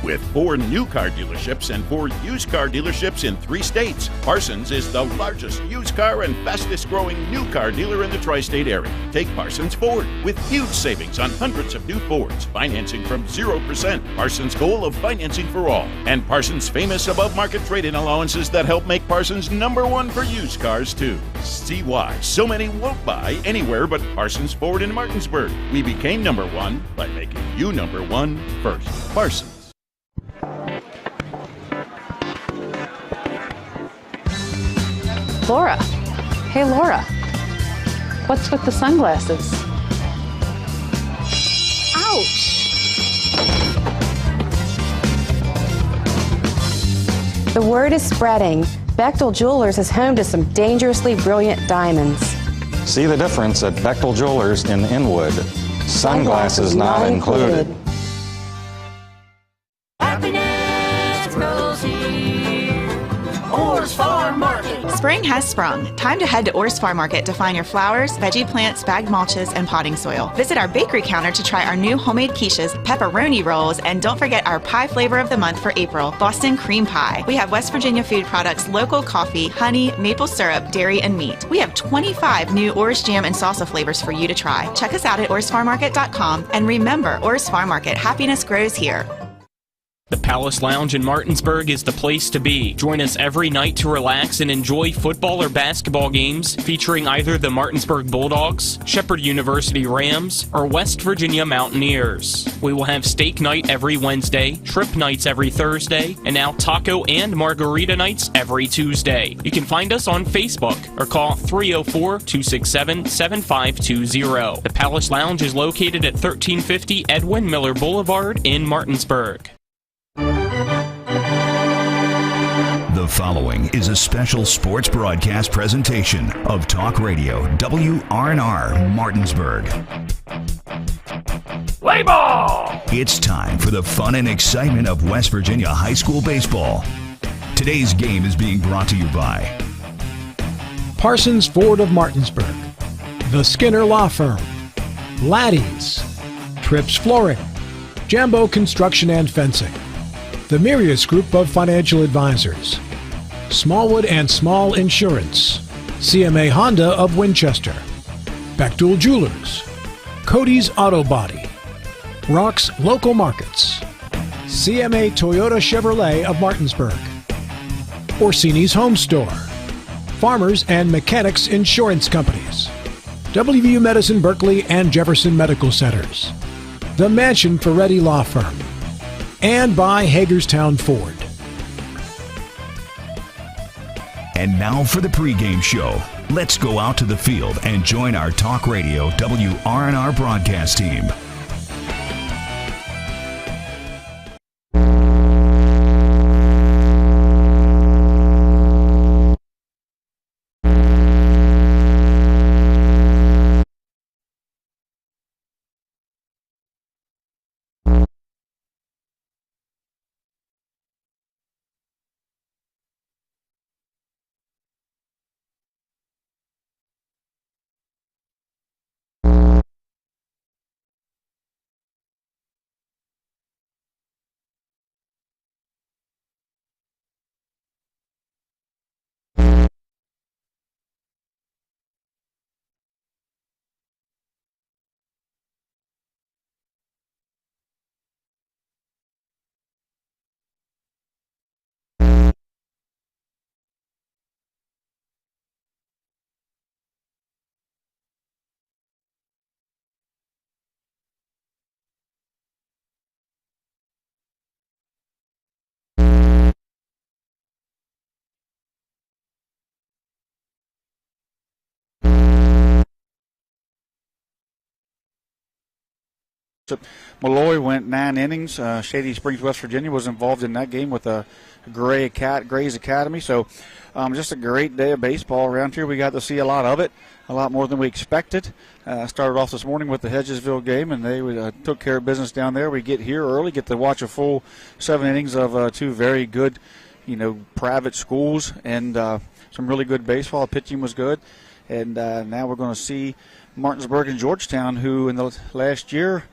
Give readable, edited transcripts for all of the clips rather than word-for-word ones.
With 4 new car dealerships and 4 used car dealerships in 3 states, Parsons is the largest used car and fastest growing new car dealer in the tri-state area. Take Parsons Ford with huge savings on hundreds of new Fords, financing from 0%, Parsons' goal of financing for all, and Parsons' famous above-market trade-in allowances that help make Parsons #1 for used cars too. See why so many won't buy anywhere but Parsons Ford in Martinsburg. We became #1 by making you #1 first. Parsons. Laura. Hey, Laura. What's with the sunglasses? Ouch! The word is spreading. Bechtel Jewelers is home to some dangerously brilliant diamonds. See the difference at Bechtel Jewelers in Inwood. Sunglasses not included. Happiness grows here. Orr's Farm Market. Spring has sprung. Time to head to Orr's Farm Market to find your flowers, veggie plants, bagged mulches, and potting soil. Visit our bakery counter to try our new homemade quiches, pepperoni rolls, and don't forget our pie flavor of the month for April, Boston cream pie. We have West Virginia food products, local coffee, honey, maple syrup, dairy, and meat. We have 25 new Orr's jam and salsa flavors for you to try. Check us out at orrsfarmmarket.com, and remember, Orr's Farm Market, happiness grows here. The Palace Lounge in Martinsburg is the place to be. Join us every night to relax and enjoy football or basketball games featuring either the Martinsburg Bulldogs, Shepherd University Rams, or West Virginia Mountaineers. We will have steak night every Wednesday, trip nights every Thursday, and now taco and margarita nights every Tuesday. You can find us on Facebook or call 304-267-7520. The Palace Lounge is located at 1350 Edwin Miller Boulevard in Martinsburg. The following is a special sports broadcast presentation of Talk Radio WRNR Martinsburg. Play ball! It's time for the fun and excitement of West Virginia high school baseball. Today's game is being brought to you by Parsons Ford of Martinsburg, the Skinner Law Firm, Laddie's, Trips Flooring, Jambo Construction and Fencing, the Mirius Group of Financial Advisors, Smallwood and Small Insurance, CMA Honda of Winchester, Bechtel Jewelers, Cody's Auto Body, Rock's Local Markets, CMA Toyota Chevrolet of Martinsburg, Orsini's Home Store, Farmers and Mechanics Insurance Companies, WVU Medicine Berkeley and Jefferson Medical Centers, the Mansion Ferretti Law Firm, and by Hagerstown Ford. And now for the pregame show. Let's go out to the field and join our Talk Radio WRNR broadcast team. Malloy went 9 innings. Shady Springs, West Virginia was involved in that game with Gray's Academy. So just a great day of baseball around here. We got to see a lot of it, a lot more than we expected. Started off this morning with the Hedgesville game, and they took care of business down there. We get here early, get to watch a full 7 innings of 2 very good, private schools and some really good baseball. Pitching was good. And now we're going to see Martinsburg and Georgetown, who in the last year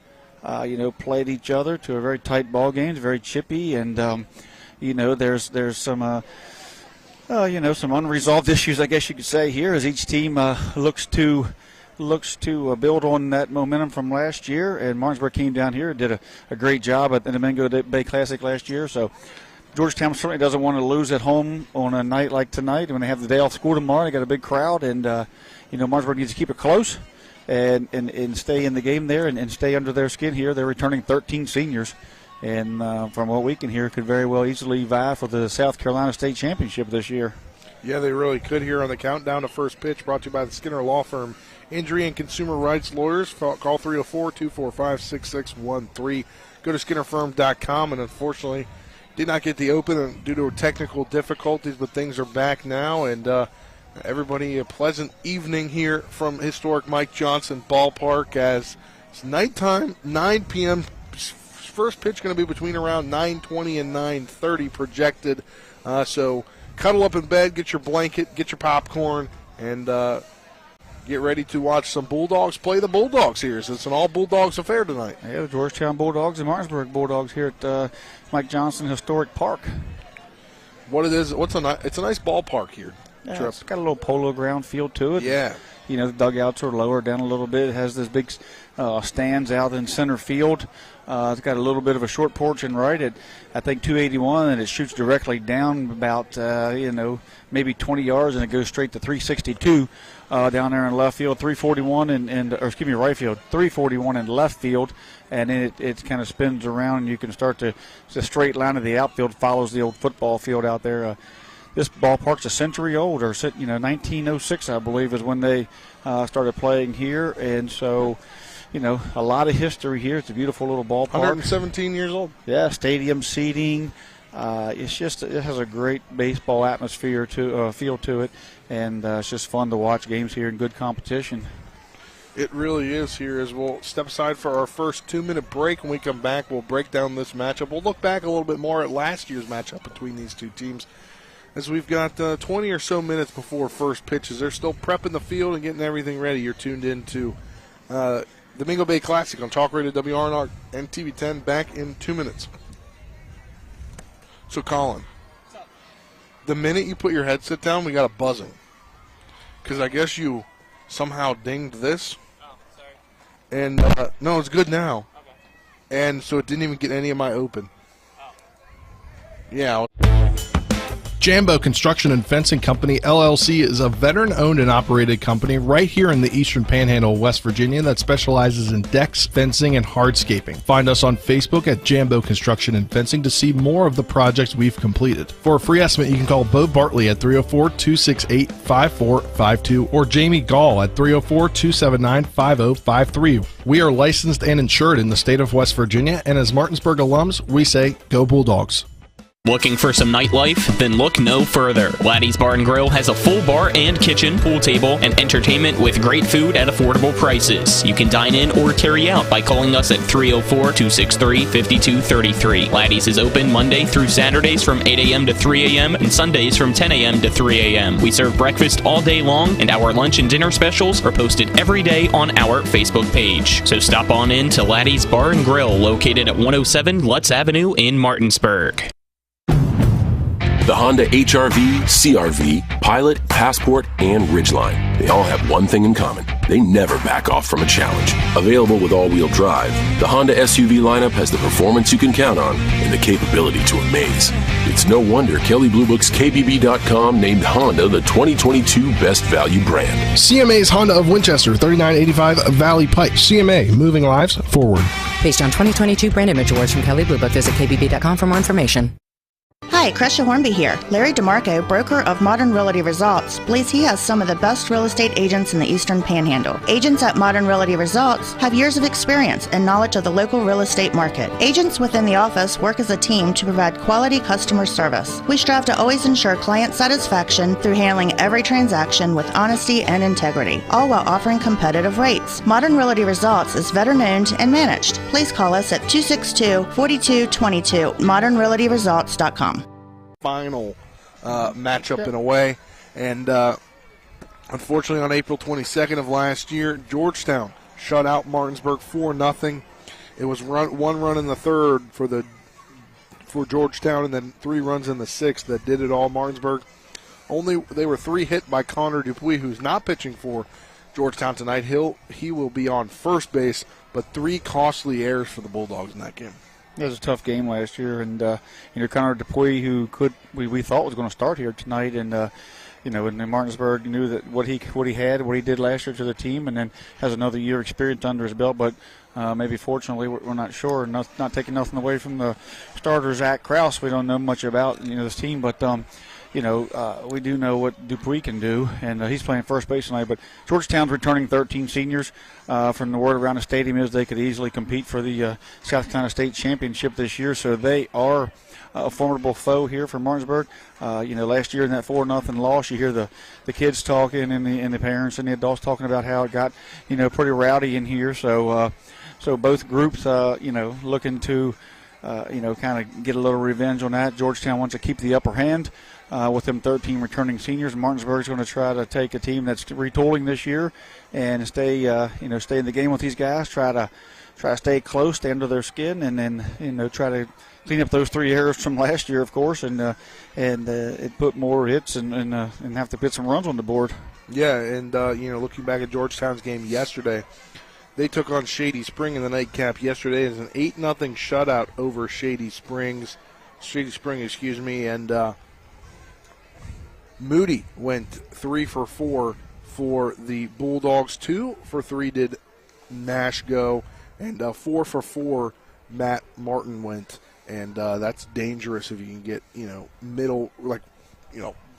played each other to a very tight ball game, very chippy, and there's some some unresolved issues, I guess you could say, here as each team looks to build on that momentum from last year. And Martinsburg came down here and did a great job at the Mingo Bay Classic last year. So Georgetown certainly doesn't want to lose at home on a night like tonight when they have the day off school tomorrow. They got a big crowd, and Martinsburg needs to keep it close and stay in the game there and stay under their skin here. They're returning 13 seniors. And from what we can hear, could very well easily vie for the South Carolina State Championship this year. Yeah, they really could here on the countdown to first pitch, brought to you by the Skinner Law Firm. Injury and consumer rights lawyers. Call 304-245-6613. Go to skinnerfirm.com, and unfortunately did not get the open due to technical difficulties, but things are back now. And everybody, a pleasant evening here from historic Mike Johnson Ballpark as it's nighttime, 9 p.m., first pitch going to be between around 9:20 and 9:30 projected. So cuddle up in bed, get your blanket, get your popcorn, and get ready to watch some Bulldogs play the Bulldogs here. So it's an all Bulldogs affair tonight. Yeah, the Georgetown Bulldogs and Martinsburg Bulldogs here at Mike Johnson Historic Park. What it is? It's a nice ballpark here. Yeah, it's got a little polo ground feel to it. Yeah. The dugouts are lower down a little bit. It has this big stands out in center field. It's got a little bit of a short porch and right at, I think, 281, and it shoots directly down about, maybe 20 yards, and it goes straight to 362 down there in left field, 341 right field, 341 in left field, and then it kind of spins around, and you can start to, it's a straight line of the outfield, follows the old football field out there. This ballpark's a century old, or 1906, I believe, is when they started playing here, and so, a lot of history here. It's a beautiful little ballpark. 117 years old. Yeah, stadium seating. It has a great baseball atmosphere feel to it, and it's just fun to watch games here in good competition. It really is here. As we'll step aside for our first 2-minute break. When we come back, we'll break down this matchup. We'll look back a little bit more at last year's matchup between these two teams, as we've got 20 or so minutes before first pitches. They're still prepping the field and getting everything ready. You're tuned in to the Mingo Bay Classic on Talk Radio WRNR and TV 10, back in 2 minutes. So, Colin, the minute you put your headset down, we got a buzzing. Because I guess you somehow dinged this. Oh, sorry. And, no, it's good now. Okay. And so it didn't even get any of my open. Oh. Yeah. Jambo Construction and Fencing Company, LLC, is a veteran-owned and operated company right here in the Eastern Panhandle of West Virginia that specializes in decks, fencing, and hardscaping. Find us on Facebook at Jambo Construction and Fencing to see more of the projects we've completed. For a free estimate, you can call Bo Bartley at 304-268-5452 or Jamie Gall at 304-279-5053. We are licensed and insured in the state of West Virginia, and as Martinsburg alums, we say, go Bulldogs. Looking for some nightlife? Then look no further. Laddie's Bar and Grill has a full bar and kitchen, pool table, and entertainment with great food at affordable prices. You can dine in or carry out by calling us at 304-263-5233. Laddie's is open Monday through Saturdays from 8 a.m. to 3 a.m. and Sundays from 10 a.m. to 3 a.m. We serve breakfast all day long, and our lunch and dinner specials are posted every day on our Facebook page. So stop on in to Laddie's Bar and Grill, located at 107 Lutz Avenue in Martinsburg. The Honda HR-V, CR-V, Pilot, Passport, and Ridgeline. They all have one thing in common. They never back off from a challenge. Available with all-wheel drive, the Honda SUV lineup has the performance you can count on and the capability to amaze. It's no wonder Kelley Blue Book's KBB.com named Honda the 2022 Best Value Brand. CMA's Honda of Winchester, 3985 Valley Pike. CMA, moving lives forward. Based on 2022 brand image awards from Kelley Blue Book, visit KBB.com for more information. Hi, Crescia Hornby here. Larry DeMarco, broker of Modern Realty Results, believes he has some of the best real estate agents in the Eastern Panhandle. Agents at Modern Realty Results have years of experience and knowledge of the local real estate market. Agents within the office work as a team to provide quality customer service. We strive to always ensure client satisfaction through handling every transaction with honesty and integrity, all while offering competitive rates. Modern Realty Results is veteran-owned and managed. Please call us at 262-4222, modernrealtyresults.com. Final matchup in a way, and unfortunately on April 22nd of last year, Georgetown shut out Martinsburg 4-0 It was one run in the third for Georgetown, and then 3 runs in the sixth that did it all. Martinsburg they were 3 hit by Connor Dupuis, who's not pitching for Georgetown tonight. He will be on first base, but 3 costly errors for the Bulldogs in that game. It was a tough game last year, and Connor Dupuis, who we thought was going to start here tonight, and and Martinsburg knew that what he did last year to the team, and then has another year experience under his belt, but maybe fortunately we're not sure. Not taking nothing away from the starter Zach Krause. We don't know much about this team, but we do know what Dupuis can do, and he's playing first base tonight. But Georgetown's returning 13 seniors. From the word around the stadium is they could easily compete for the South Carolina State Championship this year, so they are a formidable foe here for Martinsburg. Last year in that 4-0 loss, you hear the kids talking and the parents and the adults talking about how it got pretty rowdy in here. So both groups looking to kind of get a little revenge on that. Georgetown wants to keep the upper hand with them 13 returning seniors. Martinsburg's going to try to take a team that's retooling this year and stay in the game with these guys. Try to stay close, stay under their skin, and then try to clean up those 3 errors from last year, of course, and it put more hits and have to put some runs on the board. Yeah, and looking back at Georgetown's game yesterday, they took on Shady Spring in the nightcap yesterday as an 8-0 shutout over Shady Spring, and Moody went 3 for 4 for the Bulldogs. 2 for 3 did Nash go, and 4 for 4 Matt Martin went, and that's dangerous if you can get middle,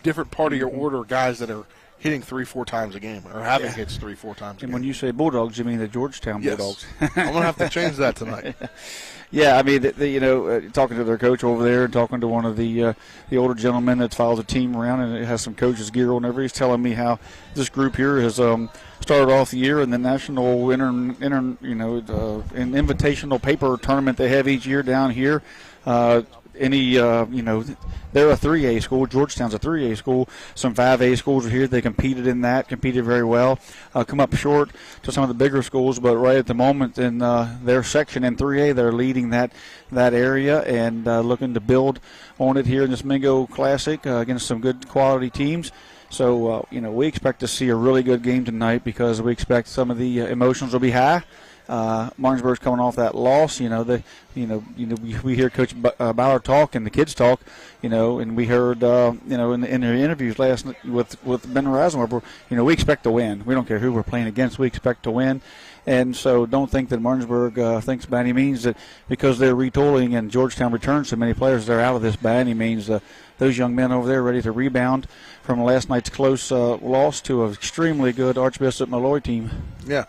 different part of your order guys that are hitting 3-4 times a game, or having hits 3-4 times a game. And when you say Bulldogs, you mean the Georgetown Bulldogs. I'm going to have to change that tonight. Yeah, I mean, talking to their coach over there, and talking to one of the older gentlemen that follows the team around, and it has some coach's gear on every. He's telling me how this group here has started off the year in the national invitational paper tournament they have each year down here. They're a 3A school. Georgetown's a 3A school. Some 5A schools are here. They competed very well. Come up short to some of the bigger schools, but right at the moment in their section in 3A, they're leading that area and looking to build on it here in this Mingo Classic against some good quality teams. So, we expect to see a really good game tonight because we expect some of the emotions will be high. Martinsburg's coming off that loss. We hear Coach Bauer talk and the kids talk. And we heard in their interviews last night with Ben Rasenweber. We expect to win. We don't care who we're playing against. We expect to win. And so don't think that Martinsburg thinks by any means that because they're retooling and Georgetown returns so many players, they're out of this by any means. Those young men over there ready to rebound from last night's close loss to an extremely good Archbishop Malloy team. Yeah.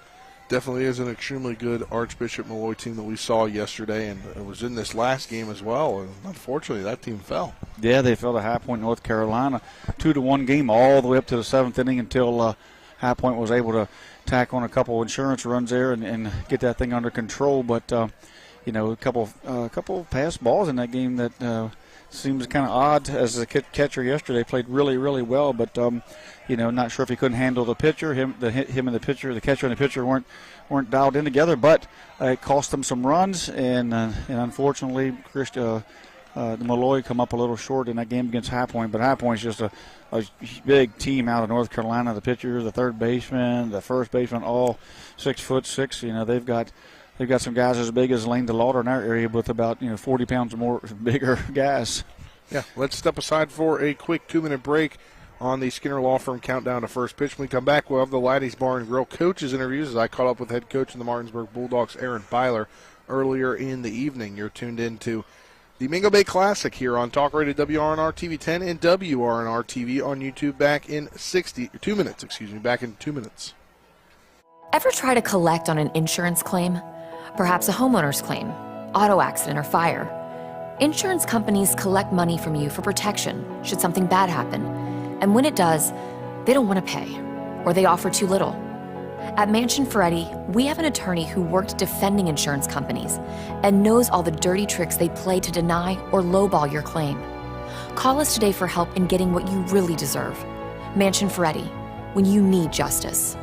Definitely is an extremely good Archbishop Malloy team that we saw yesterday, and it was in this last game as well. And unfortunately, that team fell. Yeah, they fell to High Point, North Carolina, 2-1 game all the way up to the 7th inning until High Point was able to tack on a couple insurance runs there and get that thing under control. But a couple pass balls in that game that seems kind of odd. As a catcher yesterday, played really, really well, but. Not sure if he couldn't handle the pitcher. Him and the pitcher, the catcher and the pitcher weren't dialed in together. But it cost them some runs, and unfortunately, the Malloy come up a little short in that game against High Point. But High Point's just a big team out of North Carolina. The pitcher, the third baseman, the first baseman, all 6'6". They've got some guys as big as Lane DeLauder in our area with about 40 pounds or more bigger guys. Yeah, let's step aside for a quick 2-minute break on the Skinner Law Firm countdown to first pitch. When we come back, we'll have the Laddie's Bar and Grill coaches interviews as I caught up with head coach of the Martinsburg Bulldogs, Aaron Byler, earlier in the evening. You're tuned into the Mingo Bay Classic here on Talk Radio WRNR TV 10 and WRNR TV on YouTube back in 2 minutes. Ever try to collect on an insurance claim? Perhaps a homeowner's claim, auto accident, or fire. Insurance companies collect money from you for protection should something bad happen. And when it does, they don't want to pay, or they offer too little. At Mansion Ferretti, we have an attorney who worked defending insurance companies and knows all the dirty tricks they play to deny or lowball your claim. Call us today for help in getting what you really deserve. Mansion Ferretti, when you need justice.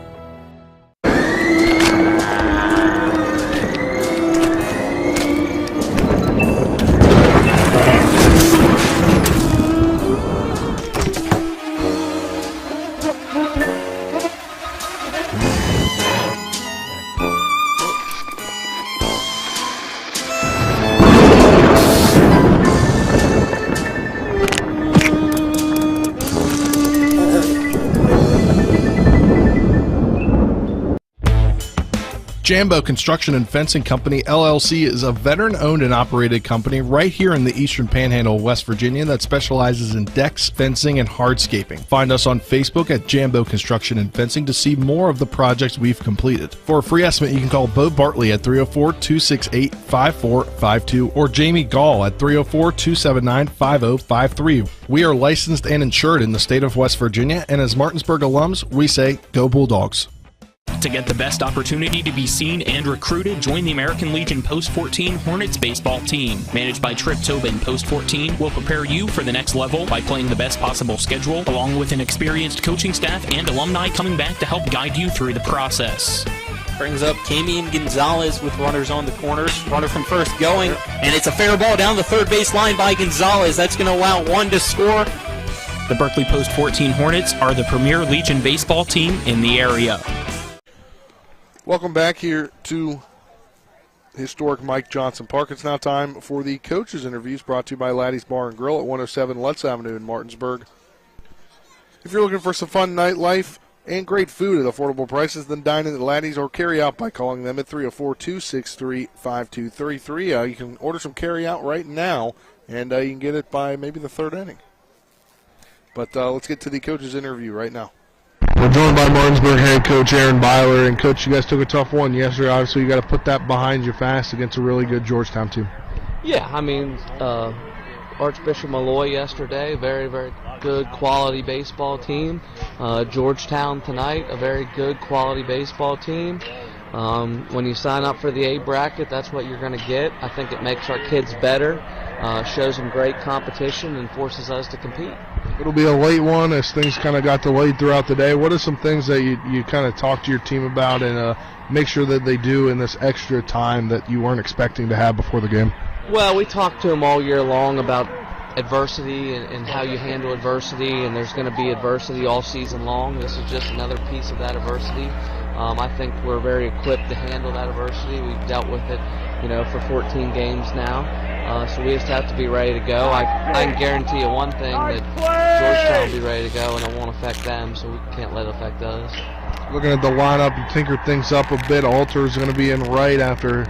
Jambo Construction and Fencing Company, LLC is a veteran-owned and operated company right here in the Eastern Panhandle of West Virginia that specializes in decks, fencing, and hardscaping. Find us on Facebook at Jambo Construction and Fencing to see more of the projects we've completed. For a free estimate, you can call Bo Bartley at 304-268-5452 or Jamie Gall at 304-279-5053. We are licensed and insured in the state of West Virginia, and as Martinsburg alums, we say, go Bulldogs. To get the best opportunity to be seen and recruited, join the American Legion Post 14 Hornets baseball team. Managed by Trip Tobin, Post 14 will prepare you for the next level by playing the best possible schedule, along with an experienced coaching staff and alumni coming back to help guide you through the process. Brings up Camian Gonzalez with runners on the corners. Runner from first going, and it's a fair ball down the third base line by Gonzalez. That's going to allow one to score. The Berkeley Post 14 Hornets are the premier Legion baseball team in the area. Welcome back here to historic Mike Johnson Park. It's now time for the coaches' interviews brought to you by Laddie's Bar and Grill at 107 Lutz Avenue in Martinsburg. If you're looking for some fun nightlife and great food at affordable prices, then dine in at Laddie's or carry out by calling them at 304-263-5233. You can order some carry out right now, and you can get it by maybe the third inning. But let's get to the coaches' interview right now. We're joined by Martinsburg head coach Aaron Byler. And, Coach, you guys took a tough one yesterday. Obviously, you got to put that behind you fast against a really good Georgetown team. Yeah, I mean, Archbishop Malloy yesterday, very, very good quality baseball team. Georgetown tonight, a very good quality baseball team. When you sign up for the A bracket, that's what you're going to get. I think it makes our kids better, shows them great competition, and forces us to compete. It'll be a late one as things kind of got delayed throughout the day. What are some things that you kind of talk to your team about and make sure that they do in this extra time that you weren't expecting to have before the game? Well, we talk to them all year long about adversity and how you handle adversity, and there's going to be adversity all season long. This is just another piece of that adversity. I think we're very equipped to handle that adversity. We've dealt with it, for 14 games now. So we just have to be ready to go. I can guarantee you one thing, that Georgetown will be ready to go, and it won't affect them, so we can't let it affect us. Looking at the lineup, you tinkered things up a bit. Alter's going to be in right after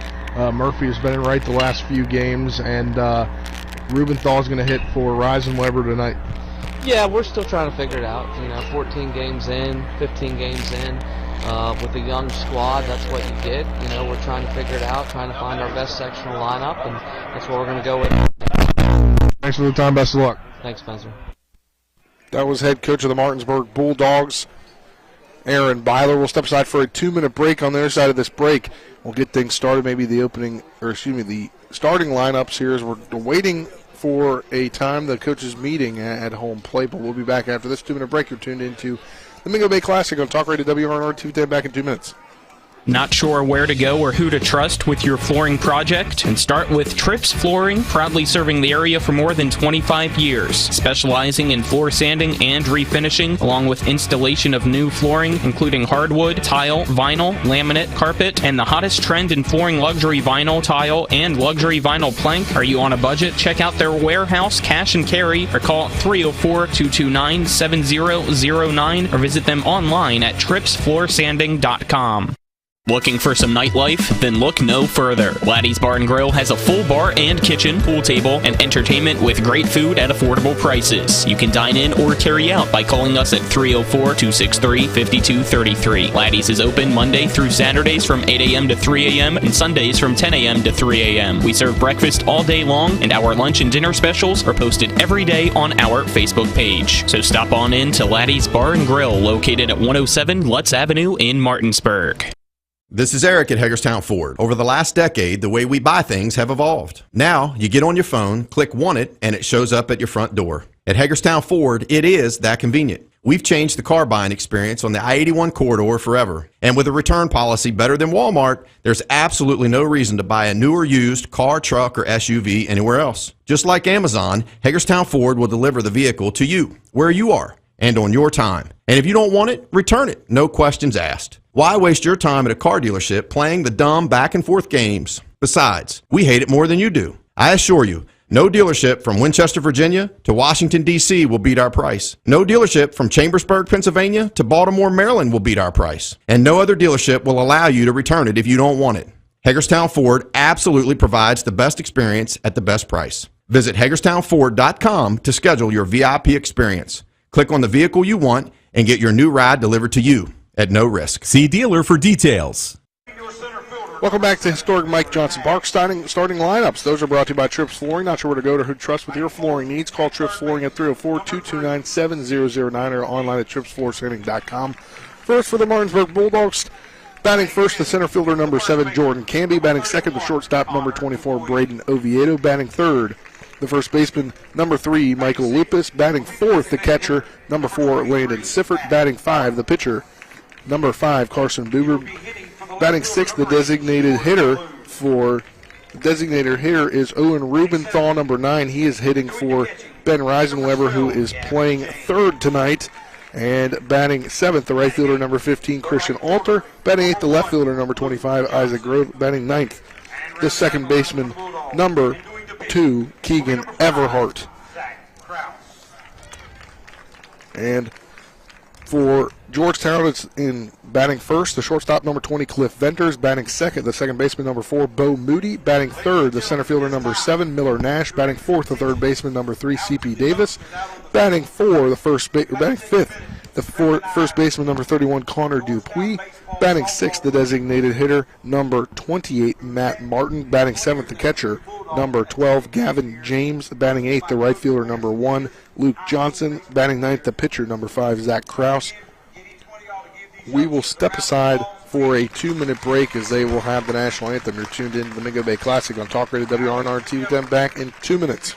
Murphy has been in right the last few games, and Rubenthal's going to hit for Reisenweber tonight. Yeah, we're still trying to figure it out. 14 games in, 15 games in. With a young squad, that's what you get. We're trying to figure it out, trying to find our best sectional lineup, and that's what we're going to go with. Thanks for the time. Best of luck. Thanks, Spencer. That was head coach of the Martinsburg Bulldogs, Aaron Byler. We'll step aside for a 2-minute break. On the other side of this break, we'll get things started. Maybe the starting lineups here as we're waiting for a time the coaches meeting at home plate. But we'll be back after this 2-minute break. You're tuned into the Mingo Bay Classic on Talk Radio WRNR 210, back in 2 minutes. Not sure where to go or who to trust with your flooring project? And start with Trips Flooring, proudly serving the area for more than 25 years, specializing in floor sanding and refinishing, along with installation of new flooring, including hardwood, tile, vinyl, laminate, carpet, and the hottest trend in flooring, luxury vinyl, tile, and luxury vinyl plank. Are you on a budget? Check out their warehouse, cash and carry, or call 304-229-7009, or visit them online at tripsfloorsanding.com. Looking for some nightlife? Then look no further. Laddie's Bar and Grill has a full bar and kitchen, pool table, and entertainment with great food at affordable prices. You can dine in or carry out by calling us at 304-263-5233. Laddie's is open Monday through Saturdays from 8 a.m. to 3 a.m. and Sundays from 10 a.m. to 3 a.m. We serve breakfast all day long, and our lunch and dinner specials are posted every day on our Facebook page. So stop on in to Laddie's Bar and Grill, located at 107 Lutz Avenue in Martinsburg. This is Eric at Hagerstown Ford. Over the last decade, the way we buy things have evolved. Now, you get on your phone, click Want It, and it shows up at your front door. At Hagerstown Ford, it is that convenient. We've changed the car buying experience on the I-81 corridor forever. And with a return policy better than Walmart, there's absolutely no reason to buy a new or used car, truck, or SUV anywhere else. Just like Amazon, Hagerstown Ford will deliver the vehicle to you, where you are, and on your time. And if you don't want it, return it. No questions asked. Why waste your time at a car dealership playing the dumb back-and-forth games? Besides, we hate it more than you do. I assure you, No dealership from Winchester, Virginia to Washington, D.C. will beat our price. No dealership from Chambersburg, Pennsylvania to Baltimore, Maryland will beat our price. And no other dealership will allow you to return it if you don't want it. Hagerstown Ford absolutely provides the best experience at the best price. Visit HagerstownFord.com to schedule your VIP experience. Click on the vehicle you want and get your new ride delivered to you at no risk. See dealer for details. Welcome back to historic Mike Johnson Park. Starting lineups. Those are brought to you by Trips Flooring. Not sure where to go to who trust with your flooring needs. Call Trips Flooring at 304-229-7009 or online at tripsflooring.com. First for the Martinsburg Bulldogs. Batting first, the center fielder number 7, Jordan Canby. Batting second, the shortstop number 24, Braden Oviedo. Batting third, the first baseman number 3, Michael Lupus. Batting fourth, the catcher number 4, Landon Siffert. Batting 5, the pitcher number 5, Carson Buber. Batting sixth, the designated hitter is Owen Rubenthal, number 9. He is hitting for Ben Reisenweber, who is playing third tonight. And batting seventh, the right fielder number 15, Christian Alter. Batting eighth, the left fielder number 25, Isaac Grove. Batting ninth, the second baseman number 2, Keegan Everhart. And for Georgetown, it's in batting first, the shortstop number 20, Cliff Venters. Batting second, the second baseman number 4, Bo Moody. Batting third, the center fielder number 7, Miller Nash. Batting fourth, the third baseman number 3, C.P. Davis. Batting fifth, the first baseman number 31, Connor Dupuis. Batting sixth, the designated hitter number 28, Matt Martin. Batting seventh, the catcher number 12, Gavin James. Batting eighth, the right fielder number 1, Luke Johnson. Batting ninth, the pitcher number 5, Zach Krause. We will step aside for a 2-minute break as they will have the national anthem. You're tuned in to the Mingo Bay Classic on Talk Radio WRNR TV. Them back in 2 minutes.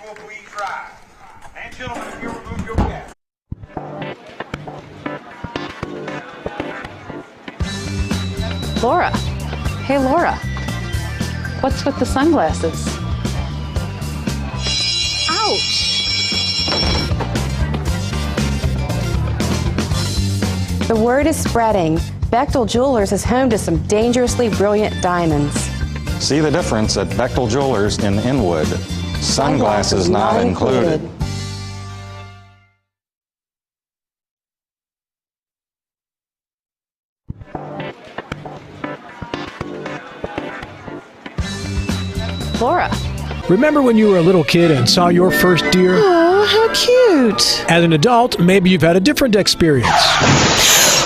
Laura. Hey, Laura. What's with the sunglasses? Ouch. The word is spreading. Bechtel Jewelers is home to some dangerously brilliant diamonds. See the difference at Bechtel Jewelers in Inwood. Sunglasses not included. Laura. Remember when you were a little kid and saw your first deer? Oh, how cute. As an adult, maybe you've had a different experience.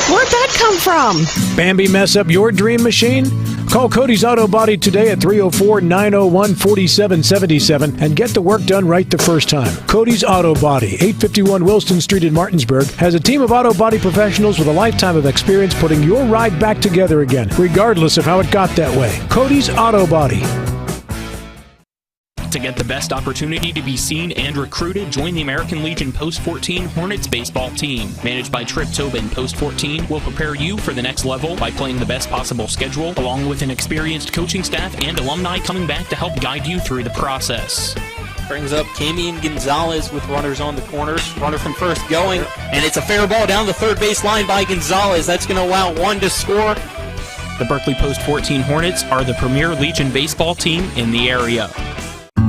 Where'd that come from? Bambi mess up your dream machine? Call Cody's Auto Body today at 304-901-4777 and get the work done right the first time. Cody's Auto Body, 851 Wilston Street in Martinsburg, has a team of auto body professionals with a lifetime of experience putting your ride back together again, regardless of how it got that way. Cody's Auto Body. To get the best opportunity to be seen and recruited, join the American Legion Post 14 Hornets baseball team. Managed by Trip Tobin, Post 14 will prepare you for the next level by playing the best possible schedule, along with an experienced coaching staff and alumni coming back to help guide you through the process. Brings up Camion Gonzalez with runners on the corners. Runner from first going, and it's a fair ball down the third base line by Gonzalez. That's going to allow one to score. The Berkeley Post 14 Hornets are the premier Legion baseball team in the area.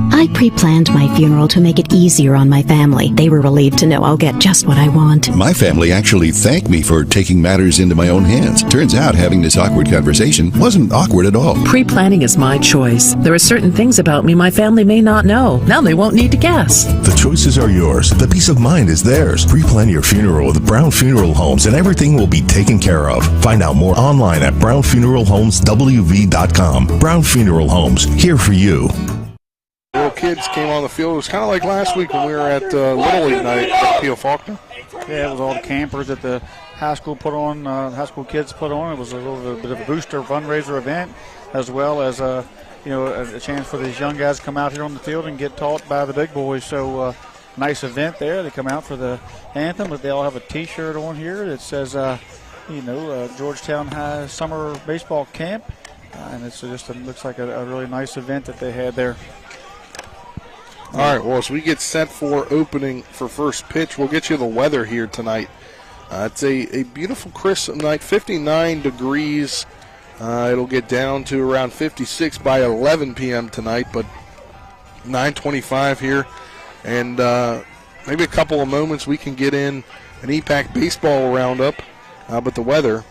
I pre-planned my funeral to make it easier on my family. They were relieved to know I'll get just what I want. My family actually thanked me for taking matters into my own hands. Turns out having this awkward conversation wasn't awkward at all. Pre-planning is my choice. There are certain things about me my family may not know. Now they won't need to guess. The choices are yours. The peace of mind is theirs. Pre-plan your funeral with Brown Funeral Homes and everything will be taken care of. Find out more online at brownfuneralhomeswv.com. Brown Funeral Homes, here for you. Little kids came on the field. It was kind of like last week when we were at Little League night at P.O. Faulkner. Yeah, it was all the campers that the high school put on, high school kids put on. It was a little bit of a booster fundraiser event, as well as a chance for these young guys to come out here on the field and get taught by the big boys. So nice event there. They come out for the anthem, but they all have a T-shirt on here that says, Georgetown High Summer Baseball Camp, and it's just looks like a really nice event that they had there. All right, well, as we get set for opening for first pitch, we'll get you the weather here tonight. It's a beautiful, crisp night, 59 degrees. It'll get down to around 56 by 11 p.m. tonight, but 9:25 here, and maybe a couple of moments we can get in an EPAC baseball roundup, but the weather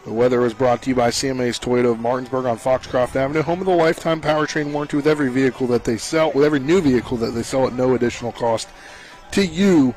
is brought to you by CMA's Toyota of Martinsburg on Foxcroft Avenue, home of the lifetime powertrain warranty with every vehicle that they sell, with every new vehicle that they sell at no additional cost to you.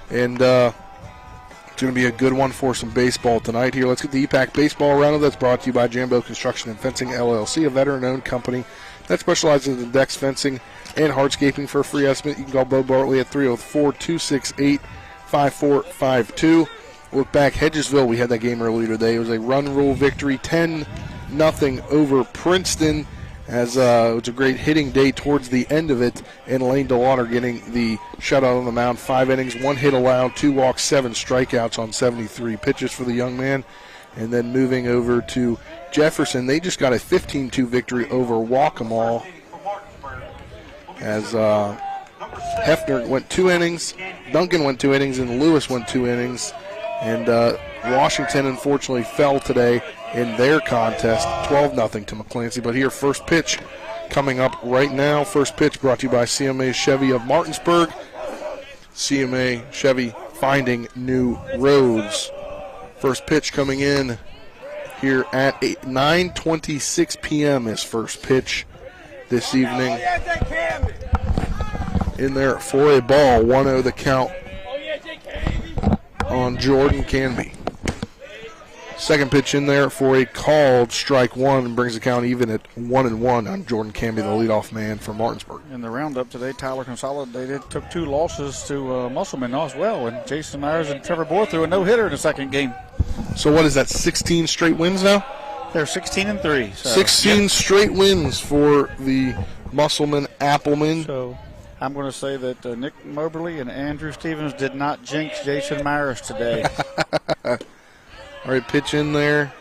And it's going to be a good one for some baseball tonight here. Let's get the EPAC baseball roundup. That's brought to you by Jambo Construction and Fencing LLC, a veteran-owned company that specializes in decks, fencing, and hardscaping. For a free estimate, you can call Bo Bartley at 304-268-5452. Look back, Hedgesville, we had that game earlier today. It was a run rule victory, 10-0 over Princeton, as it was a great hitting day towards the end of it, and Lane DeLauder getting the shutout on the mound. 5 innings, 1 hit allowed, 2 walks, 7 strikeouts on 73 pitches for the young man. And then moving over to Jefferson, they just got a 15-2 victory over Waccamaw, as Hefner went 2 innings, Duncan went 2 innings, and Lewis went 2 innings. And Washington, unfortunately, fell today in their contest, 12-0 to McClancy. But here, first pitch coming up right now. First pitch brought to you by CMA Chevy of Martinsburg. CMA Chevy finding new roads. First pitch coming in here at 9:26 p.m. is first pitch this evening. In there for a ball, 1-0 the count on Jordan Canby. Second pitch in there for a called strike one, brings the count even at 1-1 on Jordan Canby, the leadoff man for Martinsburg. In the roundup today, Tyler consolidated, took 2 losses to Musselman as well, and Jason Myers and Trevor Bohr threw a no-hitter in the second game. So what is that, 16 straight wins now? They're 16-3. So. 16 straight wins for the Musselman Applemen. So I'm going to say that Nick Moberly and Andrew Stevens did not jinx Jason Myers today. All right, pitch in there.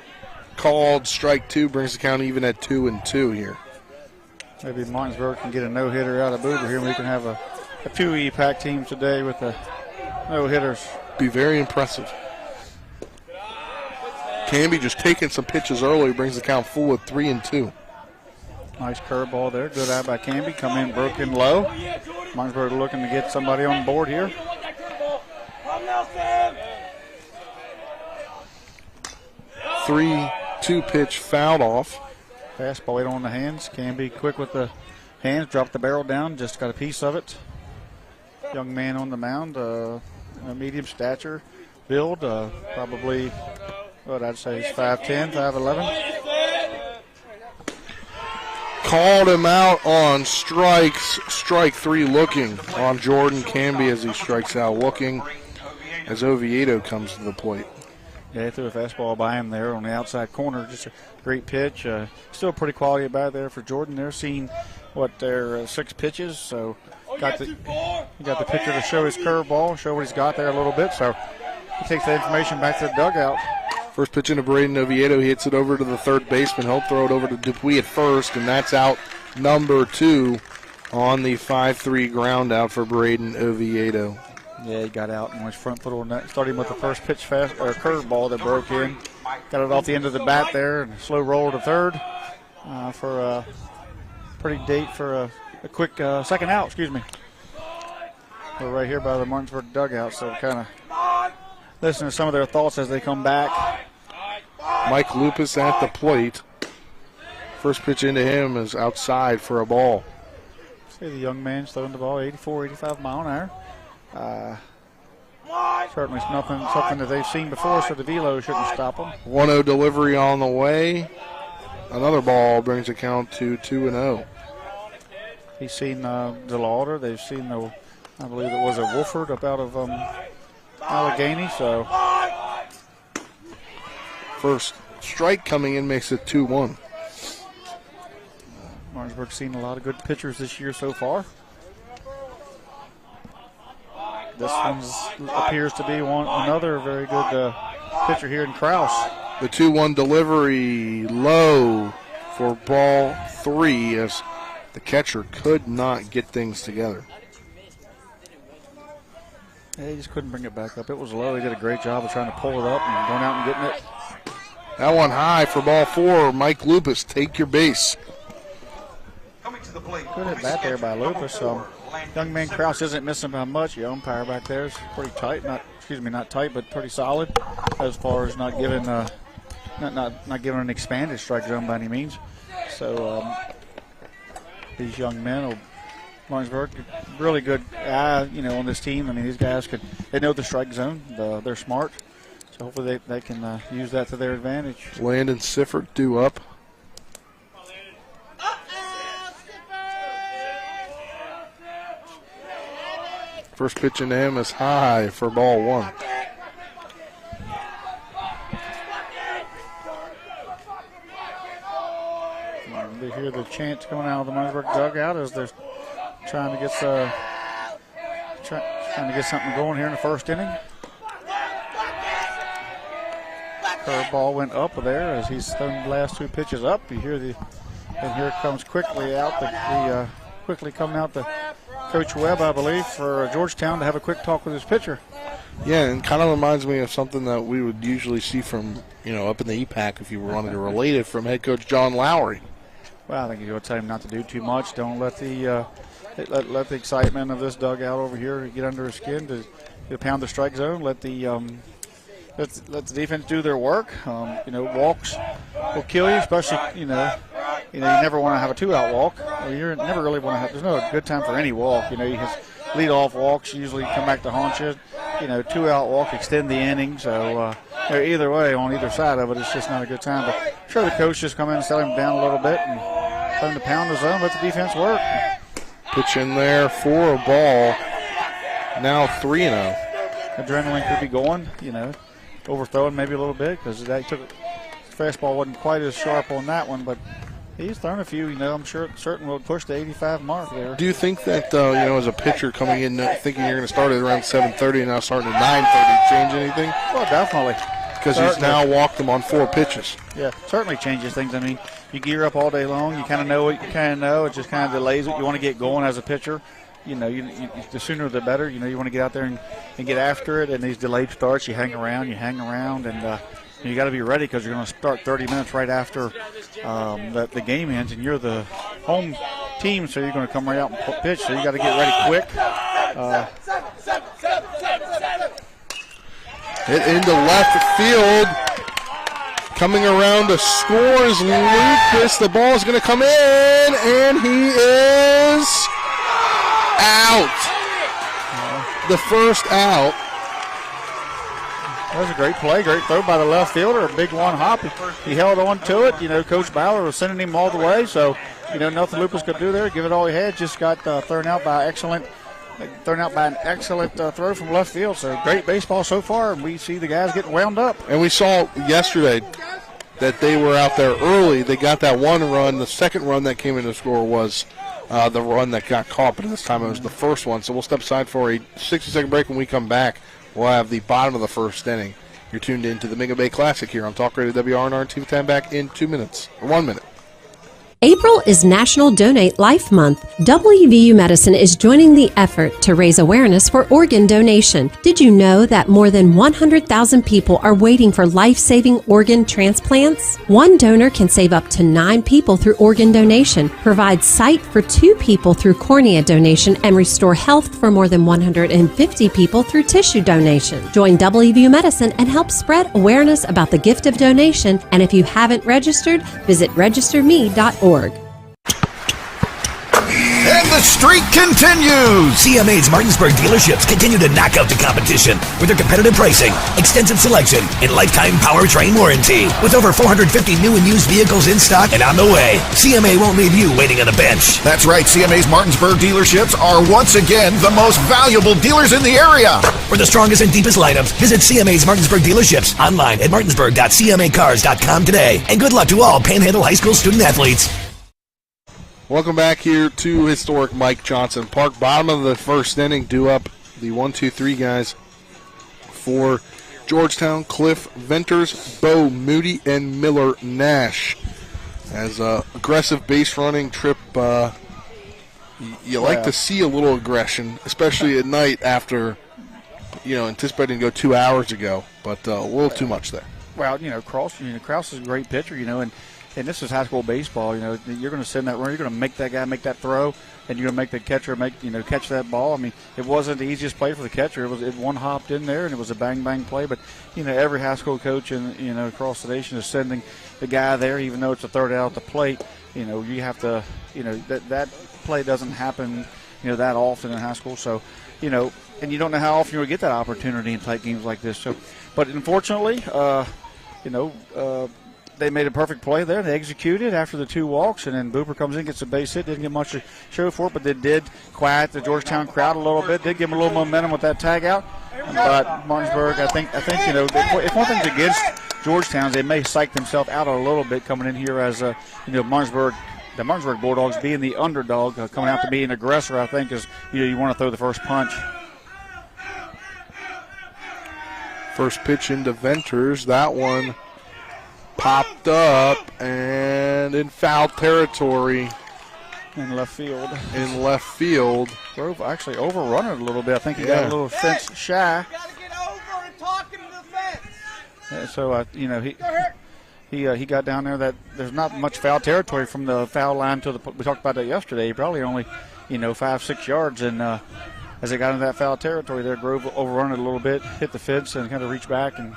Called strike 2, brings the count even at 2-2 here. Maybe Martinsburg can get a no-hitter out of Boober here, and we can have a 2 EPAC teams today with the no-hitters. Be very impressive. Canby just taking some pitches early, brings the count full at 3-2. Nice curveball there. Good eye by Canby. Come in broken low. Martinsburg looking to get somebody on board here. 3-2 pitch fouled off. Fastball right on the hands. Canby quick with the hands. Dropped the barrel down. Just got a piece of it. Young man on the mound. A medium stature build. Probably, what I'd say is 5'10", 5'11". Called him out on strikes. Strike 3 looking on Jordan Canby as he strikes out looking as Oviedo comes to the plate. Yeah, he threw a fastball by him there on the outside corner. Just a great pitch. Still pretty quality about there for Jordan. They're seeing their 6 pitches. So got the pitcher to show his curveball, show what he's got there a little bit. So he takes the information back to the dugout. First pitch into Braden Oviedo. He hits it over to the third baseman. He'll throw it over to Dupuis at first, and that's out number 2 on the 5-3 ground out for Braden Oviedo. Yeah, he got out and went front foot on that. Starting with the first pitch curveball that broke in. Got it off the end of the bat there and slow roll to third for a pretty date for a quick second out, excuse me. We're right here by the Martinsburg dugout, so kind of listen to some of their thoughts as they come back. Mike Lupus at the plate. First pitch into him is outside for a ball. See the young man's throwing the ball 84, 85 mile an hour. Certainly something that they've seen before, so the velo shouldn't stop them. 1-0 delivery on the way. Another ball brings the count to 2-0. He's seen DeLauder. They've seen I believe it was a Wolford up out of Allegheny. So first strike coming in makes it 2-1. Martinsburg's seen a lot of good pitchers this year so far. This one appears to be another very good pitcher here in Krause. The 2-1 delivery low for ball 3 as the catcher could not get things together. Yeah, he just couldn't bring it back up. It was low. He did a great job of trying to pull it up and going out and getting it. That one high for ball 4. Mike Lupus, take your base. Good at bat there by Lupus. Young man Krause isn't missing by much. The umpire back there is pretty tight. Not tight, but pretty solid as far as not giving an expanded strike zone by any means. So these young men, Martinsburg, really good eye, on this team. I mean, these guys they know the strike zone. They're smart. So hopefully they can use that to their advantage. Landon Sifford due up. First pitch into him is high for ball one. They hear the chants coming out of the Martinsburg dugout as they're trying to get something going here in the first inning. Curveball went up there as he's thrown the last two pitches up. You hear and here comes quickly coming out the Coach Webb, I believe, for Georgetown to have a quick talk with his pitcher. Yeah, and kind of reminds me of something that we would usually see from, up in the EPAC if you wanted to relate it, from head coach John Lowry. Well, I think you'll tell him not to do too much. Don't let the excitement of this dugout over here get under his skin to pound the strike zone. Let the defense do their work. Walks will kill you, especially you never want to have a 2-out walk. You never really want to have. There's no good time for any walk. You have lead off walks usually come back to haunt you. 2-out walk, extend the inning. So either way, on either side of it, it's just not a good time. But I'm sure the coach just come in and settle him down a little bit and tell him to pound the zone, let the defense work. Pitch in there for a ball. Now 3-0. Adrenaline could be going. Overthrowing maybe a little bit because fastball wasn't quite as sharp on that one, but he's thrown a few. I'm sure certain will push the 85 mark there. Do you think that as a pitcher coming in thinking you're going to start at around 7:30 and now starting at 9:30 change anything? Well, definitely. Because he's now walked them on 4 pitches. Yeah, certainly changes things. I mean, you gear up all day long. You kind of know what you kind of know. It just kind of delays it. You want to get going as a pitcher. The sooner the better. You want to get out there and get after it. And these delayed starts, you hang around, and you got to be ready because you're going to start 30 minutes right after the game ends, and you're the home team, so you're going to come right out and pitch. So you got to get ready quick. Hit into left field. Coming around to score is Lucas. The ball is going to come in, and he is out. The first out. That was a great play, great throw by the left fielder, a big one hop. He held on to it. Coach Bauer was sending him all the way, so nothing Lucas could do there. Give it all he had. Just got thrown out by an excellent throw from left field. So great baseball so far, and we see the guys getting wound up. And we saw yesterday that they were out there early. They got that one run. The second run that came in to score was the run that got caught, but this time it was the first one. So we'll step aside for a 60-second break. When we come back, we'll have the bottom of the first inning. You're tuned in to the Mingo Bay Classic here on Talk Radio WRNR and TV10 back in 2 minutes, or 1 minute. April is National Donate Life Month. WVU Medicine is joining the effort to raise awareness for organ donation. Did you know that more than 100,000 people are waiting for life-saving organ transplants? One donor can save up to 9 people through organ donation, provide sight for 2 people through cornea donation, and restore health for more than 150 people through tissue donation. Join WVU Medicine and help spread awareness about the gift of donation. And if you haven't registered, visit registerme.org. And the streak continues! CMA's Martinsburg dealerships continue to knock out the competition with their competitive pricing, extensive selection, and lifetime powertrain warranty. With over 450 new and used vehicles in stock and on the way, CMA won't leave you waiting on a bench. That's right, CMA's Martinsburg dealerships are once again the most valuable dealers in the area. For the strongest and deepest lineups, visit CMA's Martinsburg dealerships online at martinsburg.cmacars.com today. And good luck to all Panhandle High School student athletes. Welcome back here to historic Mike Johnson Park. Bottom of the first inning, due up the 1-2-3 guys for Georgetown: Cliff Venters, Bo Moody, and Miller Nash. As aggressive base running trip, you like to see a little aggression, especially at night after anticipating to go 2 hours ago, but a little too much there. Well, Krause is a great pitcher, and and this is high school baseball. You're going to send that runner, you're going to make that guy make that throw, and you're going to make the catcher catch that ball. I mean, it wasn't the easiest play for the catcher. It one hopped in there, and it was a bang play. But every high school coach across the nation is sending the guy there, even though it's a third out at the plate. You have to, that play doesn't happen, that often in high school. So, and you don't know how often you'll get that opportunity in tight games like this. So, but unfortunately, they made a perfect play there. They executed after the 2 walks, and then Booper comes in, gets a base hit. Didn't get much to show for it, but they did quiet the Georgetown crowd a little bit. Did give them a little momentum with that tag out. But Martinsburg, I think if one thing's against Georgetown, they may psych themselves out a little bit coming in here as Martinsburg. The Martinsburg Bulldogs being the underdog, coming out to be an aggressor, I think, is you want to throw the first punch. First pitch into Venters. That one popped up and in foul territory. In left field. Grove actually overrun it a little bit. I think he got a little fence shy. So, he got down there. That there's not much foul territory from the foul line to we talked about that yesterday. Probably only, 5-6 yards. And as they got into that foul territory there, Grove overrun it a little bit, hit the fence, and kind of reached back and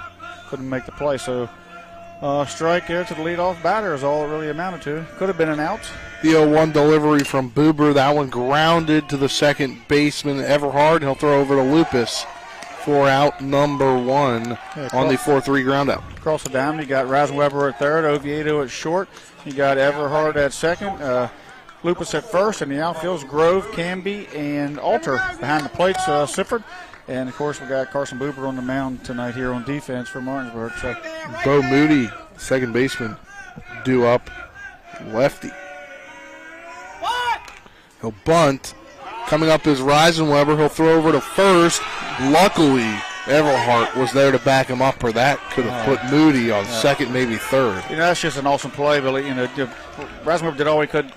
couldn't make the play. So, strike there to the leadoff batter is all it really amounted to. Could have been an out. The 0-1 delivery from Boober. That one grounded to the second baseman, Everhard. He'll throw over to Lupus for out number 1 on the 4-3 ground out. Across the diamond, you got Reisenweber at third, Oviedo at short. You got Everhard at second, Lupus at first, and the outfield's Grove, Canby, and Alter behind the plates, Sifford. And, of course, we got Carson Boober on the mound tonight here on defense for Martinsburg. So, Bo Moody, second baseman, due up, lefty. He'll bunt. Coming up is Reisenweber. He'll throw over to first. Luckily, Everhart was there to back him up, or that could have put Moody on second, maybe third. That's just an awesome play, Billy. Reisenweber did all he could,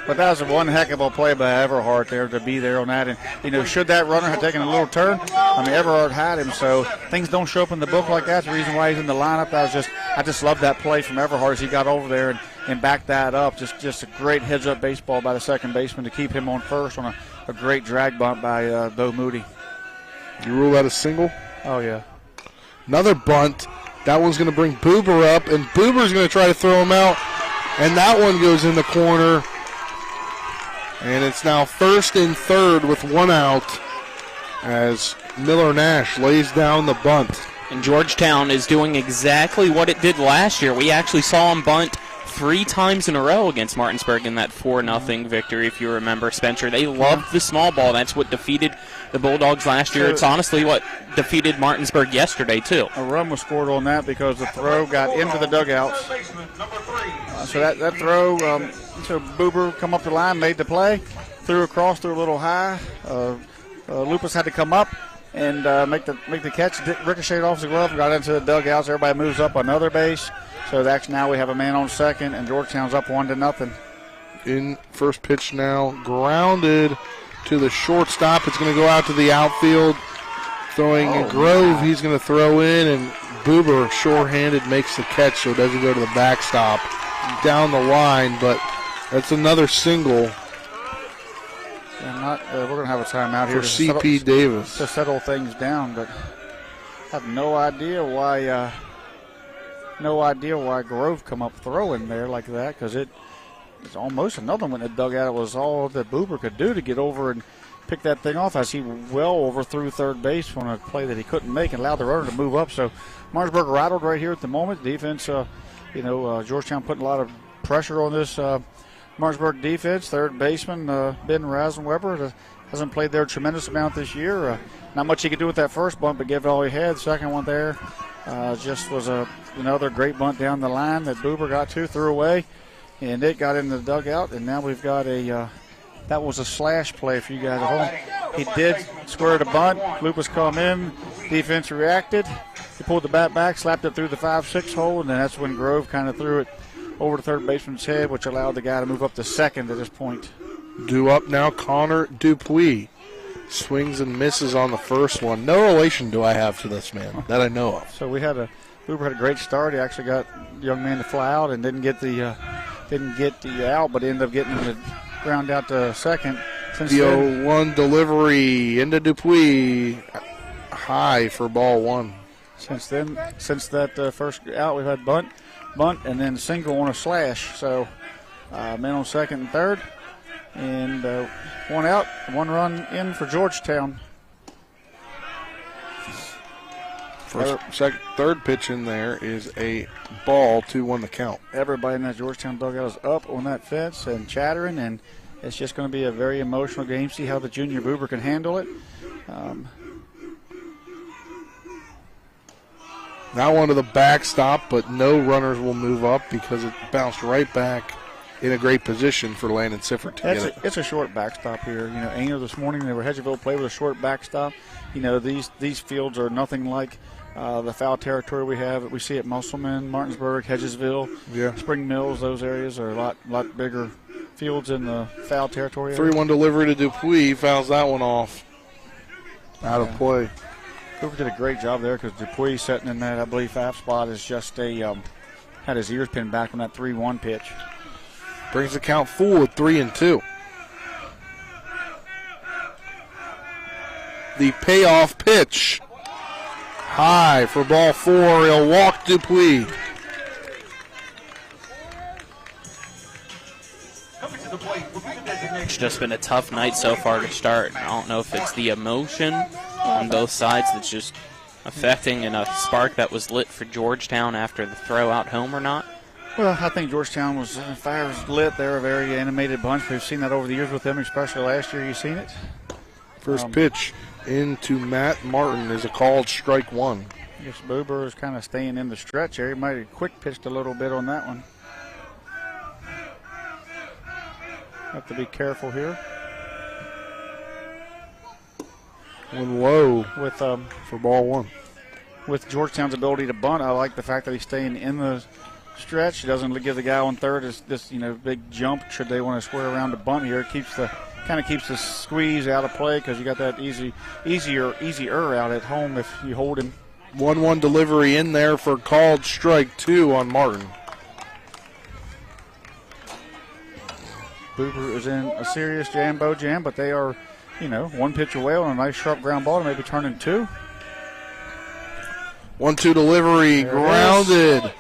but that was one heck of a play by Everhart there to be there on that. And, should that runner have taken a little turn, Everhart had him, so things don't show up in the book like that. That's the reason why he's in the lineup. I just love that play from Everhart as he got over there and backed that up. Just a great heads-up baseball by the second baseman to keep him on first on a great drag bunt by Bo Moody. You rule that a single? Oh, yeah. Another bunt. That one's going to bring Boober up, and Boober's going to try to throw him out, and that one goes in the corner. And it's now first and third with 1 out as Miller Nash lays down the bunt. And Georgetown is doing exactly what it did last year. We actually saw him bunt 3 times in a row against Martinsburg in that 4-0 victory, if you remember, Spencer. They loved the small ball. That's what defeated the Bulldogs last year. It's honestly what defeated Martinsburg yesterday, too. A run was scored on that because the throw got into the dugouts. So that throw, so Boober come up the line, made the play, threw across, threw a little high. Lupus had to come up and make the catch. Ricocheted off his glove, got into the dugouts. Everybody moves up another base. So that's now we have a man on second, and Georgetown's up 1-0. In first pitch now, grounded to the shortstop. It's going to go out to the outfield. Throwing Grove, he's going to throw in, and Boober, short-handed, makes the catch, so it doesn't go to the backstop. Down the line, but that's another single. We're going to have a timeout here for C.P. Davis to settle things down, but I have no idea why Grove come up throwing there like that, because it's almost another one that dug out. It was all that Boober could do to get over and pick that thing off as he well overthrew third base on a play that he couldn't make and allowed the runner to move up. So Martinsburg rattled right here at the moment. Defense, Georgetown putting a lot of pressure on this Martinsburg defense. Third baseman, Ben Reisenweber, hasn't played there a tremendous amount this year. Not much he could do with that first bunt, but give it all he had. Second one there just was another great bunt down the line that Boober got to, threw away, and it got into the dugout. And now we've got that was a slash play for you guys at home. He did square the bunt. Lupus come in. Defense reacted. He pulled the bat back, slapped it through the 5-6 hole, and then that's when Grove kind of threw it over the third baseman's head, which allowed the guy to move up to second at this point. Due up now, Connor Dupuis. Swings and misses on the first one. No relation do I have to this man that I know of. So we had a Hoover had a great start. He actually got the young man to fly out and didn't get the out, but ended up getting the ground out to second. The 0-1 delivery into Dupuis, high for ball one. Since that first out, we've had bunt, and then single on a slash. So men on second and third, and one out, 1 run in for Georgetown. Third pitch in there is a ball, 2-1 the count. Everybody in that Georgetown dugout is up on that fence and chattering, and it's just going to be a very emotional game. See how the junior Boober can handle it. Now onto the backstop, but no runners will move up because it bounced right back in a great position for Landon Sifford to get it. It's a short backstop here. Aino this morning, Hedgerville played with a short backstop. These fields are nothing like the foul territory we have. We see at Musselman, Martinsburg, Hedgesville, Spring Mills. Those areas are a lot bigger fields in the foul territory. 3-1 delivery to Dupuis, fouls that one off. Out of play. Cooper did a great job there because Dupuis sitting in that, I believe, half spot is just had his ears pinned back on that 3-1 pitch. Brings the count full with 3-2. The payoff pitch. High for ball 4. He'll walk Dupuis. It's just been a tough night so far to start. I don't know if it's the emotion on both sides that's just affecting and a spark that was lit for Georgetown after the throw out home or not. Well, I think Georgetown fire was lit. They're a very animated bunch. We've seen that over the years with them, especially last year. You've seen it. First pitch into Matt Martin is a called strike one. I guess Boober is kind of staying in the stretch area. He might have quick pitched a little bit on that one. Have to be careful here. One low with for ball one. With Georgetown's ability to bunt, I like the fact that he's staying in the stretch. He doesn't give the guy on third this big jump should they want to square around to bunt here. It keeps the squeeze out of play because you got that easier out at home if you hold him. 1-1 delivery in there for called strike 2 on Martin. Boober is in a serious jam, but they are, one pitch away on a nice sharp ground ball to maybe turn in 2. 1-2 delivery, grounded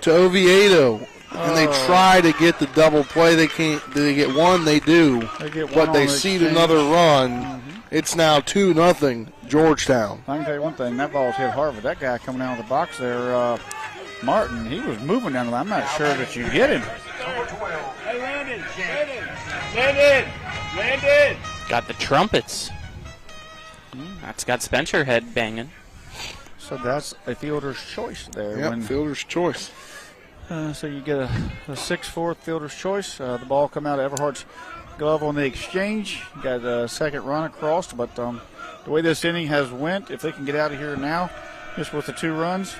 to Oviedo. And they try to get the double play. They can't. They get one. They do. But they seed another run. It's now 2-0 Georgetown. I can tell you one thing. That ball's hit hard. But that guy coming out of the box there, Martin, he was moving down the line. I'm not sure that you get him. Landon! Got the trumpets. That's got Spencer head banging. So that's a fielder's choice there. Yep, fielder's choice. So you get a 6-4 fielder's choice. The ball come out of Everhart's glove on the exchange. Got a second run across, but the way this inning has went, if they can get out of here now, just with the 2 runs,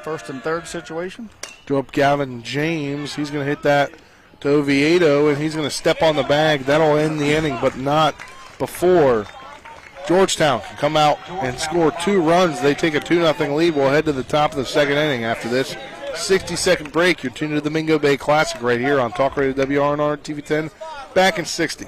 first and third situation. Go up Gavin James. He's going to hit that to Oviedo, and he's going to step on the bag. That'll end the inning, but not before Georgetown can come out and score 2 runs. They take a 2-0 lead. We'll head to the top of the second inning after this 60-second break. You're tuned to the Mingo Bay Classic right here on Talk Radio WRNR TV 10. Back in 60.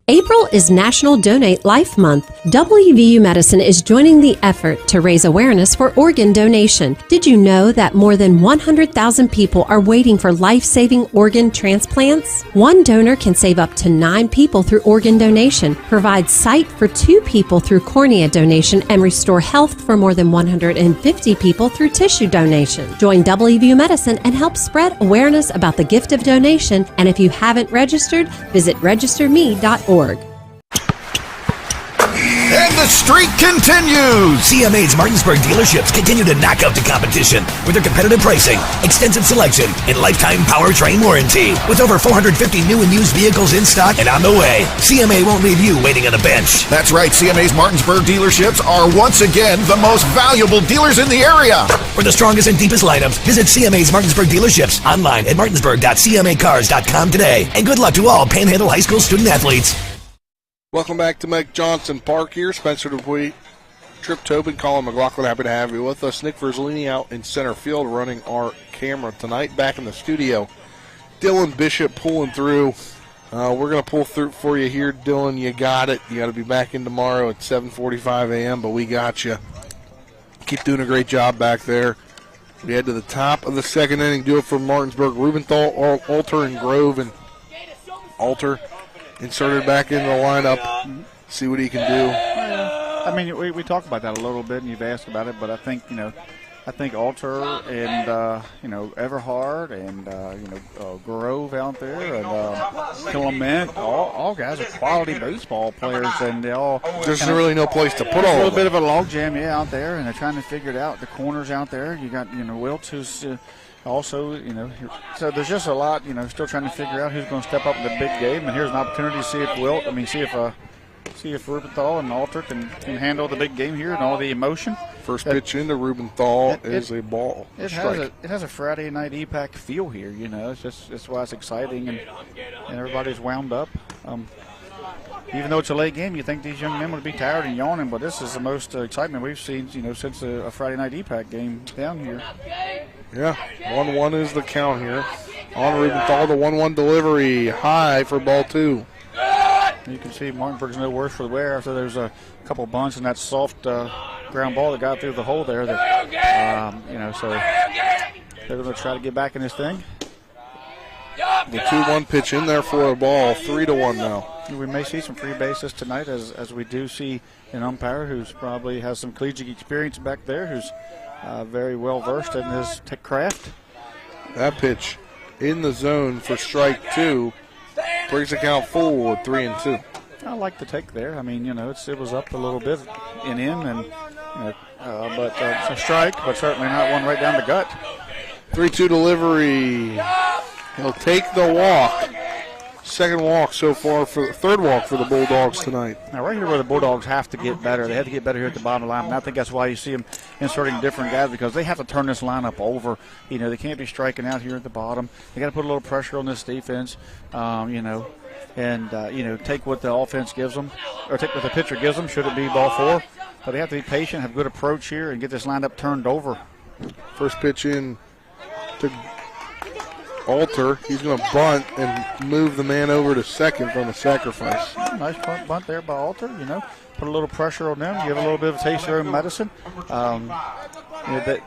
April is National Donate Life Month. WVU Medicine is joining the effort to raise awareness for organ donation. Did you know that more than 100,000 people are waiting for life-saving organ transplants? One donor can save up to 9 people through organ donation, provide sight for 2 people through cornea donation, and restore health for more than 150 people through tissue donation. Join WVU Medicine and help spread awareness about the gift of donation. And if you haven't registered, visit registerme.org. And the streak continues! CMA's Martinsburg dealerships continue to knock out the competition with their competitive pricing, extensive selection, and lifetime powertrain warranty. With over 450 new and used vehicles in stock and on the way, CMA won't leave you waiting on a bench. That's right, CMA's Martinsburg dealerships are once again the most valuable dealers in the area. For the strongest and deepest lineups, visit CMA's Martinsburg dealerships online at martinsburg.cmacars.com today. And good luck to all Panhandle High School student athletes. Welcome back to Mike Johnson Park here. Spencer Dupuis Trip Tobin, Colin McLaughlin, happy to have you with us. Nick Verzolini out in center field running our camera tonight. Back in the studio, Dylan Bishop pulling through. We're going to pull through for you here, Dylan. You got it. You got to be back in tomorrow at 7:45 a.m., but we got you. Keep doing a great job back there. We head to the top of the second inning. Do it for Martinsburg. Rubenthal, Alter, and Grove. And Alter inserted back into the lineup. See what he can do. I mean, we talked about that a little bit, and you've asked about it, but I think, Alter and, Everhard and, Grove out there and Clement, all guys are quality baseball players, and they all. There's really no place to put all of them. A little bit of a logjam, out there, and they're trying to figure it out. The corners out there, you got, Wiltz, who's also, so there's just a lot, still trying to figure out who's going to step up in the big game, and here's an opportunity to see if Rubenthal and Alter can handle the big game here and all the emotion. First pitch into Rubenthal is a ball. It has a Friday night EPAC feel here. It's why it's exciting and everybody's wound up. Even though it's a late game, you think these young men would be tired and yawning, but this is the most excitement we've seen, since a Friday night EPAC game down here. Yeah, 1-1 is the count here. On Rubenthal, the 1-1 delivery, high for ball 2. You can see Martinsburg's no worse for the wear after there's a couple bunts and that soft ground ball that got through the hole there. So they're going to try to get back in this thing. The 2-1 pitch in there for a ball, 3-1 now. We may see some free bases tonight as we do see an umpire who's probably has some collegiate experience back there, who's very well versed in his craft. That pitch in the zone for strike 2. Brings the count forward, 3-2. I like the take there. I mean, it was up a little bit but it's a strike, but certainly not one right down the gut. 3-2 delivery. He'll take the walk. Second walk so far third walk for the Bulldogs tonight. Now, right here where the Bulldogs have to get better. They have to get better here at the bottom line. And I think that's why you see them inserting different guys, because they have to turn this lineup over. They can't be striking out here at the bottom. They got to put a little pressure on this defense, and take what the offense gives them, or take what the pitcher gives them, should it be ball 4. But they have to be patient, have good approach here, and get this lineup turned over. First pitch in to Alter. He's going to bunt and move the man over to second from a sacrifice. Nice bunt there by Alter. Put a little pressure on them, give a little bit of a taste of their own medicine. They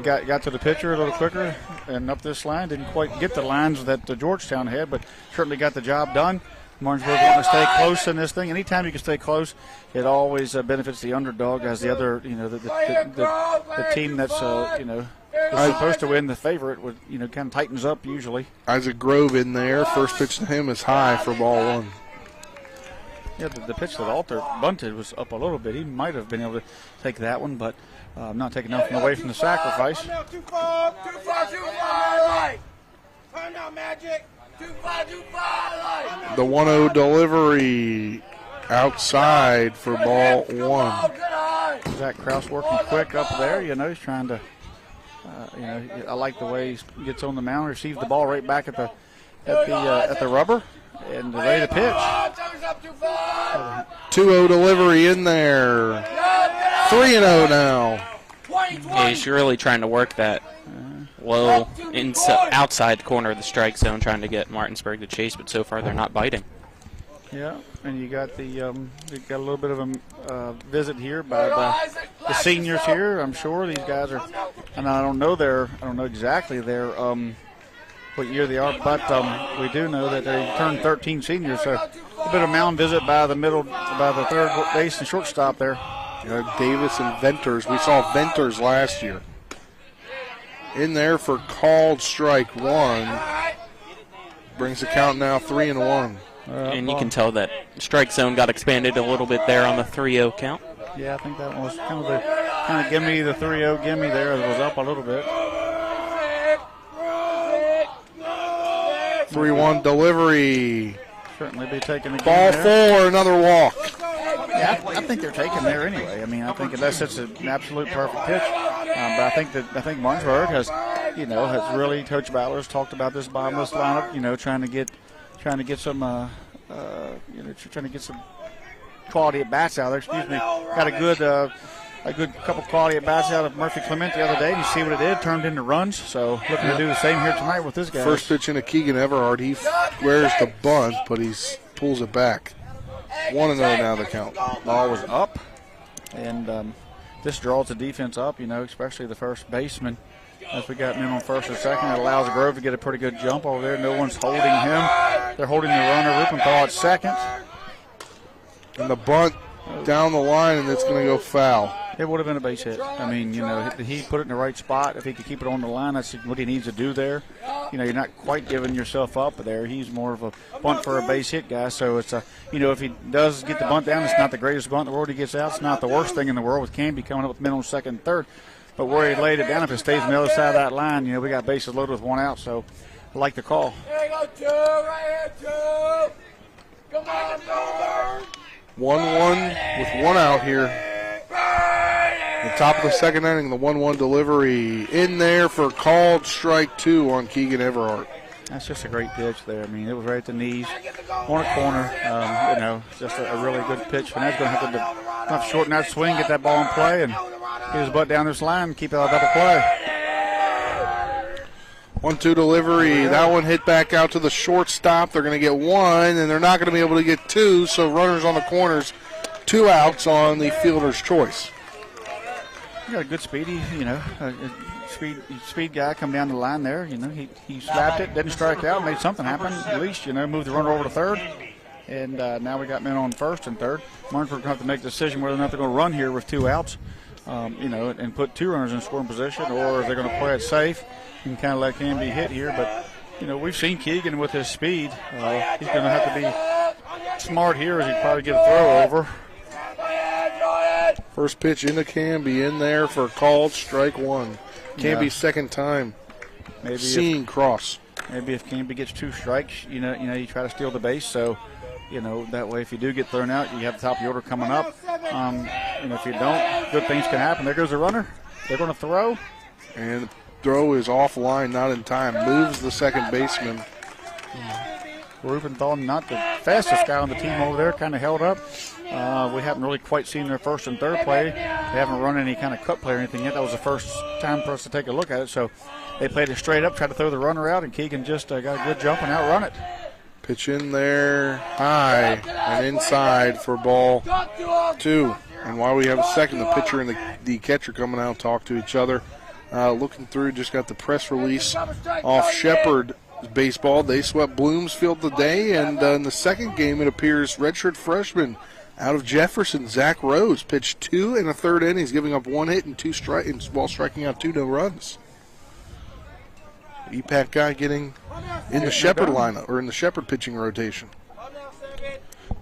got to the pitcher a little quicker and up this line. Didn't quite get the lines that Georgetown had, but certainly got the job done. Martinsburg wanting to stay close in this thing. Anytime you can stay close, it always benefits the underdog, as the other, the team that's, is supposed to win, the favorite, would, kind of tightens up usually. Isaac Grove in there. First pitch to him is high for ball 1. Yeah, the pitch that Alter bunted was up a little bit. He might have been able to take that one, but not taking nothing away from the sacrifice. Too far, right. Turn down, Magic. Too far, right. The 1-0 delivery outside for ball 1. Zach Krause working quick up there. He's trying to, I like the way he gets on the mound, receives the ball right back at the rubber, and ready to pitch. 2-0 delivery in there. 3-0 now. Yeah, he's really trying to work that low outside corner of the strike zone, trying to get Martinsburg to chase, but so far they're not biting. Yeah, and you got you got a little bit of a visit here by the seniors here. I'm sure these guys are, and I don't know exactly what year they are, but we do know that they turned 13 seniors. So a bit of mound visit by the third base and shortstop there. Davis and Venters. We saw Venters last year. In there for called strike 1. Brings the count now 3-1. And you can tell that strike zone got expanded a little bit there on the 3-0 count. Yeah, I think that was kind of gimme the 3-0 gimme there. It was up a little bit. 3-1 delivery. Certainly be taking the ball there. 4, another walk. Yeah, I think they're taking there anyway. I mean, I think unless it's an absolute perfect pitch, but I think Martinsburg has really, Coach Ballard's talked about this bottomless lineup. Trying to get some trying to get some quality at bats out there. Excuse me. Got a good a good couple quality at-bats out of Murphy Clement the other day. You see what it did, turned into runs. So looking to do the same here tonight with this guy. First pitch into Keegan Everhart. He squares the bunt, but he pulls it back. 1-0 now the count. Ball was up, and this draws the defense up, especially the first baseman. As we got men on first and second, it allows Grove to get a pretty good jump over there. No one's holding him. They're holding the runner, Rupenthal, at second. And the bunt down the line, and it's going to go foul. It would have been a base hit. I mean, he put it in the right spot. If he could keep it on the line, that's what he needs to do there. You're not quite giving yourself up there. He's more of a bunt for a base hit guy. So it's if he does get the bunt down, it's not the greatest bunt in the world. He gets out. It's not the worst thing in the world with Canby coming up with men on second and third. But where he laid it down, if it stays on the other side of that line, we got bases loaded with 1 out. So I like the call. Here you go, 2, right here, 2. Come on, Melbourne. 1-1 with 1 out here. The top of the second inning, the 1-1 delivery in there for called strike 2 on Keegan Everhart. That's just a great pitch there. I mean, it was right at the knees, on a corner. Just a really good pitch. And that's going to have to shorten that swing, get that ball in play, and get his butt down this line and keep it out double play. 1-2 delivery. That one hit back out to the shortstop. They're going to get 1, and they're not going to be able to get 2, so runners on the corners, 2 outs on the fielder's choice. You got a good speedy, speed guy come down the line there. He slapped it, didn't strike out, made something happen. At least, moved the runner over to third. And now we got men on first and third. Martinsburg going to have to make a decision whether or not they're going to run here with 2 outs, and put 2 runners in scoring position, or if they're going to play it safe and kind of let Canby hit here. But, we've seen Keegan with his speed. He's going to have to be smart here as he probably get a throw over. First pitch into Canby in there for called strike 1. Canby's second time seeing cross. Maybe if Canby gets 2 strikes, you try to steal the base. So, that way if you do get thrown out, you have the top of the order coming up. And if you don't, good things can happen. There goes the runner. They're going to throw. And the throw is offline, not in time. Moves the second baseman. Rubenthal, not the fastest guy on the team over there, kind of held up. We haven't really quite seen their first and third play. They haven't run any kind of cut play or anything yet. That was the first time for us to take a look at it. So they played it straight up, tried to throw the runner out, and Keegan just got a good jump and outrun it. Pitch in there high and inside for ball 2. And while we have a second, the pitcher and the catcher coming out talk to each other. Looking through, just got the press release off Shepherd baseball. They swept Bloomsfield today, and in the second game, it appears redshirt freshman out of Jefferson, Zach Rose, pitched 2 and a third innings, giving up 1 hit and 2 strikes while striking out 2 no runs. EPAC guy getting in the Shepherd lineup, or in the Shepherd pitching rotation.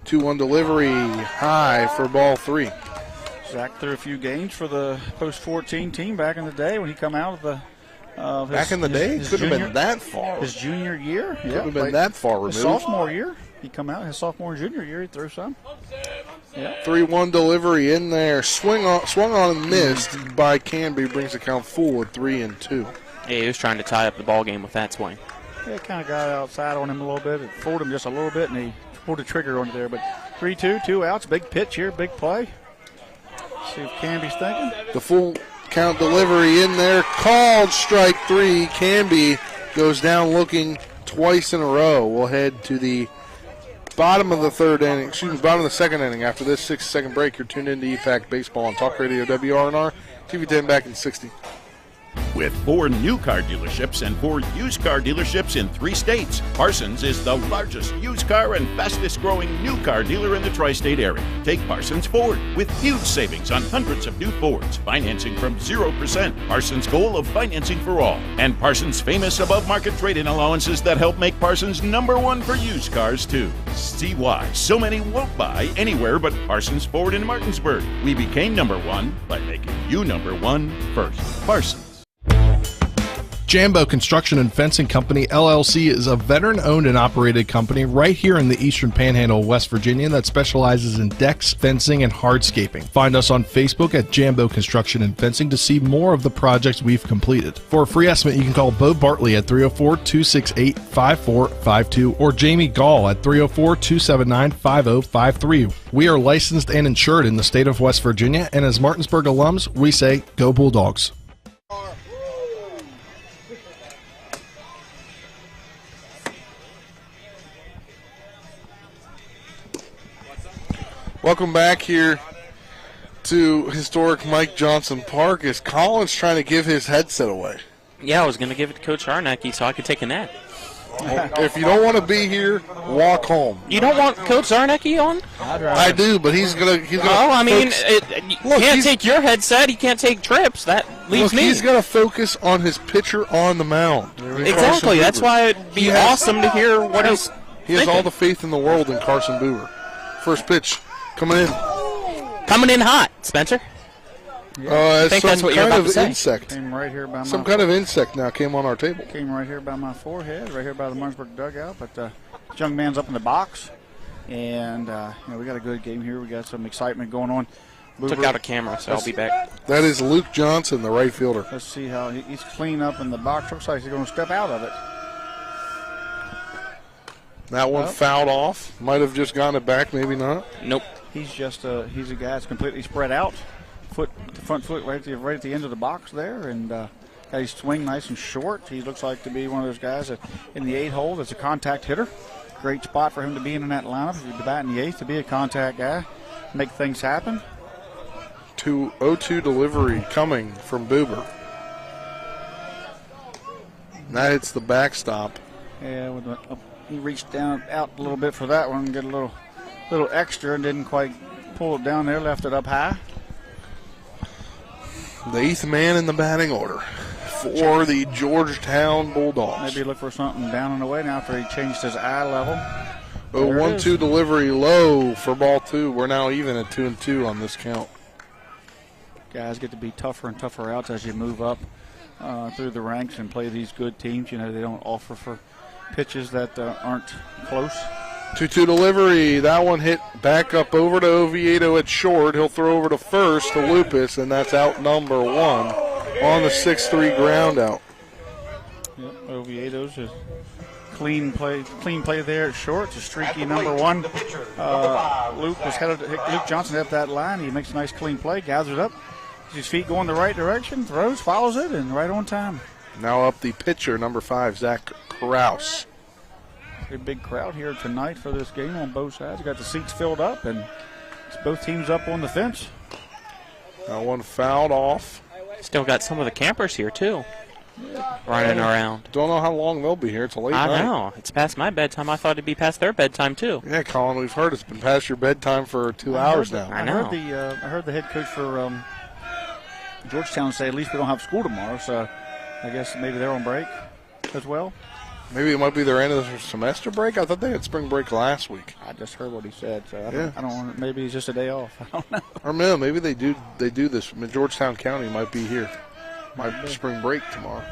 2-1 delivery high for ball 3. Zach threw a few games for the post-14 team back in the day when he come out of the back in the day? It couldn't have been that far. His junior year? Couldn't have been that far removed. His sophomore year. He come out his sophomore and junior year. He threw some. Yeah. 3-1 delivery in there. Swung on and missed by Canby. Brings the count full at 3-2. Yeah, he was trying to tie up the ball game with that swing. Yeah, kind of got outside on him a little bit. It fooled him just a little bit, and he pulled the trigger on it there. But 3-2, 2 outs. Big pitch here. Big play. See if Canby's thinking. The full count delivery in there. Called strike 3. Canby goes down looking twice in a row. We'll head to the bottom of the bottom of the second inning. After this 6-second break, you're tuned into EPAC Baseball on Talk Radio WRNR. TV 10 back in 60. With 4 new car dealerships and 4 used car dealerships in 3 states, Parsons is the largest used car and fastest growing new car dealer in the tri-state area. Take Parsons Ford with huge savings on hundreds of new Fords, financing from 0%, Parsons' goal of financing for all, and Parsons' famous above-market trade-in allowances that help make Parsons #1 for used cars too. See why so many won't buy anywhere but Parsons Ford in Martinsburg. We became #1 by making you #1 first. Parsons. Jambo Construction and Fencing Company, LLC is a veteran-owned and operated company right here in the Eastern Panhandle, West Virginia that specializes in decks, fencing, and hardscaping. Find us on Facebook at Jambo Construction and Fencing to see more of the projects we've completed. For a free estimate, you can call Bo Bartley at 304-268-5452 or Jamie Gall at 304-279-5053. We are licensed and insured in the state of West Virginia, and as Martinsburg alums, we say, go Bulldogs. Welcome back here to historic Mike Johnson Park as Colin's trying to give his headset away. Yeah, I was going to give it to Coach Zarnecki so I could take a nap. If you don't want to be here, walk home. You don't want Coach Zarnecki on? I do, but he's gonna. Oh, I mean, you can't take your headset. He can't take Trips. That leaves me. He's gonna focus on his pitcher on the mound. Exactly. That's why it'd be awesome to hear what he's. He has all the faith in the world in Carson Boober. First pitch. Coming in hot, Spencer. I think that's what you're about to say. Insect. Came right here by some kind of insect now came on our table. Came right here by my forehead, right here by the Martinsburg dugout. But this young man's up in the box, and we got a good game here. We got some excitement going on. Took out a camera, so I'll be back. That is Luke Johnson, the right fielder. Let's see how he's clean up in the box. Looks like he's going to step out of it. That one fouled off. Might have just gotten it back, maybe not. Nope. He's just he's a guy that's completely spread out. The front foot right at the end of the box there, and got his swing nice and short. He looks like to be one of those guys that in the 8-hole that's a contact hitter. Great spot for him to be in that lineup. If you bat in the 8th, to be a contact guy, make things happen. 2-0-2 delivery coming from Boober. That hits the backstop. Yeah, he reached out a little bit for that one and get a little extra and didn't quite pull it down there, left it up high. The 8th man in the batting order for the Georgetown Bulldogs. Maybe look for something down and away now after he changed his eye level. 1-2 delivery low for ball 2. We're now even at 2-2 on this count. Guys get to be tougher and tougher outs as you move up through the ranks and play these good teams. They don't offer for pitches that aren't close. 2-2 delivery. That one hit back up over to Oviedo at short. He'll throw over to first to Lupus, and that's out number 1 on the 6-3 ground out. Yep, Oviedo's a clean play there at short. It's a streaky number 1. Luke Johnson at that line. He makes a nice clean play, gathers up. His feet going the right direction, throws, follows it, and right on time. Now up the pitcher, number 5, Zach Kraus. A big crowd here tonight for this game on both sides. Got the seats filled up, and it's both teams up on the fence. That one fouled off. Still got some of the campers here, too, running around. Don't know how long they'll be here. It's a late night. I know. It's past my bedtime. I thought it'd be past their bedtime, too. Yeah, Colin, we've heard it's been past your bedtime for 2 hours now. I know. I heard the head coach for Georgetown say at least we don't have school tomorrow, so I guess maybe they're on break as well. Maybe it might be their end of the semester break. I thought they had spring break last week. I just heard what he said, so I don't. Maybe it's just a day off. I don't know. Or no, maybe they do this. Georgetown County might be here. Might be spring break tomorrow.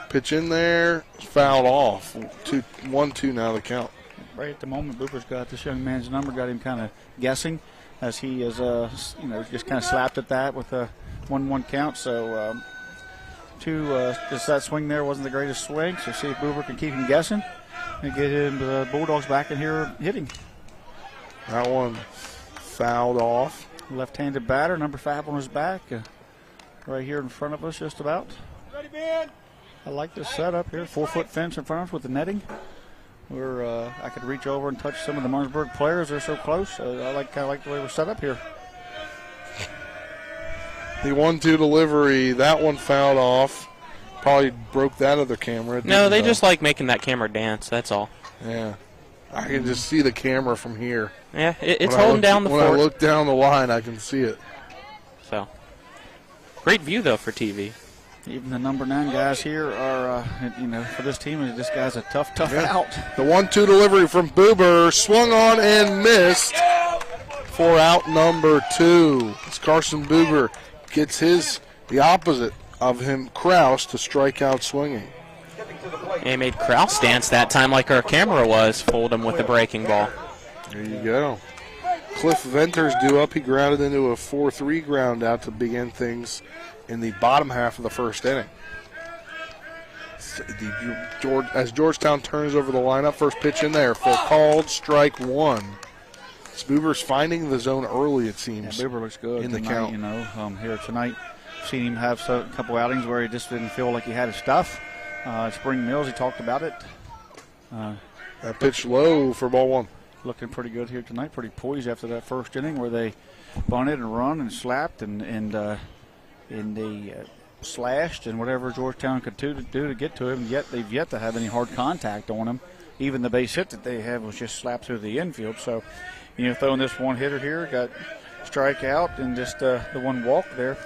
Pitch in there, fouled off. 1-2 now the count. Right at the moment, Booper's got this young man's number, got him kind of guessing as he is, just kind of slapped at that with a 1-1 count. So. Just that swing there wasn't the greatest swing, so see if Boober can keep him guessing and get him the Bulldogs back in here hitting. That one fouled off. Left-handed batter, number 5 on his back, right here in front of us just about. Ready, Ben? I like this setup here, 4-foot fence in front of us with the netting where I could reach over and touch some of the Martinsburg players. They're so close. I kind of like the way we're set up here. The 1-2 delivery, that one fouled off. Probably broke that other camera. No, they just like making that camera dance, that's all. Yeah. I can just see the camera from here. Yeah, it's holding down the fort. When I look down the line, I can see it. So, great view, though, for TV. Even the number 9 guys here are, for this team, this guy's a tough out. The 1-2 delivery from Boober, swung on and missed for out number 2. It's Carson Boober. Gets the opposite of him, Kraus, to strike out swinging. He made Kraus dance that time like our camera was, fooled him with the breaking ball. There you go. Cliff Venters due up. He grounded into a 4-3 ground out to begin things in the bottom half of the first inning. As Georgetown turns over the lineup, first pitch in there for called strike one. Boober's finding the zone early, it seems. Yeah, Boober looks good in tonight, the count. You know, here tonight, seen him have a couple outings where he just didn't feel like he had his stuff. Spring Mills, he talked about it. That pitch low for ball one. Looking pretty good here tonight, pretty poised after that first inning where they bunted and run and slapped and they slashed and whatever Georgetown could do to get to him. Yet they've yet to have any hard contact on him. Even the base hit that they have was just slapped through the infield. So, you know, throwing this one hitter here, got strikeout and just the one walk there.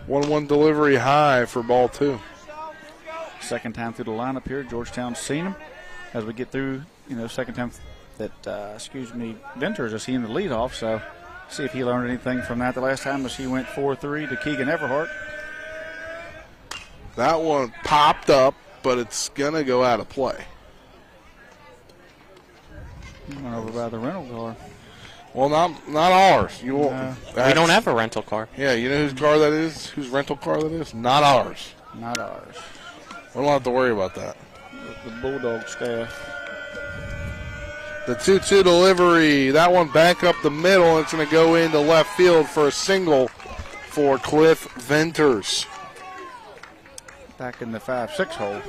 1-1 delivery high for ball two. Second time through the lineup here, Georgetown's seen him. As we get through, you know, second time that, Venters is seeing the leadoff. So, see if he learned anything from that. The last time as he went 4-3 to Keegan Everhart. That one popped up, but it's going to go out of play. He went over by the rental car. Well, not ours. We don't have a rental car. Yeah, you know whose car that is? Whose rental car that is? Not ours. Not ours. We don't have to worry about that. The Bulldog staff. The 2-2 delivery. That one back up the middle, and it's going to go into left field for a single for Cliff Venters. Back in the 5-6 hole.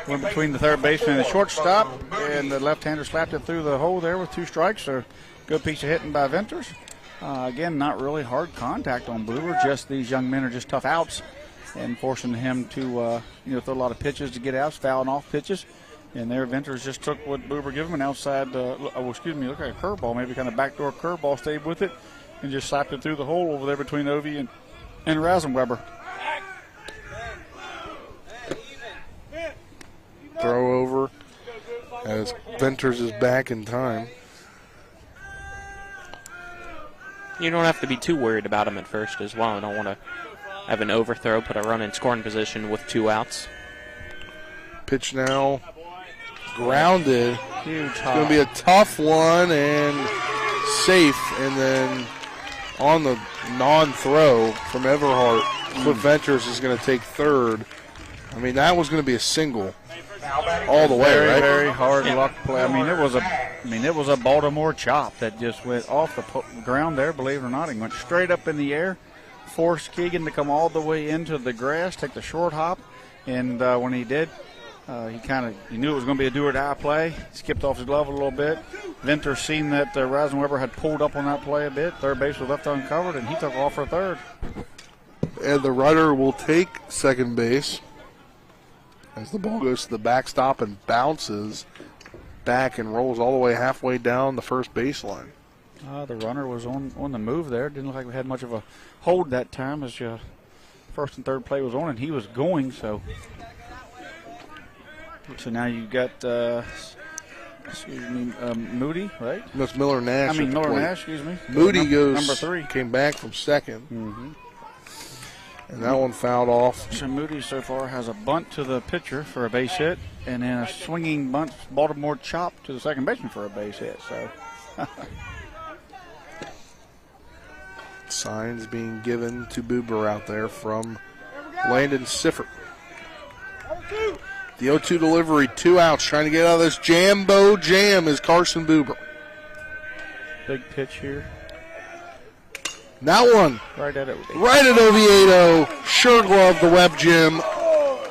Went between the third baseman and the shortstop, and the left-hander slapped it through the hole there with 2 strikes. So good piece of hitting by Venters. Again, not really hard contact on Bluer. Just these young men are just tough outs and forcing him to throw a lot of pitches to get outs, fouling off pitches. And there, Venters just took what Boober gave him, an outside, look like a curveball, maybe kind of backdoor curveball, stayed with it, and just slapped it through the hole over there between Ovi and Rasenweber. Throw over as Venters is back in time. You don't have to be too worried about him at first as well. I don't want to have an overthrow, put a run in scoring position with 2 outs. Pitch now. Grounded. Huge it's going to be a tough one and safe. And then on the non-throw from Everhart, Cliff Venters is going to take third. I mean, that was going to be a single all the way, very, right? Very hard luck play. It was a Baltimore chop that just went off the ground there. Believe it or not, he went straight up in the air, forced Keegan to come all the way into the grass, take the short hop, and when he did, he knew it was going to be a do-or-die play. Skipped off his glove a little bit. Venters seen that Rasenweber had pulled up on that play a bit. Third base was left uncovered, and he took off for third. And the runner will take second base as the ball goes to the backstop and bounces back and rolls all the way halfway down the first baseline. The runner was on the move there. Didn't look like we had much of a hold that time as first and third play was on, and he was going, so now you've got Moody, right? That's Miller Nash. Miller Nash, excuse me. Moody goes number 3. Came back from second. Mm-hmm. And that one fouled off. So Moody so far has a bunt to the pitcher for a base hit, and then a swinging bunt, Baltimore chop to the second baseman for a base hit. So signs being given to Boober out there from Landon Siffert. The 0-2 delivery, 2 outs, trying to get out of this Jambo jam is Carson Boober. Big pitch here. That one. Right at Oviedo. Right at Oviedo. Sure glove the Webb Jim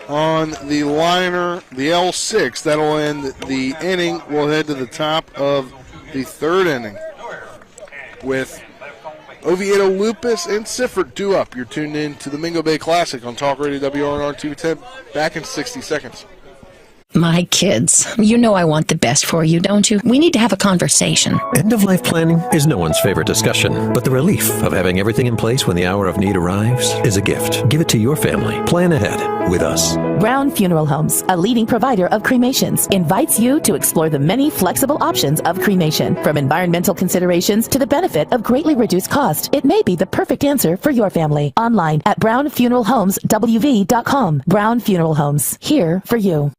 on the liner, the L6. That'll end the inning. We'll head to the top of the third inning with Oviedo, Lupus, and Siffert due up. You're tuned in to the Mingo Bay Classic on Talk Radio WRNR TV 10. Back in 60 seconds. My kids, you know I want the best for you, don't you? We need to have a conversation. End-of-life planning is no one's favorite discussion, but the relief of having everything in place when the hour of need arrives is a gift. Give it to your family. Plan ahead with us. Brown Funeral Homes, a leading provider of cremations, invites you to explore the many flexible options of cremation. From environmental considerations to the benefit of greatly reduced cost, it may be the perfect answer for your family. Online at brownfuneralhomeswv.com. Brown Funeral Homes, here for you.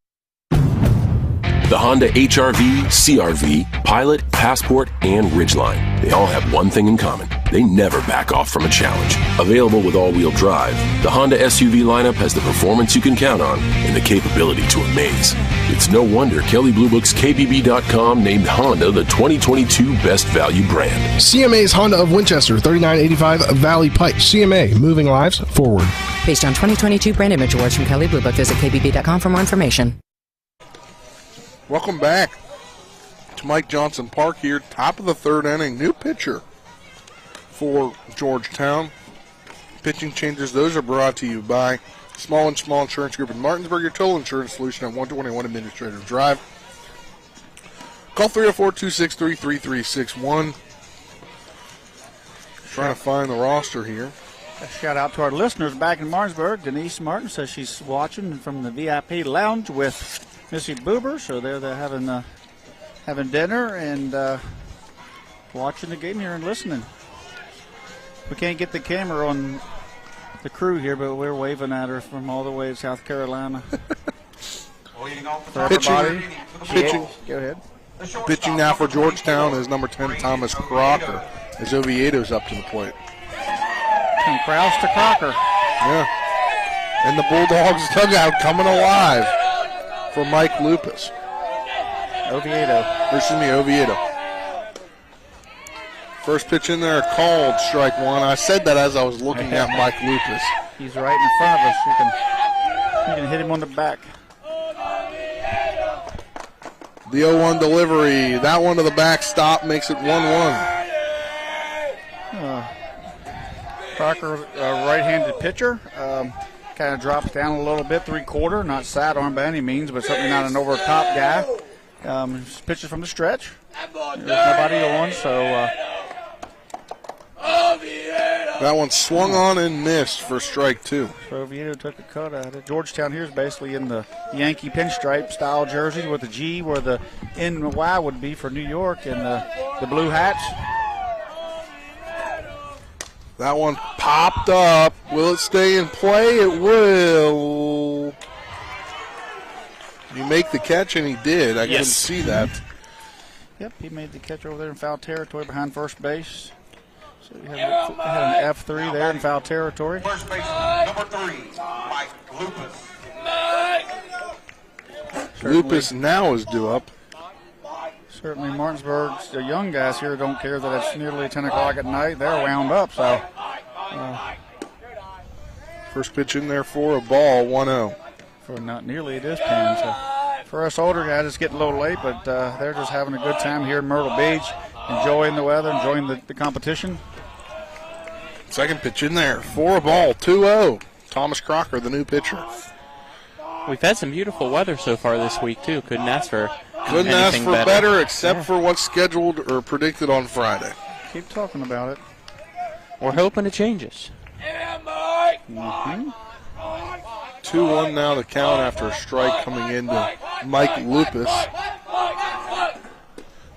The Honda HR-V, CR-V, Pilot, Passport, and Ridgeline. They all have one thing in common. They never back off from a challenge. Available with all-wheel drive, the Honda SUV lineup has the performance you can count on and the capability to amaze. It's no wonder Kelley Blue Book's KBB.com named Honda the 2022 Best Value brand. CMA's Honda of Winchester, 3985 Valley Pike. CMA, moving lives forward. Based on 2022 brand image awards from Kelley Blue Book, visit KBB.com for more information. Welcome back to Mike Johnson Park here, top of the third inning. New pitcher for Georgetown. Pitching changes, those are brought to you by Small and Small Insurance Group in Martinsburg, your total insurance solution at 121 Administrative Drive. Call 304-263-3361. Trying to find the roster here. A shout out to our listeners back in Martinsburg. Denise Martin says she's watching from the VIP lounge with Missy Boober, so they're having dinner and watching the game here and listening. We can't get the camera on the crew here, but we're waving at her from all the way to South Carolina. For everybody. Pitching. Go ahead. Pitching now for Georgetown is number 10, Thomas Crocker, as Oviedo's up to the plate. From Krause to Crocker. Yeah. And the Bulldogs dugout coming alive for Mike Lupus. Oviedo. First pitch in there called, strike one. I said that as I was looking at Mike Lupus. He's right in front of us. You can hit him on the back. The 0-1 delivery. That one to the backstop makes it 1-1. Crocker, right-handed pitcher. Kind of drops down a little bit, three-quarter. Not sidearm by any means, but certainly not an over-top guy. Pitches from the stretch. There's nobody on, so... that one swung on and missed for strike two. So Oviedo took a cut at it. Georgetown here is basically in the Yankee pinstripe style jerseys with the G where the N and Y would be for New York and the blue hats. That one popped up. Will it stay in play? It will. You make the catch, and he did. I couldn't see that. Yep, he made the catch over there in foul territory behind first base. So we had an F3 there in foul territory. First baseman, number 3, Mike Lupus. Lupus now is due up. Certainly Martinsburg's the young guys here don't care that it's nearly 10 o'clock at night. They're wound up, so. First pitch in there for a ball, 1-0. For not nearly it is 10. So for us older guys, it's getting a little late, but they're just having a good time here in Myrtle Beach, enjoying the weather, enjoying the competition. Second pitch in there for a ball, 2-0. Thomas Crocker, the new pitcher. We've had some beautiful weather so far this week, too. Couldn't ask for better except for what's scheduled or predicted on Friday. Keep talking about it. We're hoping it changes. 2-1 now to count after a strike coming into Mike Lupus.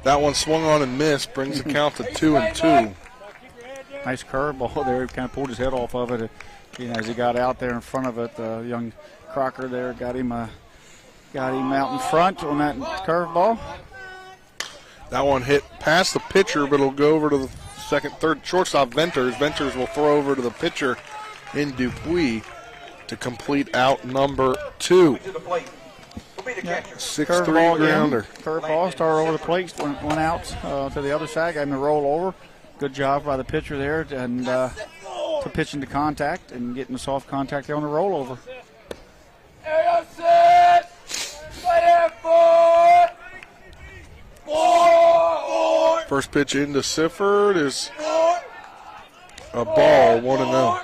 That one swung on and missed, brings the count to 2-2. Nice curveball there. He kind of pulled his head off of it. As he got out there in front of it, the young Crocker there got him out in front on that curveball. That one hit past the pitcher, but it'll go over to the third shortstop Venters. Venters will throw over to the pitcher in Dupuis to complete out number 2. 6-3 grounder. Curveball started over the plate, went out to the other side, got him to roll over. Good job by the pitcher there, and to pitch into contact and getting the soft contact there on the rollover. First pitch into Sifford is a ball, 1-0.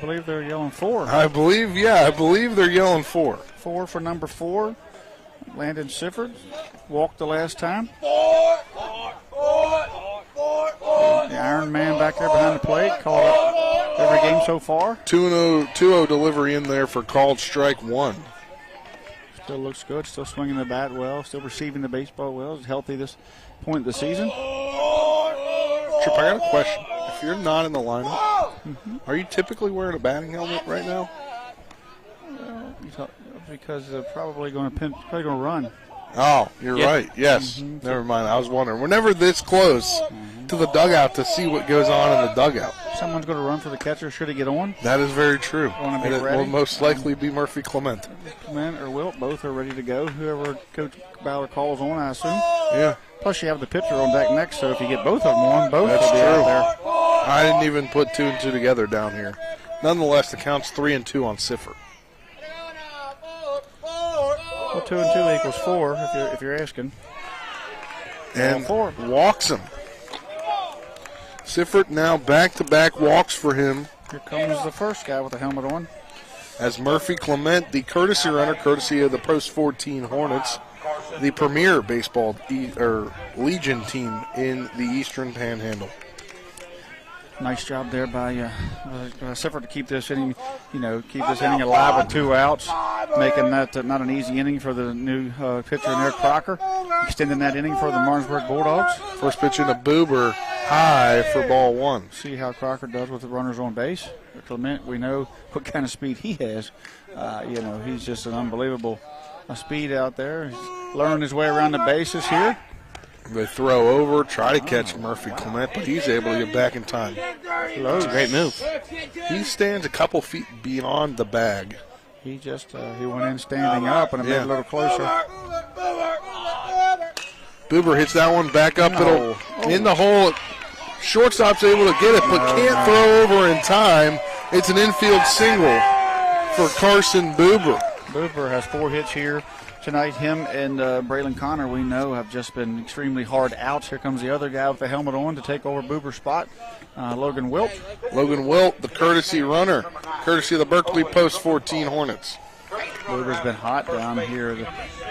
believe they're yelling 4. I believe they're yelling 4. 4 for number 4. Landon Sifford walked the last time. The Iron Man back there behind the plate called up every game so far. 2-0 delivery in there for called strike 1. Still looks good. Still swinging the bat well. Still receiving the baseball well. Is healthy this point of the season. Trip, I got a question. If you're not in the lineup, are you typically wearing a batting helmet right now? Because they're probably going to run. Oh, you're right. Yes. Never mind. I was wondering. We're never this close to the dugout to see what goes on in the dugout. Someone's going to run for the catcher. Should he get on? That is very true. And it will most likely be Murphy Clement. Clement or Wilt, both are ready to go. Whoever Coach Bauer calls on, I assume. Yeah. Plus, you have the pitcher on deck next, so if you get both of them on, both That's will be true. out there. I didn't even put 2 and 2 together down here. Nonetheless, the count's 3-2 on Sifford. Well, 2 and 2 equals 4 if you're asking. And 4 walks him. Sifford now back-to-back walks for him. Here comes the first guy with the helmet on. As Murphy Clement, the courtesy runner, courtesy of the Post 14 Hornets, the premier baseball Legion team in the Eastern Panhandle. Nice job there by Sifford to keep this inning, alive with 2 outs, making that not an easy inning for the new pitcher Eric Crocker, extending that inning for the Martinsburg Bulldogs. First pitch into Boober, high for ball 1. See how Crocker does with the runners on base. Clement, we know what kind of speed he has. He's just an unbelievable speed out there. He's learning his way around the bases here. They throw over, try to catch Murphy Clement, but he's able to get back in time. It's a great move. He stands a couple feet beyond the bag. He just he went in standing up and it made it a little closer. Boober hits that one back up in the hole. Shortstop's able to get it, but can't throw over in time. It's an infield single for Carson Boober. Boober has 4 hits here tonight. Him and Braylon Connor, we know, have just been extremely hard outs. Here comes the other guy with the helmet on to take over Boober's spot, Logan Wilt. Logan Wilt, the courtesy runner, courtesy of the Berkeley Post 14 Hornets. Boober's been hot down here,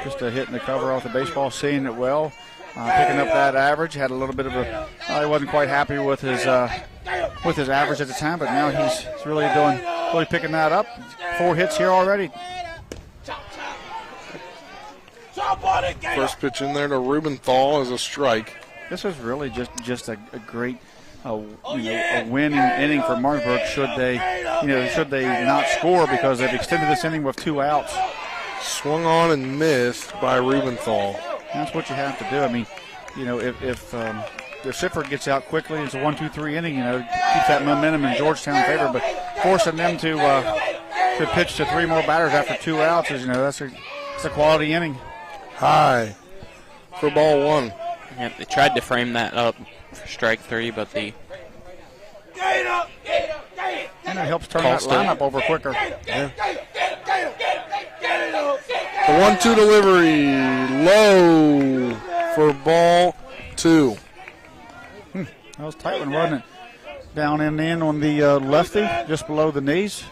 just hitting the cover off the baseball, seeing it well, picking up that average. Had a little bit of he wasn't quite happy with his average at the time, but now he's really picking that up. 4 hits here already. First pitch in there to Rubenthal is a strike. This is really just a great a winning inning for Martinsburg. Should they not score, because they've extended this inning with 2 outs. Swung on and missed by Rubenthal. That's what you have to do. I mean, if Sifford gets out quickly, it's a 1-2-3 inning. Keeps that momentum in Georgetown favor, but forcing them to pitch to 3 more batters after 2 outs is that's a quality inning. High for ball 1. Yeah, they tried to frame that up for strike 3, but the and it helps turn that lineup over quicker. Yeah. The 1-2 delivery, low for ball 2. That was a tight one, wasn't it? Down and in on the lefty, just below the knees.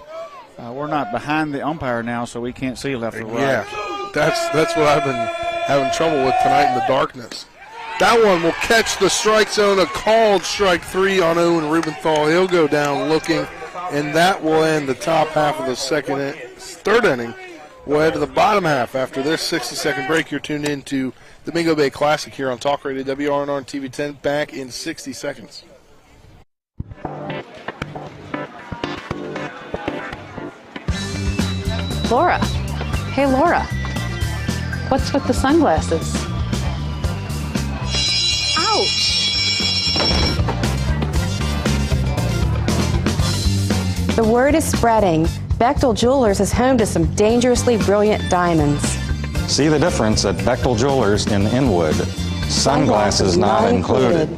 We're not behind the umpire now, so we can't see left or right. Yeah, that's what I've been having trouble with tonight in the darkness. That one will catch the strike zone, a called strike 3 on Owen Rubenthal. He'll go down looking, and that will end the top half of the third inning. We'll head to the bottom half after this 60-second break. You're tuned in to the Mingo Bay Classic here on Talk Radio WRNR and TV 10. Back in 60 seconds. Laura. Hey, Laura. What's with the sunglasses? Ouch! The word is spreading. Bechtel Jewelers is home to some dangerously brilliant diamonds. See the difference at Bechtel Jewelers in Inwood. Sunglasses not included.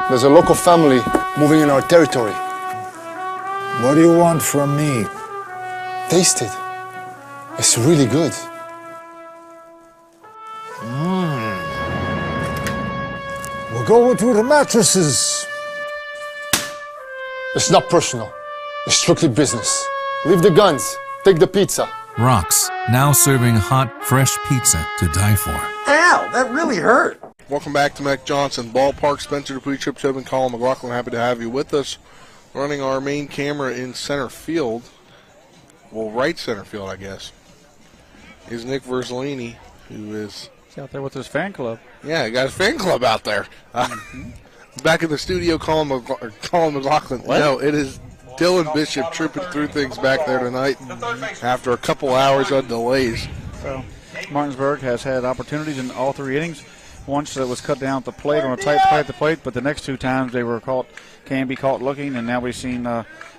There's a local family moving in our territory. What do you want from me? Taste it. It's really good. We're going to the mattresses. It's not personal. It's strictly business. Leave the guns. Take the pizza. Rock's, now serving hot, fresh pizza to die for. Ow, that really hurt. Welcome back to Mac Johnson Ballpark. Spencer Dupuis, Trip Tobin, Colin McLaughlin, happy to have you with us. Running our main camera in center field, well, right center field, I guess, is Nick Verzolini, who is... He's out there with his fan club. Yeah, he got his fan club out there. Back in the studio, Colin McLaughlin. What? No, it is Dylan Bishop trooping through things back there tonight after a couple hours of delays. So Martinsburg has had opportunities in all 3 innings. Once that was cut down at the plate on a tight play at the plate, but the next 2 times they were can be caught looking, and now we've seen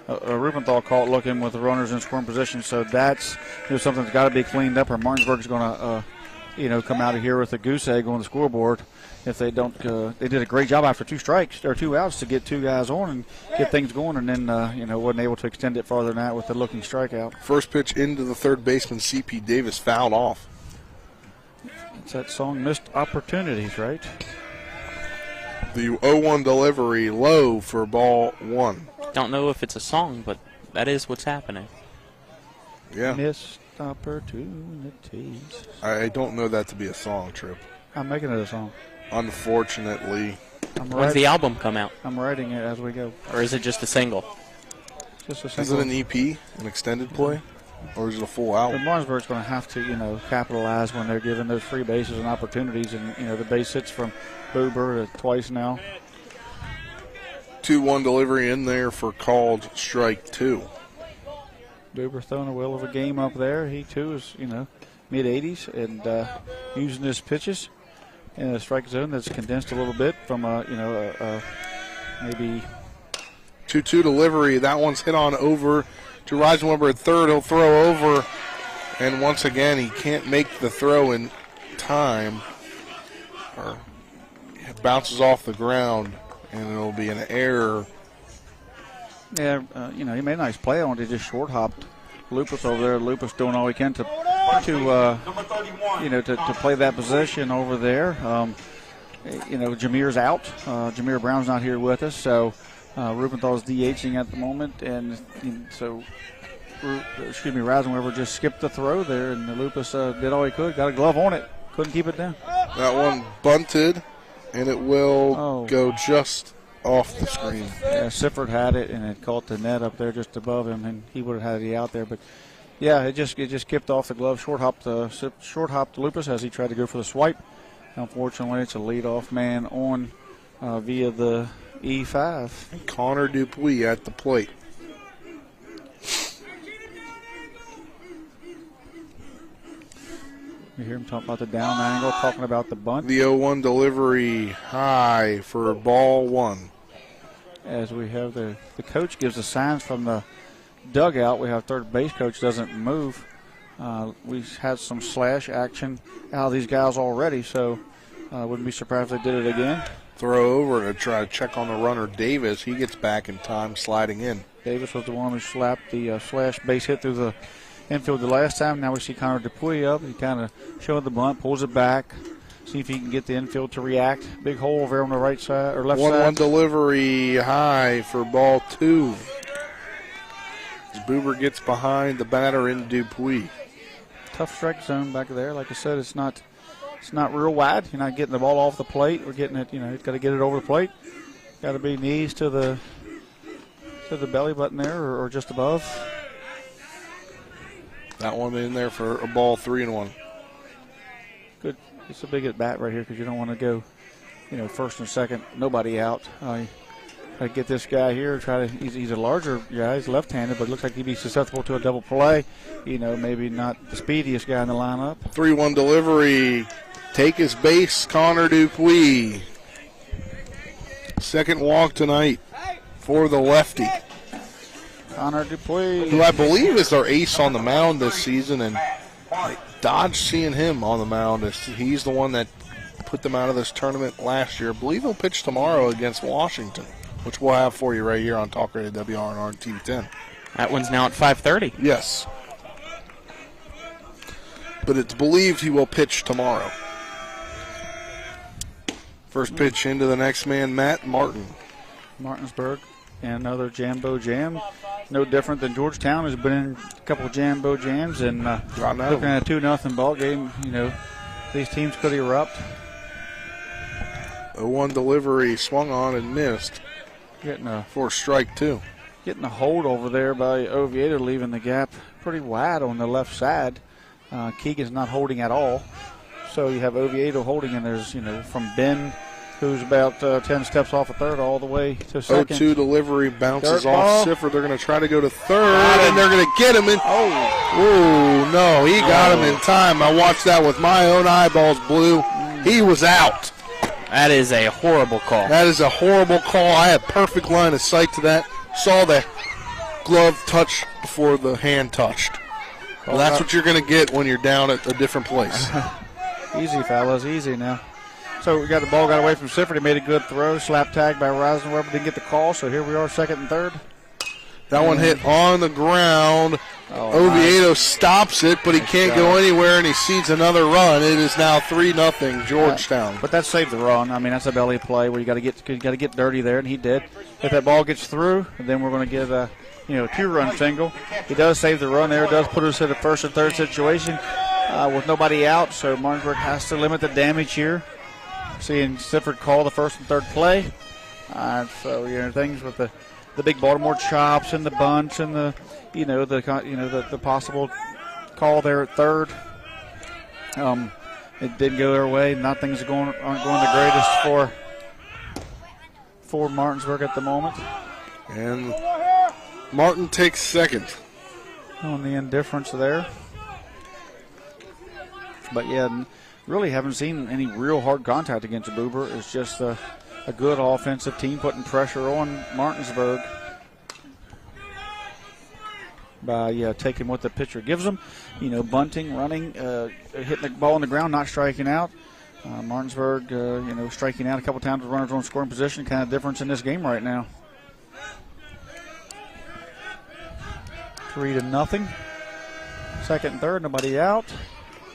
Rubenthal caught looking with the runners in scoring position. So that's something that's got to be cleaned up, or Martinsburg is going to come out of here with a goose egg on the scoreboard if they don't. They did a great job after 2 strikes or 2 outs to get 2 guys on and get things going, and then wasn't able to extend it farther than that with the looking strikeout. First pitch into the third baseman, C.P. Davis, fouled off. It's that song, Missed Opportunities, right? The 0-1 delivery, low for ball 1. Don't know if it's a song, but that is what's happening. Yeah. Missed opportunities. I don't know that to be a song, Trip. I'm making it a song. Unfortunately. When's the album come out? I'm writing it as we go. Or is it just a single? Just a single. Is it an EP, an extended play? Or is it a full album? But Martinsburg's going to have to, capitalize when they're given those free bases and opportunities. And, the base hits from Boober twice now. 2-1 delivery in there for called strike 2. Boober throwing a will of a game up there. He, too, is, mid-80s and using his pitches in a strike zone that's condensed a little bit from, maybe 2-2 delivery. That one's hit on over to Reisenweber at third. He'll throw over, and once again, he can't make the throw in time. Or it bounces off the ground, and it'll be an error. Yeah, he made a nice play on it. He just short hopped Lupus over there. Lupus doing all he can to play that position over there. Jameer's out. Jameer Brown's not here with us, so Rubenthal's DHing at the moment, and so Reisenweber just skipped the throw there, and the Lupus did all he could. Got a glove on it, couldn't keep it down. That one bunted, and it will go just off the screen. Yeah, Sifford had it, and it caught the net up there just above him, and he would have had it out there. But yeah, it just skipped off the glove, short hopped Lupus as he tried to go for the swipe. Unfortunately, it's a leadoff man on via the E5. Connor Dupuis at the plate. You hear him talking about the down angle, talking about the bunt. The 0-1 delivery high for ball 1. As we have the coach gives the signs from the dugout. We have third base coach doesn't move. We've had some slash action out of these guys already, so wouldn't be surprised if they did it again. Throw over to try to check on the runner, Davis. He gets back in time, sliding in. Davis was the one who slapped the slash base hit through the infield the last time. Now we see Connor Dupuis up. He kind of showed the bunt, pulls it back, see if he can get the infield to react. Big hole over there on the right side or left side. 1-1 delivery high for ball 2. As Boober gets behind the batter in Dupuis. Tough strike zone back there. Like I said, it's not real wide. You're not getting the ball off the plate. We're getting it. You've got to get it over the plate. Got to be knees to the belly button there, or just above. That one in there for a ball 3-1. Good. It's a big at bat right here because you don't want to go, first and second, nobody out. Try to get this guy here. He's a larger guy. He's left-handed, but it looks like he'd be susceptible to a double play. Maybe not the speediest guy in the lineup. 3-1 delivery. Take his base, Connor Dupuis. Second walk tonight for the lefty. Connor Dupuis, who I believe is our ace on the mound this season, and I dodged seeing him on the mound. He's the one that put them out of this tournament last year. I believe he'll pitch tomorrow against Washington, which we'll have for you right here on Talk Radio WRNR and TV10. That one's now at 5:30. Yes. But it's believed he will pitch tomorrow. First pitch into the next man, Matt Martin. Martinsburg and another Jambo Jam. No different than Georgetown, has been in a couple of Jambo Jams, and looking at a 2-0 ball game, these teams could erupt. A 1 delivery swung on and missed. For strike 2. Getting a hold over there by Oviedo, leaving the gap pretty wide on the left side. Keegan's not holding at all. So you have Oviedo holding, and there's, from Ben, who's about 10 steps off of third, all the way to second. 0-2 delivery bounces Dirt off ball. Siffer. They're going to try to go to third, and they're going to get him in. Oh, no, he got him in time. I watched that with my own eyeballs, Blue. He was out. That is a horrible call. That is a horrible call. I had perfect line of sight to that. Saw the glove touch before the hand touched. Well, that's what you're going to get when you're down at a different place. Easy, fellas, easy now. So we got the ball got away from Sifford. He made a good throw. Slap tag by Risenweber. Didn't get the call, so here we are, second and third. That one hit on the ground. Oviedo stops it, but he can't go anywhere, and he seeds another run. It is now 3-0 Georgetown. But that saved the run. I mean, that's a belly play where you got to get dirty there, and he did. If that ball gets through, then we're going to get a 2-run single. He does save the run there. It does put us in a first and third situation with nobody out, so Martinsburg has to limit the damage here. Seeing Sifford call the first and third play. So things with the big Baltimore chops and the bunch and the possible call there at third. It didn't go their way. Things aren't going the greatest for Martinsburg at the moment. And Martin takes second. On the indifference there. But yeah, really haven't seen any real hard contact against Boober. It's just a good offensive team putting pressure on Martinsburg by taking what the pitcher gives them. Bunting, running, hitting the ball on the ground, not striking out. Martinsburg, striking out a couple times with runners on scoring position. Kind of difference in this game right now. 3-0. Second and third, nobody out.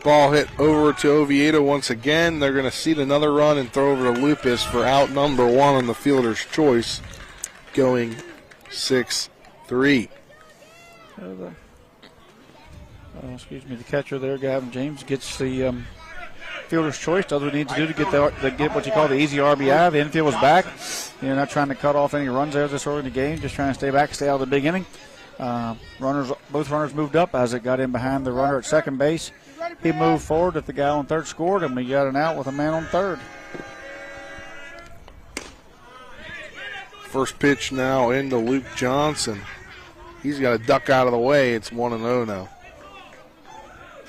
Ball hit over to Oviedo once again. They're going to seed another run and throw over to Lupus for out number 1 on the fielder's choice, going 6-3. The catcher there, Gavin James, gets the fielder's choice. Does what he needs to do to get what you call the easy RBI. The infield was back. Not trying to cut off any runs there this early in the game, just trying to stay back, stay out of the big inning. Both runners moved up as it got in behind the runner at second base. He moved forward if the guy on third scored, and we got an out with a man on third. First pitch now into Luke Johnson. He's got to duck out of the way. It's 1-0 now.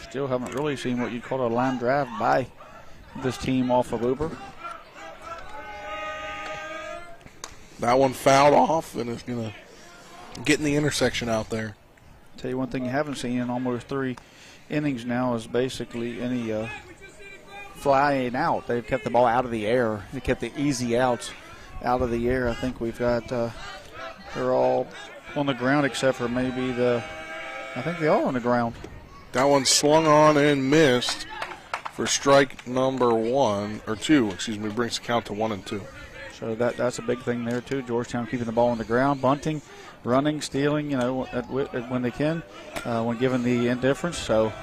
Still haven't really seen what you'd call a line drive by this team off of Uber. That one fouled off, and it's going to get in the intersection out there. Tell you one thing you haven't seen in almost 3 innings now is basically any flying out. They've kept the ball out of the air. They kept the easy outs out of the air. I think we've got they're all on the ground except for maybe I think they're all on the ground. That one swung on and missed for strike number 2, brings the count to 1-2. So that's a big thing there too. Georgetown keeping the ball on the ground, bunting, running, stealing, when they can, when given the indifference. So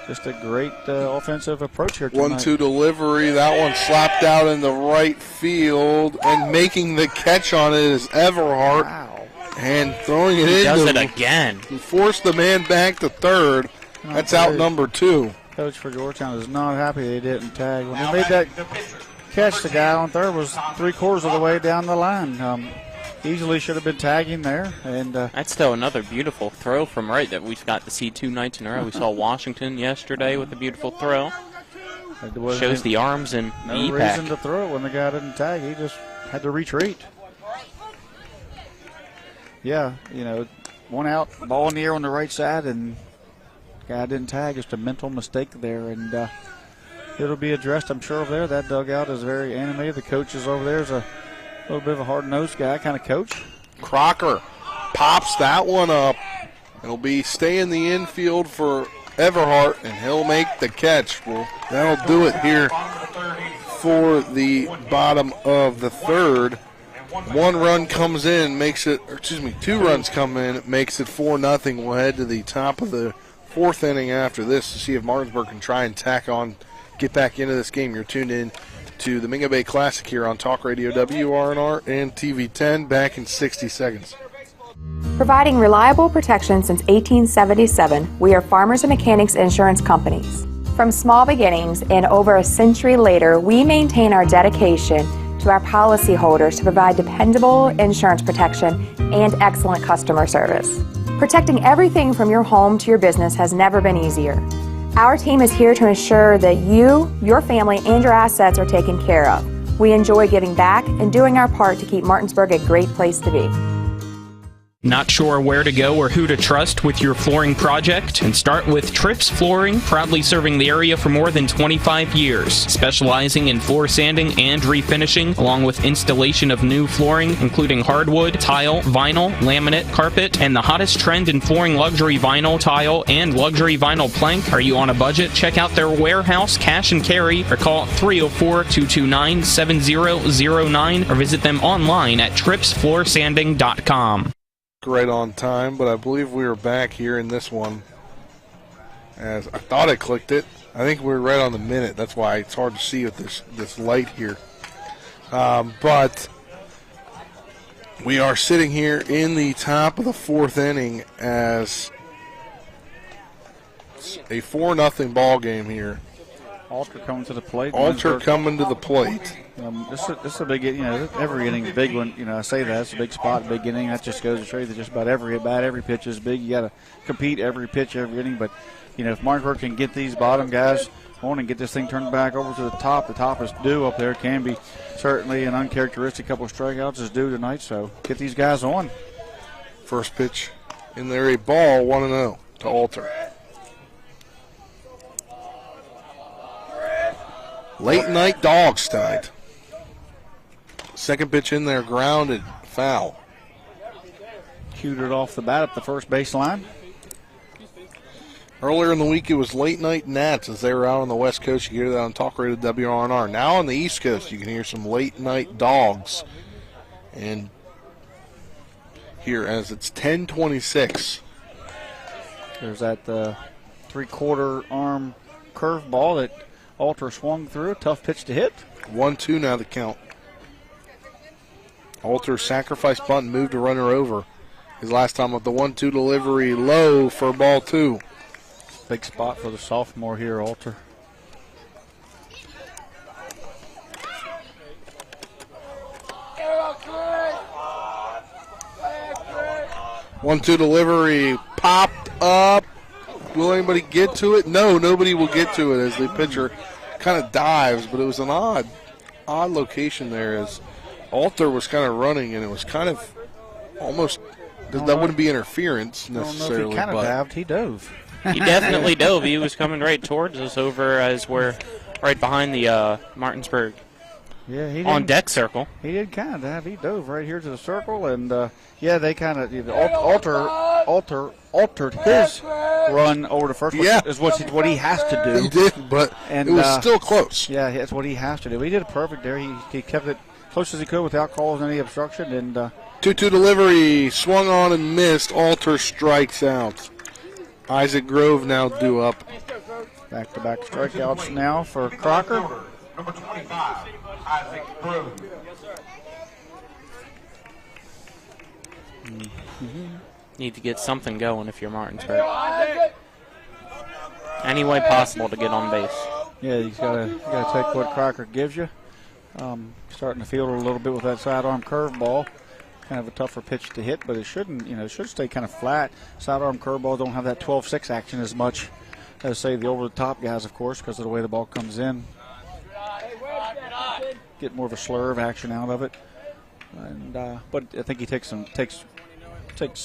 just a great offensive approach here tonight. 1-2 delivery. That one slapped out in the right field, and making the catch on it is Everhart. Wow. And throwing it in. He does it again. He forced the man back to third. That's out number 2. Coach for Georgetown is not happy they didn't tag. When they made that catch, the guy on third was 3/4 of the way down the line. Easily should have been tagging there. And that's still another beautiful throw from right that we've got to see 2 nights in a row. We saw Washington yesterday with a beautiful throw. Shows the arms and no knee reason pack. to throw it when the guy didn't tag. He just had to retreat. Yeah, one out, ball in the air on the right side, and guy didn't tag. Just a mental mistake there, and it'll be addressed, I'm sure, over there. That dugout is very animated. The coach is over there. Is a little bit of a hard-nosed guy kind of coach. Crocker pops that one up. It'll be stay in the infield for Everhart, and he'll make the catch. Well, that'll do it here for the bottom of the third. 1 run comes in, two runs come in, makes it 4-0. We'll head to the top of the 4th inning after this to see if Martinsburg can try and get back into this game. You're tuned in to the Mingo Bay Classic here on Talk Radio WRNR and TV 10. Back in 60 seconds. Providing reliable protection since 1877, we are Farmers and Mechanics Insurance Companies. From small beginnings and over a century later, we maintain our dedication to our policyholders to provide dependable insurance protection and excellent customer service. Protecting everything from your home to your business has never been easier. Our team is here to ensure that you, your family, and your assets are taken care of. We enjoy giving back and doing our part to keep Martinsburg a great place to be. Not sure where to go or who to trust with your flooring project? And start with Trips Flooring, proudly serving the area for more than 25 years, specializing in floor sanding and refinishing, along with installation of new flooring, including hardwood, tile, vinyl, laminate, carpet, and the hottest trend in flooring, luxury vinyl, tile, and luxury vinyl plank. Are you on a budget? Check out their warehouse, cash and carry, or call 304-229-7009, or visit them online at tripsfloorsanding.com. Right on time, but I believe we were back here in this one. As I thought I clicked it. I think we were right on the minute. That's why it's hard to see with this light here. But we are sitting here in the top of the 4th inning as a 4-0 ball game here. Alter coming to the plate. Alter coming to the plate. This is a big, every inning is a big one. I say that it's a big spot, big inning. That just goes to show you that just about every at bat, every pitch is big. You got to compete every pitch, every inning. But if Martinsburg can get these bottom guys on and get this thing turned back over to the top is due up there. Can be certainly an uncharacteristic couple of strikeouts is due tonight. So get these guys on. First pitch in there, a ball, 1-0 to Alter. Late night dogs tonight. Second pitch in there, grounded, foul. Cued it off the bat up the first baseline. Earlier in the week, it was late night Nats as they were out on the West Coast. You hear that on Talk Radio WRNR. Now on the East Coast, you can hear some late night dogs. And here, as it's 10:26. There's that 3/4 arm curveball that Alter swung through. Tough pitch to hit. 1-2 now the count. Alter sacrifice bunt and moved a runner over. His last time with the 1-2 delivery low for ball 2. Big spot for the sophomore here, Alter. One-two delivery popped up. Will anybody get to it? No, nobody will get to it as the pitcher kind of dives, but it was an odd location there as Alter was kind of running, and it was kind of almost that wouldn't be interference necessarily. I don't know if he kind of dived. He dove. He definitely dove. He was coming right towards us over as we're right behind the Martinsburg on deck circle. He did kind of dive. He dove right here to the circle, and they kind of altered his run over to first. Yeah, is what he has to do. He did, but it was still close. Yeah, that's what he has to do. He did it perfect there. He kept it close as he could without causing any obstruction. And 2-2 delivery, swung on and missed. Alter strikes out. Isaac Grove now due up. Back-to-back strikeouts now for Crocker. Number 25, Isaac Grove. Need to get something going if you're Martinsburg. Any way possible to get on base. Yeah, you gotta take what Crocker gives you. Starting to field a little bit with that sidearm curveball. Kind of a tougher pitch to hit, but it shouldn't. It should stay kind of flat. Sidearm curveballs don't have that 12-6 action as much as say the over-the-top guys, of course, because of the way the ball comes in. Get more of a slurve action out of it, and but I think he takes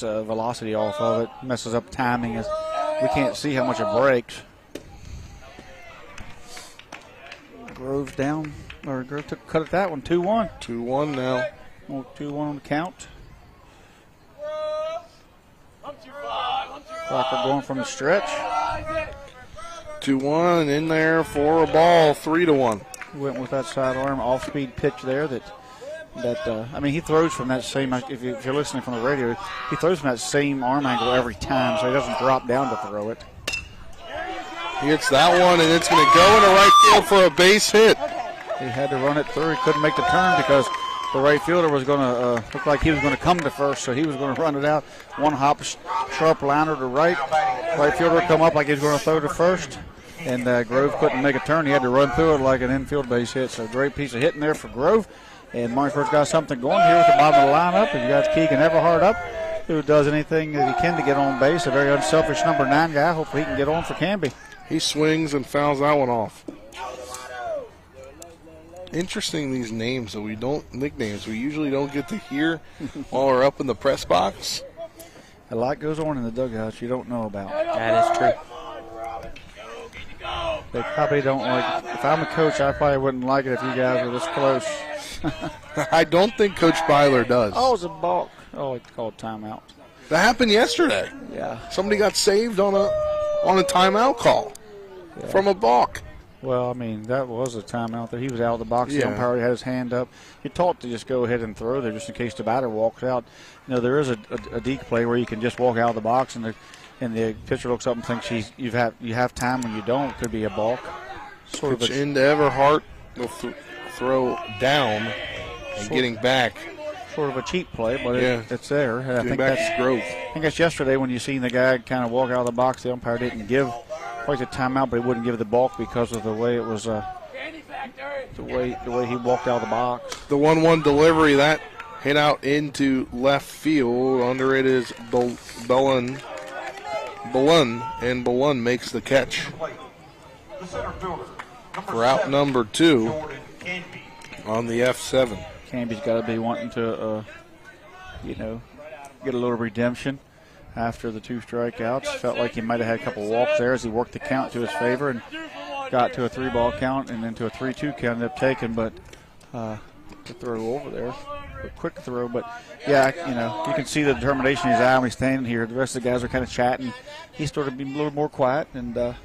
velocity off of it, messes up timing as we can't see how much it breaks. Grove's down, or Grove cut it that one, 2-1. 2-1 now. 2-1 on the count. Crocker going from the stretch. 2-1 in there for a ball, 3-1. Went with that sidearm off-speed pitch there I mean, he throws from that same, if you're listening from the radio, he throws from that same arm angle every time, so he doesn't drop down to throw it. He hits that one, and it's going to go into right field for a base hit. He had to run it through. He couldn't make the turn because the right fielder was going to look like he was going to come to first, so he was going to run it out. One hop, sharp liner to right. Right fielder come up like he was going to throw to first, and Grove couldn't make a turn. He had to run through it like an infield base hit, so great piece of hitting there for Grove. And Martinsburg's got something going here with the bottom of the lineup. And you got Keegan Everhart up, who does anything that he can to get on base. A very unselfish number 9 guy. Hopefully he can get on for Canby. He swings and fouls that one off. Interesting, these names that nicknames we usually don't get to hear while we're up in the press box. A lot goes on in the dugouts you don't know about. That is true. They probably don't like it. If I'm a coach, I probably wouldn't like it if you guys were this close. I don't think Coach Byler does. Oh, it's a balk. Oh, it's called timeout. That happened yesterday. Yeah. Somebody got saved on a timeout call from a balk. Well, I mean, that was a timeout there. He was out of the box. Yeah. The umpire had his hand up. You're taught to just go ahead and throw there just in case the batter walks out. You know, there is a deke play where you can just walk out of the box and the pitcher looks up and thinks you have time when you don't. Could be a balk. Sort Pitch of into Everhart. Will throw down and getting back. Sort of a cheap play, but it's there. And I think that's Grove. I think that's yesterday when you seen the guy kind of walk out of the box. The umpire didn't give quite the timeout, but he wouldn't give the balk because of the way it was, the way he walked out of the box. The 1-1 delivery that hit out into left field. Under it is Bellun, and Bellun makes the catch. Route number 2 on the F7. Canby's got to be wanting to, get a little redemption after the 2 strikeouts. Felt like he might have had a couple walks there as he worked the count to his favor and got to a 3-ball count and then to a 3-2 count. Ended up taking, but the throw over there, a quick throw. But yeah, you can see the determination in his eye when he's standing here. The rest of the guys are kind of chatting. He's sort of being a little more quiet and.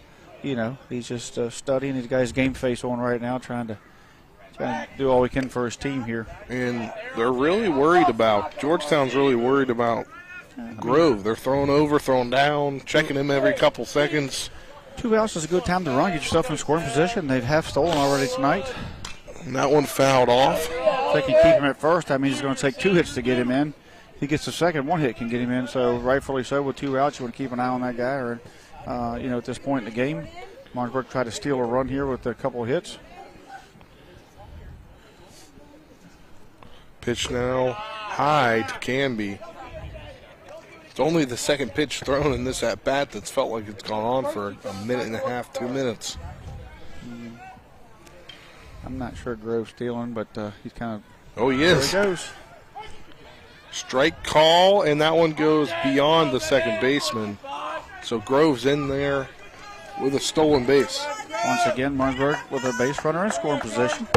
He's just studying. He's got his game face on right now, trying to do all we can for his team here. And they're really worried about, Georgetown's really worried about Grove. They're throwing over, throwing down, checking him every couple seconds. 2 outs is a good time to run. Get yourself in scoring position. They've half stolen already tonight. And that one fouled off. If they can keep him at first, that means it's going to take 2 hits to get him in. If he gets the second, 1 hit can get him in. So rightfully so, with 2 outs, you want to keep an eye on that guy. Or at this point in the game, Martinsburg tried to steal a run here with a couple of hits. Pitch now high to Canby. It's only the second pitch thrown in this at-bat that's felt like it's gone on for a minute and a half, 2 minutes. I'm not sure Grove's stealing, but he's kind of... Oh, he is. There he goes. Strike call, and that one goes beyond the second baseman. So Grove's in there with a stolen base. Once again, Martinsburg with a base runner in scoring position.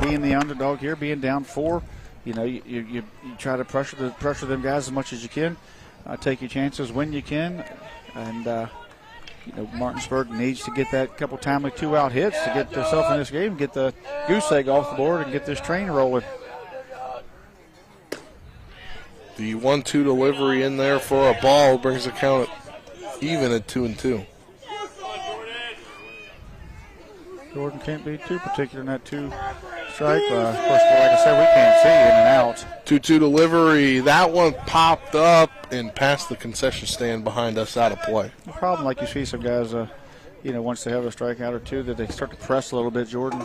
Being the underdog here, being down 4, you try to pressure them guys as much as you can. Take your chances when you can, and Martinsburg needs to get that couple timely 2-out hits to get themselves in this game, get the goose egg off the board, and get this train rolling. The 1-2 delivery in there for a ball brings the count even at 2-2. Jordan can't be too particular in that 2-strike. Of course, like I said, we can't see in and out. 2-2 delivery. That one popped up and past the concession stand behind us out of play. The problem, like you see some guys, once they have a strikeout or 2, that they start to press a little bit. Jordan,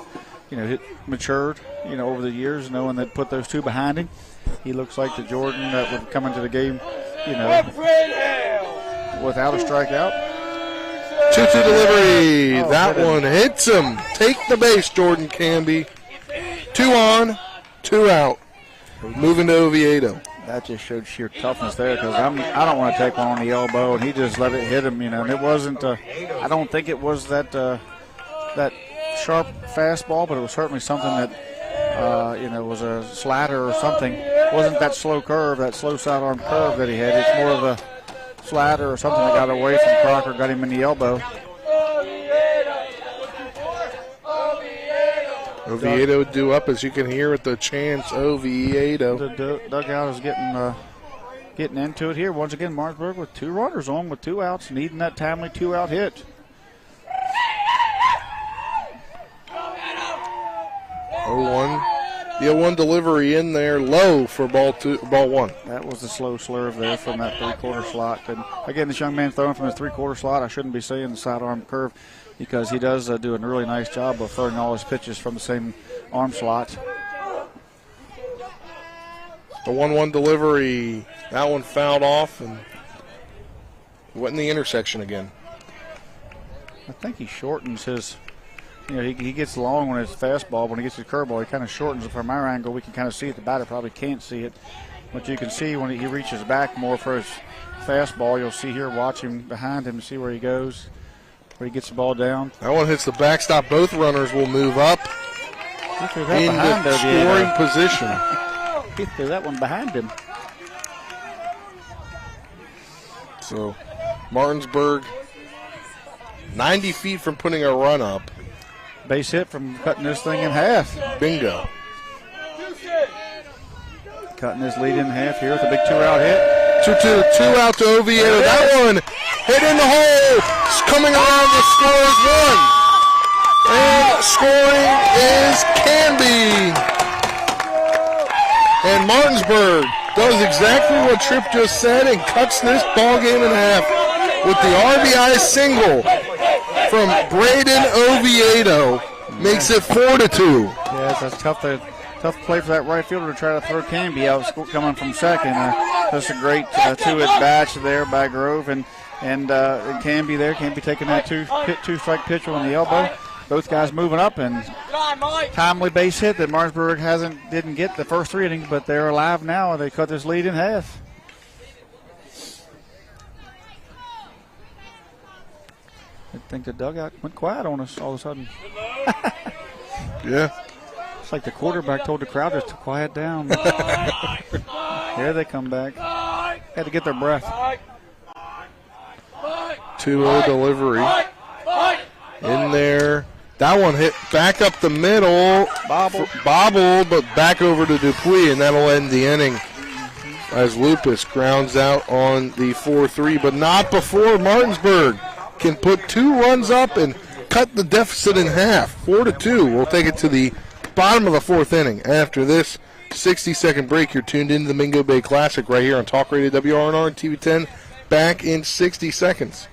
matured, over the years, knowing that put those 2 behind him. He looks like the Jordan that would come into the game, without a strikeout. 2-2 delivery. That one hits him. Take the base, Jordan Canby. 2 on, 2 out. Moving to Oviedo. That just showed sheer toughness there because I don't want to take one on the elbow, and he just let it hit him, And it wasn't. I don't think it was that sharp fastball, but it was certainly something that was a slider or something. It wasn't that slow curve, that slow sidearm curve that he had. It's more of a slider or something that got away from Crocker, got him in the elbow. Oviedo due up, as you can hear with the chants, Oviedo. The dugout is getting into it here. Once again, Martinsburg with 2 runners on with 2 outs, needing that timely 2-out hit. The 0-1 delivery in there, low for ball 1. That was the slow slurve there from that 3-quarter slot. And again, this young man throwing from his 3-quarter slot, I shouldn't be saying the sidearm curve because he does do a really nice job of throwing all his pitches from the same arm slot. The 1-1 delivery, that one fouled off and went in the intersection again. I think he shortens his, he gets long on his fastball. When he gets his curveball, he kind of shortens it. From our angle, we can kind of see it. The batter probably can't see it. But you can see when he reaches back more for his fastball, you'll see here, watch him behind him and see where he goes, where he gets the ball down. That one hits the backstop. Both runners will move up into scoring position. He threw that one behind him. So Martinsburg 90 feet from putting a run up. Base hit from cutting this thing in half. Bingo. Cutting this lead in half here with a big 2-out hit. 2-2, 2 out to Oviedo. That one hit in the hole. It's coming around to score is 1. And scoring is Canby. And Martinsburg does exactly what Tripp just said and cuts this ball game in half with the RBI single from Braden Oviedo. Makes it 4-2. Yes, that's tough play for that right fielder to try to throw Canby out coming from second. That's a great 2-at-bats there by Grove and Canby there. Canby taking that two-strike pitch on the elbow. Both guys moving up and timely base hit that Martinsburg didn't get the first 3 innings, but they're alive now. They cut this lead in half. I think the dugout went quiet on us all of a sudden. Yeah. It's like the quarterback told the crowd just to quiet down. Here they come back. Had to get their breath. 2-0 delivery. In there. That one hit back up the middle. Bobbled, but back over to Dupuis, and that'll end the inning as Lupus grounds out on the 4-3, but not before Martinsburg can put 2 runs up and cut the deficit in half. 4-2. We'll take it to the bottom of the 4th inning. After this 60-second break, you're tuned into the Mingo Bay Classic right here on Talk Radio WRNR and TV 10. Back in 60 seconds.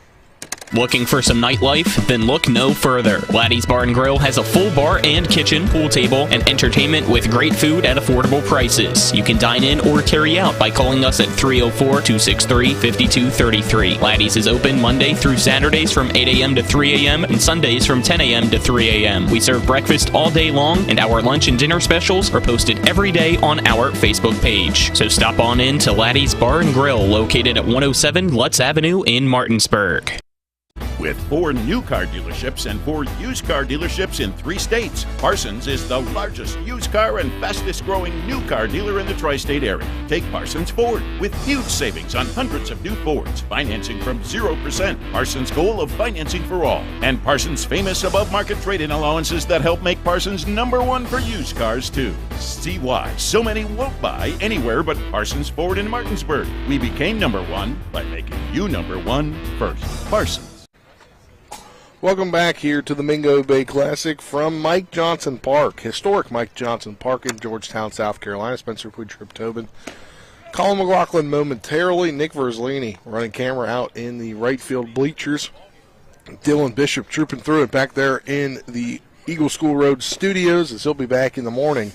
Looking for some nightlife? Then look no further. Laddie's Bar and Grill has a full bar and kitchen, pool table, and entertainment with great food at affordable prices. You can dine in or carry out by calling us at 304-263-5233. Laddie's is open Monday through Saturdays from 8 a.m. to 3 a.m. and Sundays from 10 a.m. to 3 a.m. We serve breakfast all day long, and our lunch and dinner specials are posted every day on our Facebook page. So stop on in to Laddie's Bar and Grill, located at 107 Lutz Avenue in Martinsburg. With 4 new car dealerships and 4 used car dealerships in 3 states, Parsons is the largest used car and fastest growing new car dealer in the tri-state area. Take Parsons Ford with huge savings on hundreds of new Fords, financing from 0%. Parsons' goal of financing for all, and Parsons' famous above-market trade-in allowances that help make Parsons #1 for used cars too. See why so many won't buy anywhere but Parsons Ford in Martinsburg. We became #1 by making you #1 first. Parsons. Welcome back here to the Mingo Bay Classic from Mike Johnson Park, historic Mike Johnson Park in Georgetown, South Carolina. Spencer Puig, Tripp Tobin, Colin McLaughlin momentarily. Nick Verzolini running camera out in the right field bleachers. Dylan Bishop trooping through it back there in the Eagle School Road studios, as he'll be back in the morning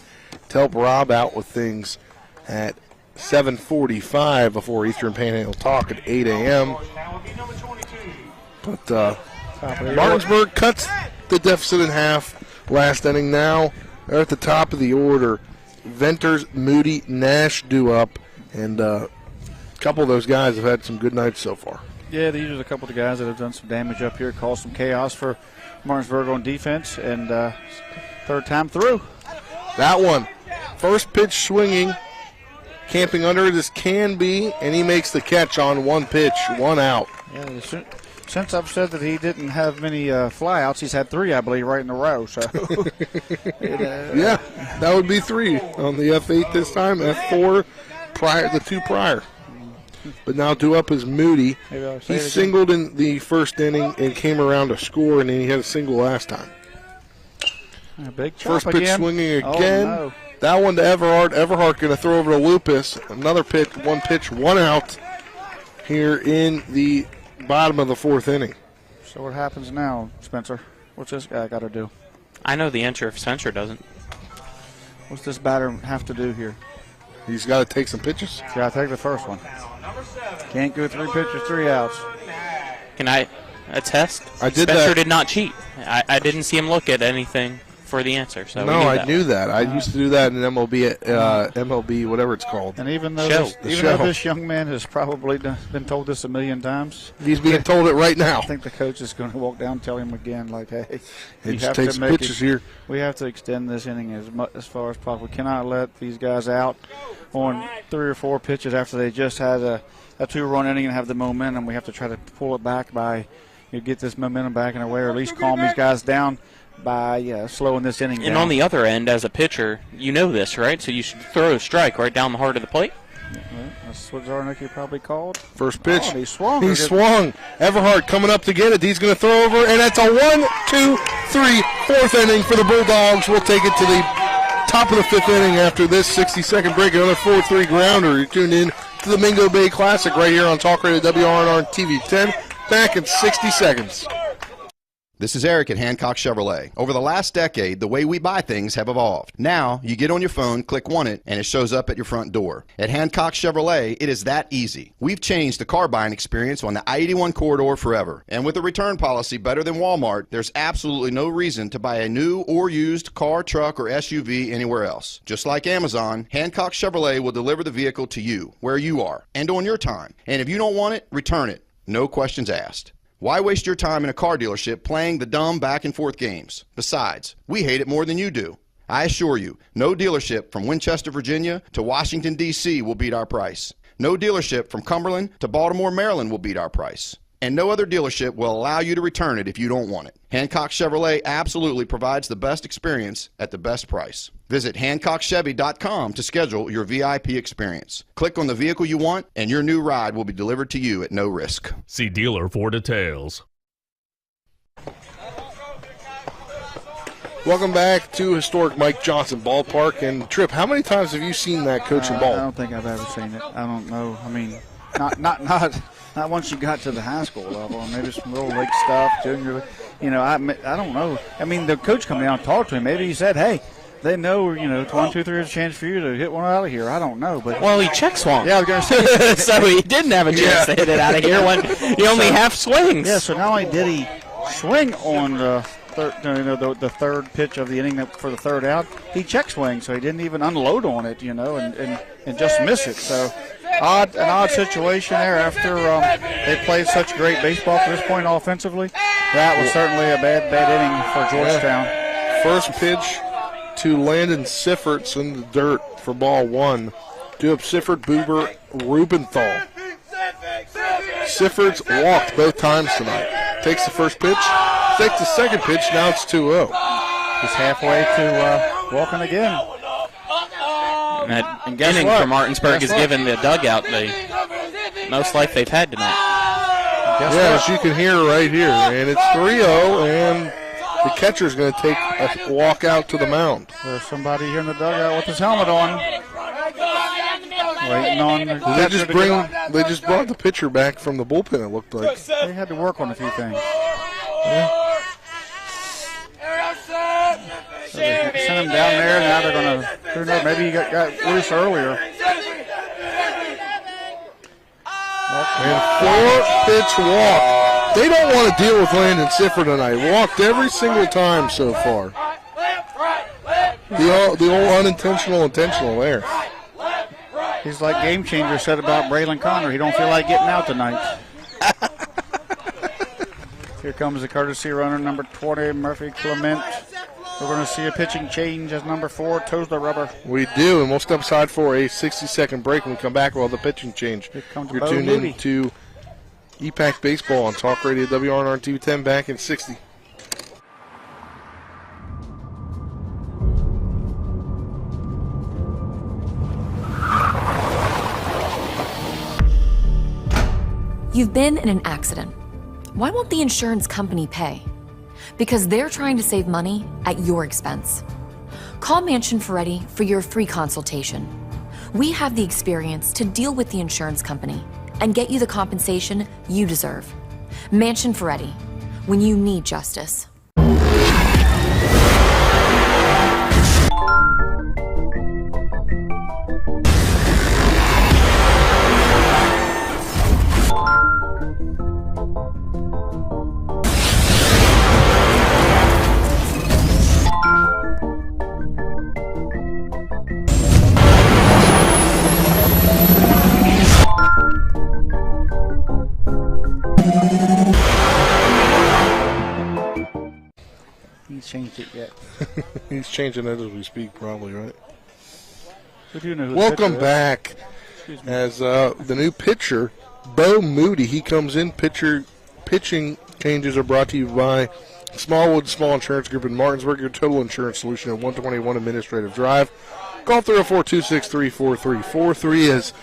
to help Rob out with things at 7:45 before Eastern Panhandle Talk at 8 a.m. But Martinsburg cuts the deficit in half last inning. Now they're at the top of the order. Venters, Moody, Nash due up, and a couple of those guys have had some good nights so far. Yeah, these are a couple of the guys that have done some damage up here, caused some chaos for Martinsburg on defense, and 3rd time through. That one, first pitch swinging, camping under it is Canby, and he makes the catch on 1 pitch, 1 out. Yeah, Since I've said that he didn't have many flyouts, he's had 3, I believe, right in a row. So, yeah, that would be 3 on the F8 this time. F4 the 2 prior. But now due up is Moody. He singled in the first inning and came around to score, and then he had a single last time. A big chop First pitch again. swinging again. Oh, no. That one to Everhart. Everhart going to throw over to Lupus. Another pitch, 1 out here in the bottom of the 4th inning. So what happens now, Spencer? What's this guy got to do? I know the answer if Spencer doesn't. What's this batter have to do here? He's got to take some pitches. Got to take the first one. Can't go 3 pitches, 3 outs. Can I attest? I did Spencer that. did not cheat. I didn't see him look at anything for the answer. So no, I knew that. I used to do that in MLB, MLB, whatever it's called. And even though this young man has probably been told this a million times, he's being told it right now. I think the coach is going to walk down and tell him again, like, hey, he just takes pitches here. We have to extend this inning as far as possible. We cannot let these guys out on 3 or 4 pitches after they just had a 2-run inning and have the momentum. We have to try to pull it back by get this momentum back in a way, or at least calm these guys down by slowing this inning down. And on the other end, as a pitcher, you know this, right? So you should throw a strike right down the heart of the plate. That's what Zarnicki probably called. First pitch. Oh, he swung. He swung. Everhart coming up to get it. He's going to throw over, and that's a 1, 2, 3, 4th inning for the Bulldogs. We'll take it to the top of the 5th inning after this 60-second break. Another 4-3 grounder. You're tuned in to the Mingo Bay Classic right here on Talk Radio WRNR TV 10. Back in 60 seconds. This is Eric at Hancock Chevrolet. Over the last decade, the way we buy things have evolved. Now, you get on your phone, click Want It, and it shows up at your front door. At Hancock Chevrolet, it is that easy. We've changed the car buying experience on the I-81 corridor forever. And with a return policy better than Walmart, there's absolutely no reason to buy a new or used car, truck, or SUV anywhere else. Just like Amazon, Hancock Chevrolet will deliver the vehicle to you, where you are, and on your time. And if you don't want it, return it. No questions asked. Why waste your time in a car dealership playing the dumb back-and-forth games? Besides, we hate it more than you do. I assure you, no dealership from Winchester, Virginia to Washington, D.C. will beat our price. No dealership from Cumberland to Baltimore, Maryland will beat our price. And no other dealership will allow you to return it if you don't want it. Hancock Chevrolet absolutely provides the best experience at the best price. Visit HancockChevy.com to schedule your VIP experience. Click on the vehicle you want, and your new ride will be delivered to you at no risk. See dealer for details. Welcome back to historic Mike Johnson Ballpark. And Tripp, how many times have you seen that coaching ball? I don't think I've ever seen it. I don't know. I mean, not once you got to the high school level. Maybe some little league stuff, junior. I don't know. I mean, the coach come down and talked to him. Maybe he said, "Hey, they know, 1, 2, 3 is a chance for you to hit one out of here." I don't know, but he check swung. Yeah, I was going to say. So he didn't have a chance to hit it out of here when he only half swings. Yeah. So not only did he swing on the third pitch of the inning for the 3rd out, he check swing, so he didn't even unload on it, and just miss it. So an odd situation there after they played such great baseball to this point offensively. That was certainly a bad inning for Georgetown. Yeah. First pitch to Landon Sifferts in the dirt for ball 1. Do up Siffert, Buber, Rubenthal. Sifferts walked both times tonight. Takes the first pitch, takes the second pitch, now it's 2-0. He's halfway to walking again. And that inning for Martinsburg has given the dugout the most life they've had tonight. As you can hear right here. And it's 3-0, and the catcher's going to take a walk out to the mound. There's somebody here in the dugout with his helmet on. Waiting on they just brought the pitcher back from the bullpen, it looked like. They had to work on a few things. Yeah. So they sent him down there, now they're going to, who knows, maybe he got loose earlier. And 4-pitch walk. They don't want to deal with Landon Siffert tonight. Walked every single time so far. The old unintentional, intentional there. He's like Game Changer said about Braylon Connor. He don't feel like getting out tonight. Here comes the courtesy runner, number 20, Murphy Clement. We're going to see a pitching change as number 4 toes the rubber. We do, and we'll step aside for a 60-second break when we come back with the pitching change. Here comes You're Bo tuned Moody. in to EPAC Baseball on Talk Radio WRNR and TV 10 back in 60. You've been in an accident. Why won't the insurance company pay? Because they're trying to save money at your expense. Call Mansion Ferretti for your free consultation. We have the experience to deal with the insurance company and get you the compensation you deserve. Mansion Ferretti, when you need justice. He's changed it yet. He's changing it as we speak, probably, right? We do know who Welcome back. As the new pitcher, Bo Moody, he comes in. Pitching changes are brought to you by Smallwood Small Insurance Group in Martinsburg, your total insurance solution at 121 Administrative Drive. Call 304-263-4343 as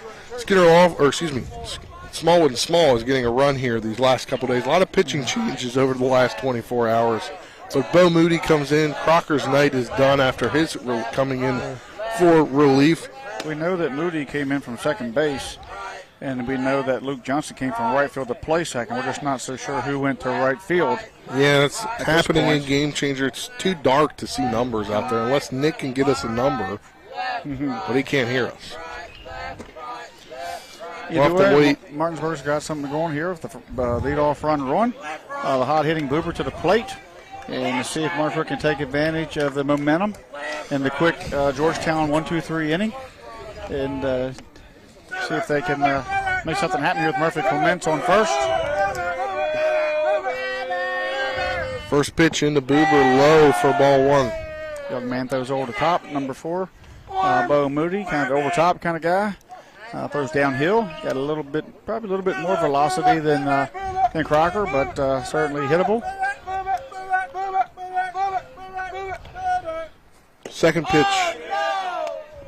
Smallwood and Small is getting a run here these last couple days. A lot of pitching changes over the last 24 hours. So Bo Moody comes in. Crocker's night is done after his coming in for relief. We know that Moody came in from second base, and we know that Luke Johnson came from right field to play second. We're just not so sure who went to right field. Yeah, it's happening in Game Changer. It's too dark to see numbers out there unless Nick can get us a number, but he can't hear us. We'll have to wait. Martinsburg's got something going here with the leadoff run. The hot-hitting Boober to the plate. And to see if Martinsburg can take advantage of the momentum and the quick Georgetown 1-2-3 inning. And see if they can make something happen here with Murphy Clements on first. First pitch into Boober, low for ball one. Young man throws over the top, number 4. Bo Moody, kind of over top kind of guy. Throws downhill. Got probably a little bit more velocity than Crocker, but certainly hittable. Second pitch,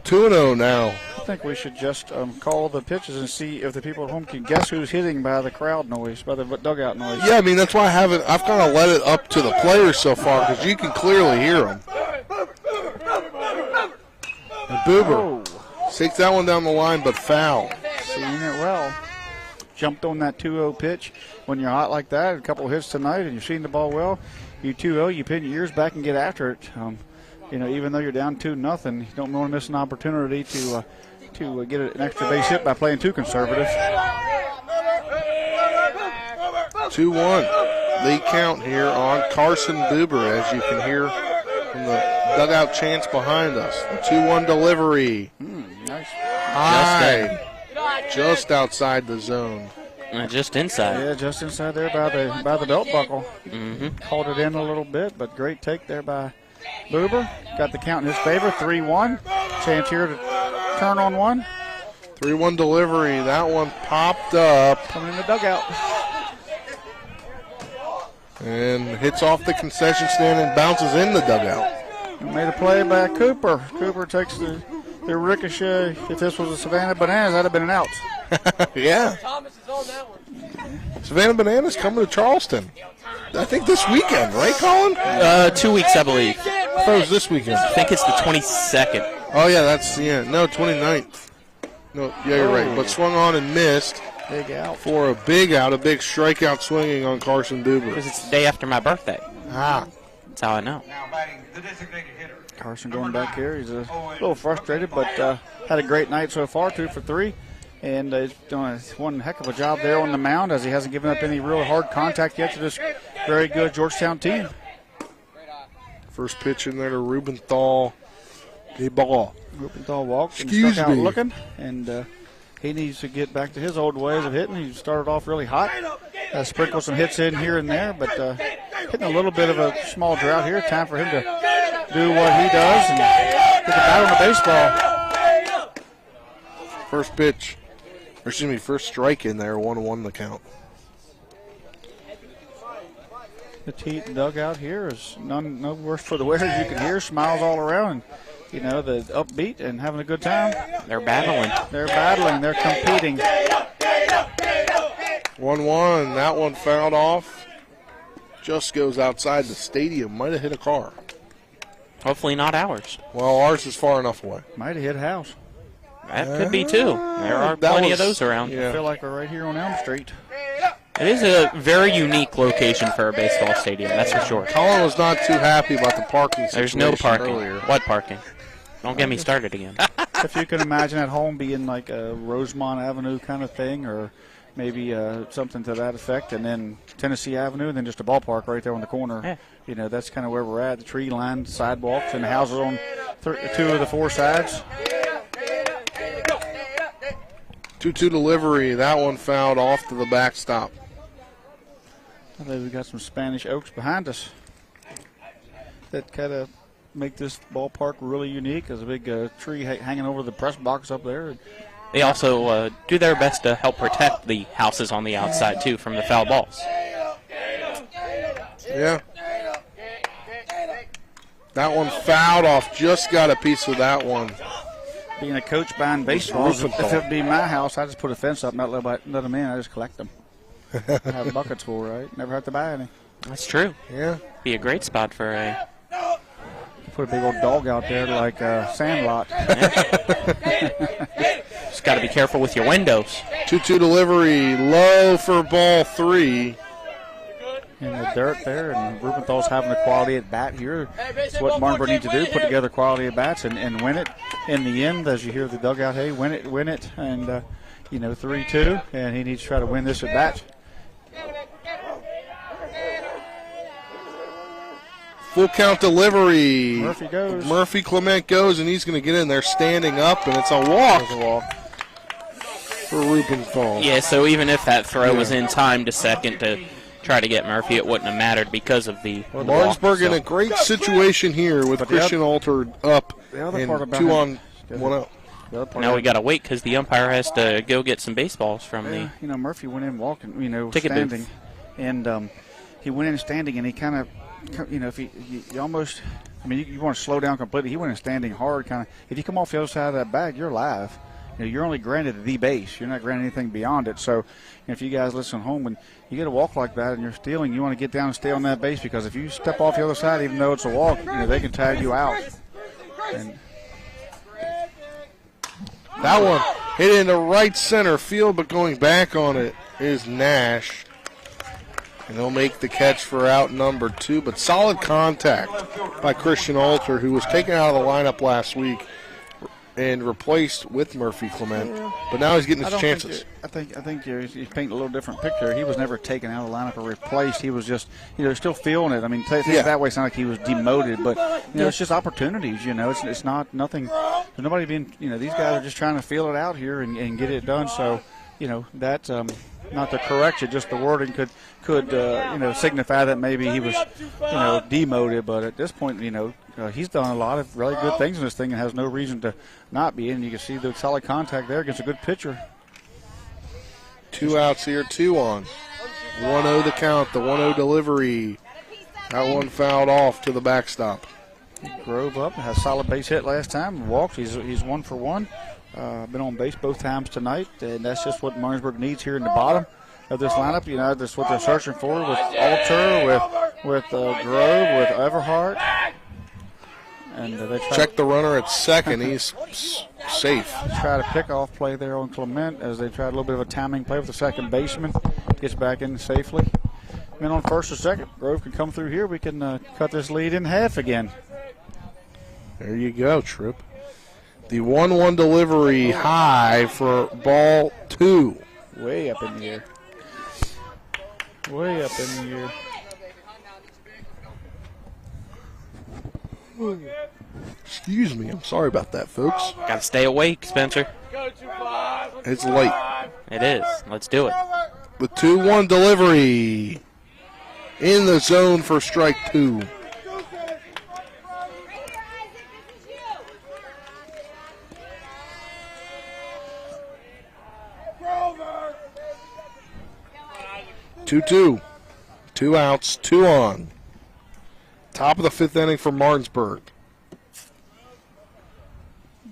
2-0 now. I think we should just call the pitches and see if the people at home can guess who's hitting by the crowd noise, by the dugout noise. Yeah, I mean, that's why I've kind of let it up to the players so far because you can clearly hear them. And Boober takes that one down the line, but foul. Seeing it well. Jumped on that 2-0 pitch. When you're hot like that, a couple of hits tonight, and you're seeing the ball well, you 2-0, you pin your ears back and get after it. Even though you're down 2-0, you don't want to miss an opportunity to get an extra base hit by playing too conservative. 2-1. Lead count here on Carson Boober, as you can hear from the dugout chants behind us. 2-1 delivery. Nice. High. Just outside the zone. Just inside. Yeah, just inside there by the belt buckle. Mm-hmm. Called it in a little bit, but great take there by Boober. Got the count in his favor, 3-1. Chance here to turn on one. 3-1 delivery. That one popped up. Coming in the dugout. And hits off the concession stand and bounces in the dugout. Made a play by Cooper. Cooper takes the ricochet. If this was a Savannah Bananas, that'd have been an out. Yeah. Savannah Bananas coming to Charleston. I think this weekend, right, Colin? 2 weeks, I believe. I thought it was this weekend. I think it's the 22nd. Oh, yeah, 29th. No, yeah, you're right. But swung on and missed. Big out. For a big strikeout swinging on Carson Boober. Because it's the day after my birthday. That's how I know. Carson going back here. He's a little frustrated, but had a great night so far, 2 for 3. And he's doing one heck of a job there on the mound as he hasn't given up any real hard contact yet to this very good Georgetown team. First pitch in there to Rubenthal. The ball. Rubenthal walked and Excuse struck out me. looking. And he needs to get back to his old ways of hitting. He started off really hot. Sprinkled some hits in here and there, but hitting a little bit of a small drought here. Time for him to do what he does and get the bat on the baseball. First strike in there, 1-1 the count. The dugout here is no worse for the wear. You can hear smiles all around. You know, the upbeat and having a good time. They're battling. They're competing. 1-1. That one fouled off. Just goes outside the stadium. Might have hit a car. Hopefully not ours. Well, ours is far enough away. Might have hit a house. That could be too. There are plenty of those around. I feel like we're right here on Elm Street. It is a very unique location for a baseball stadium, that's for sure. Colin was not too happy about the parking situation. There's no parking. Earlier. What parking? Don't get me started again. If you can imagine at home being like a Rosemont Avenue kind of thing, or maybe something to that effect, and then Tennessee Avenue, and then just a ballpark right there on the corner. Yeah. You know, that's kind of where we're at. The tree-lined sidewalks and the houses on 2 of the 4 sides. 2-2 delivery. That one fouled off to the backstop. I think we got some Spanish oaks behind us that kind of make this ballpark really unique. There's a big tree hanging over the press box up there. They also do their best to help protect the houses on the outside, too, from the foul balls. Yeah. That one fouled off. Just got a piece of that one. Being a coach buying baseballs, if it be my house, I just put a fence up, not let them in. I just collect them. I have buckets full, right? Never have to buy any. That's true. Yeah. Be a great spot for a... Put a big old dog out there like Sandlot. Just got to be careful with your windows. 2-2 delivery, low for ball 3. In the dirt there, and Rubenthal's having a quality at bat here. It's what Martinsburg needs to do, put together quality at bats and win it. In the end, as you hear the dugout, hey, win it, and 3-2, and he needs to try to win this at bat. Full count delivery. Murphy goes. Murphy Clement goes, and he's going to get in there standing up, and it's a walk. There's a walk for Rubenthal. Yeah, so even if that throw was in time to second to try to get Murphy, it wouldn't have mattered because of the Martinsburg walk, in a great situation here with Christian Alter up and 2 on 1 out. Now we got to wait because the umpire has to go get some baseballs from the... Murphy went in walking, ticket standing. booth. And he went in standing, and he kind of, if he almost, you want to slow down completely. He went in standing hard, kind of. If you come off the other side of that bag, you're live. You're only granted the base. You're not granted anything beyond it. So if you guys listen home, when you get a walk like that and you're stealing, you want to get down and stay on that base, because if you step off the other side, even though it's a walk, they can tag you out. And that one hit into right center field, but going back on it is Nash. And he'll make the catch for out number 2, but solid contact by Christian Alter, who was taken out of the lineup last week and replaced with Murphy Clement. But now he's getting his chances. I think he's painting a little different picture. He was never taken out of the lineup or replaced. He was just, still feeling it. Think that way, it's not like he was demoted, but it's just opportunities. It's not nothing. There's nobody being. These guys are just trying to feel it out here and get it done. So, that's not the correction, just the wording could signify that maybe he was demoted. But at this point, he's done a lot of really good things in this thing and has no reason to not be. And you can see the solid contact there against a good pitcher. 2 outs here, 2 on. 1-0 the count, the 1-0 delivery. That one fouled off to the backstop. He drove up and had a solid base hit last time. Walked. He's 1 for 1. Been on base both times tonight, and that's just what Martinsburg needs here in the bottom of this lineup. That's what they're searching for with Alter, with Grove, with Everhart. And they check the runner at second. He's safe. Try to pick off play there on Clement as they try a little bit of a timing play with the second baseman. Gets back in safely. Men on first or second. Grove can come through here. We can cut this lead in half again. There you go, Tripp. The 1-1 delivery high for ball 2. Way up in the air. Way up in the air. Excuse me. I'm sorry about that, folks. Got to stay awake, Spencer. It's late. It is. Let's do it. The 2-1 delivery in the zone for strike 2. 2 outs, 2 on. Top of the 5th inning for Martinsburg.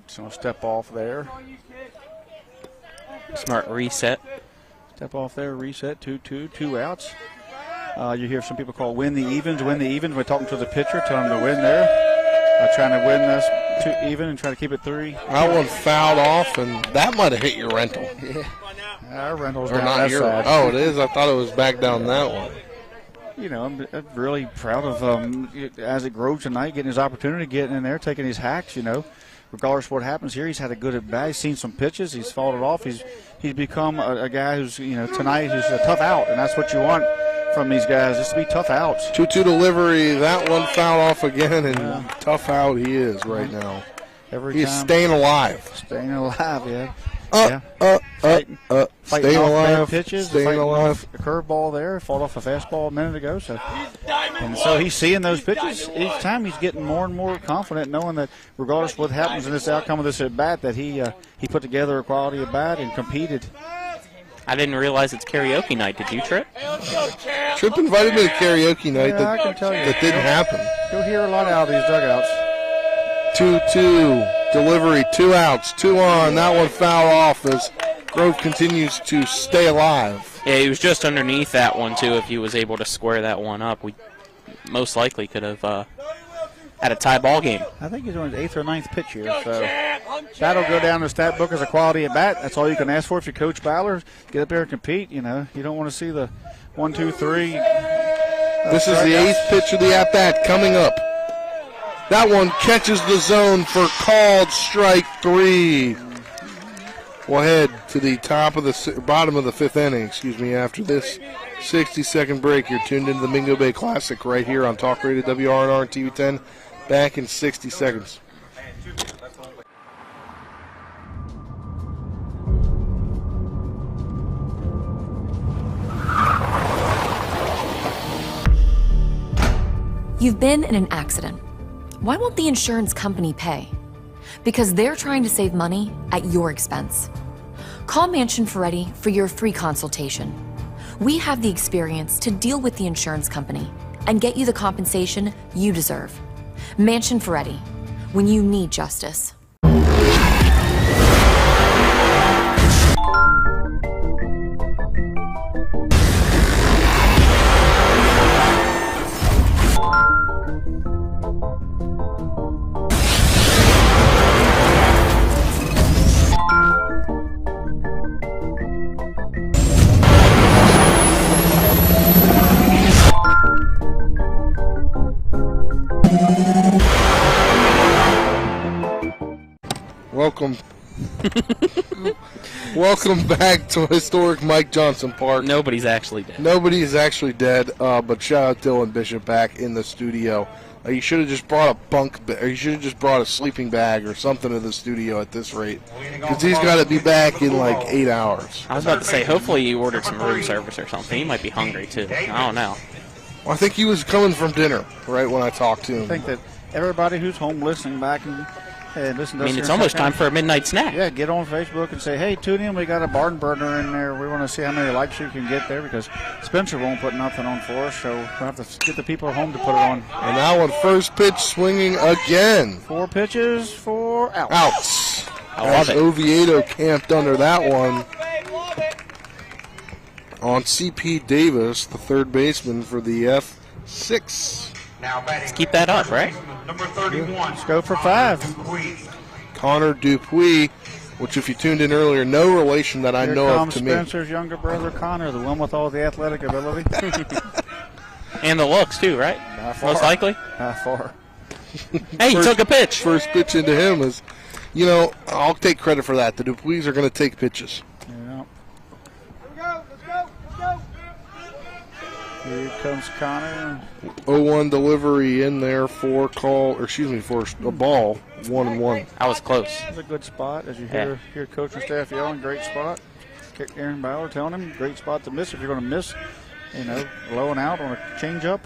So step off there. Smart reset. Step off there, reset, 2-2, 2 outs. You hear some people call win the evens. We're talking to the pitcher, telling him to win there. Trying to win this 2 even and try to keep it 3. That one fouled off, and that might have hit your rental. Yeah. Our rental's or down not that your, side. Oh, it is? I thought it was back down that one. You know, I'm really proud of as it grows tonight, getting his opportunity, getting in there, taking his hacks, you know. Regardless of what happens here, he's had a good at bat. He's seen some pitches. He's fought it off. He's become a guy who's, you know, tonight he's a tough out, and that's what you want from these guys, just to be tough outs. 2-2 delivery. That one fouled off again, and tough out he is right now. He's staying alive. Staying alive, yeah. Staying alive. Pitches, staying alive. A curveball there, fought off a fastball a minute ago. So he's seeing those pitches. Each time he's getting more and more confident, knowing that regardless of what happens in this outcome of this at bat, that he put together a quality at bat and competed. I didn't realize it's karaoke night. Did you, Trip? Trip invited me to karaoke night. I can tell you. That didn't happen. You'll hear a lot out of these dugouts. 2-2 delivery, 2 outs, 2 on. That one foul off as Grove continues to stay alive. Yeah, he was just underneath that one, too. If he was able to square that one up, we most likely could have had a tie ball game. I think he's on his 8th or 9th pitch here, so that'll go down the stat book as a quality at bat. That's all you can ask for if you're Coach Bowler. Get up there and compete. You know, you don't want to see the 1, 2, 3. This is the 8th pitch of the at bat coming up. That one catches the zone for called strike 3. We'll head to the bottom of the 5th inning, after this 60-second break. You're tuned into the Mingo Bay Classic right here on Talk Radio WRNR and TV 10. Back in 60 seconds. You've been in an accident. Why won't the insurance company pay? Because they're trying to save money at your expense. Call Mansion Ferretti for your free consultation. We have the experience to deal with the insurance company and get you the compensation you deserve. Mansion Ferretti, when you need justice. Welcome back to historic Mike Johnson Park. Nobody's actually dead. Nobody is actually dead, but shout out Dylan Bishop back in the studio. You should have just brought or you should have just brought a sleeping bag or something to the studio at this rate, because he's got to be back in like 8 hours. I was about to say, hopefully he ordered some room service or something. He might be hungry too. I don't know. Well, I think he was coming from dinner right when I talked to him. I think that everybody who's home listening back and listen to us. It's almost time for a midnight snack. Yeah, get on Facebook and say, hey, tune in. We got a barn burner in there. We want to see how many likes you can get there, because Spencer won't put nothing on for us, so we'll have to get the people at home to put it on. And that one, first pitch swinging again. 4 pitches, 4 outs. Outs. I love it. Oviedo camped under that one on C.P. Davis, the third baseman for the F6. Let's keep that up, right? Number 31. Let's go for 5. Connor Dupuis, which if you tuned in earlier, no relation that I know of to me. Spencer's younger brother, Connor, the one with all the athletic ability. And the looks, too, right? Most likely. Not far. Hey, he took a pitch. First pitch into him is, I'll take credit for that. The Dupuis are going to take pitches. Yeah. Here comes Connor. 0-1 delivery in there for a ball, 1-1. I was close. That's a good spot, as you hear coach and staff yelling, great spot. Aaron Bauer telling him, great spot to miss if you're going to miss, blowing out on a changeup.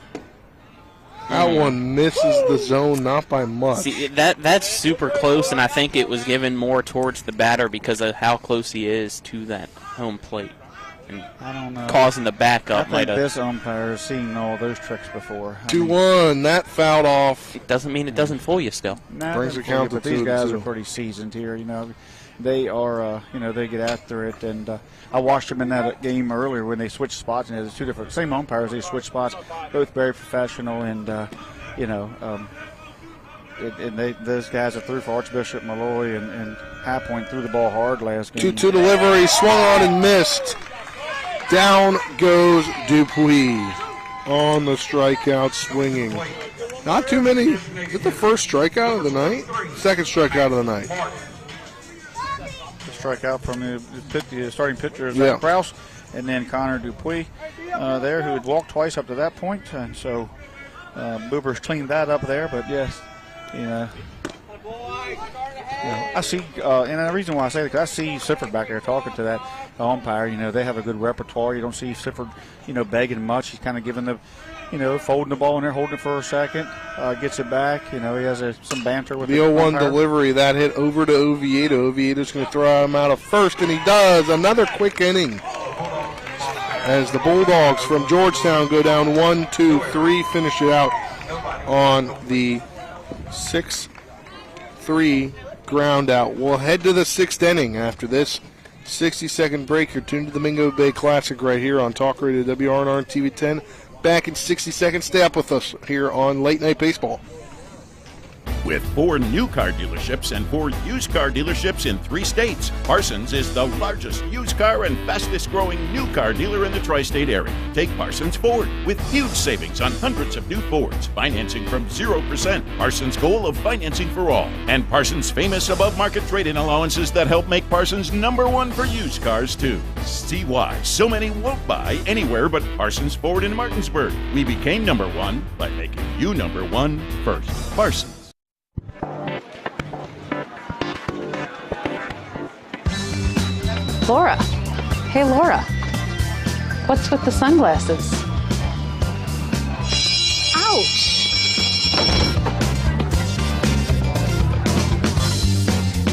That one misses the zone, not by much. See, that's super close, and I think it was given more towards the batter because of how close he is to that home plate. And I don't know. Causing the backup I might think have. this umpire has seen all those tricks before. 2-1. That fouled off. It doesn't mean it doesn't fool you still. Nah, Brings the count to but these 2-2. guys are pretty seasoned here. They are. They get after it. And I watched them in that game earlier when they switched spots. And there's two different same umpires. They switched spots. Both very professional. And those guys are through for Archbishop Malloy and High Point threw the ball hard last game. 2-2 delivery, swung on and missed. Down goes Dupuis on the strikeout, swinging. Not too many. Is it the first strikeout of the night? Second strikeout of the night. The strikeout from the starting pitcher is Zach Krause, and then Connor Dupuis there, who had walked twice up to that point. And so Boober's cleaned that up there. But yes, I see, and the reason why I say that, because I see Sifford back there talking to that umpire. They have a good repertoire. You don't see Sifford, begging much. He's kind of giving the, folding the ball in there, holding it for a second, gets it back. He has some banter with the 0-1 delivery. That hit over to Oviedo. Oviedo's going to throw him out of first, and he does. Another quick inning as the Bulldogs from Georgetown go down 1-2-3, finish it out on the 6-3 ground out. We'll head to the 6th inning after this 60-second break. You're tuned to the Mingo Bay Classic right here on Talk Radio WRNR and TV 10. Back in 60 seconds. Stay up with us here on Late Night Baseball. With 4 new car dealerships and 4 used car dealerships in 3 states, Parsons is the largest used car and fastest growing new car dealer in the tri-state area. Take Parsons Ford with huge savings on hundreds of new Fords, financing from 0%. Parsons' goal of financing for all, and Parsons' famous above-market trade-in allowances that help make Parsons #1 for used cars too. See why so many won't buy anywhere but Parsons Ford in Martinsburg. We became #1 by making you #1 first. Parsons. Laura. Hey, Laura. What's with the sunglasses? Ouch!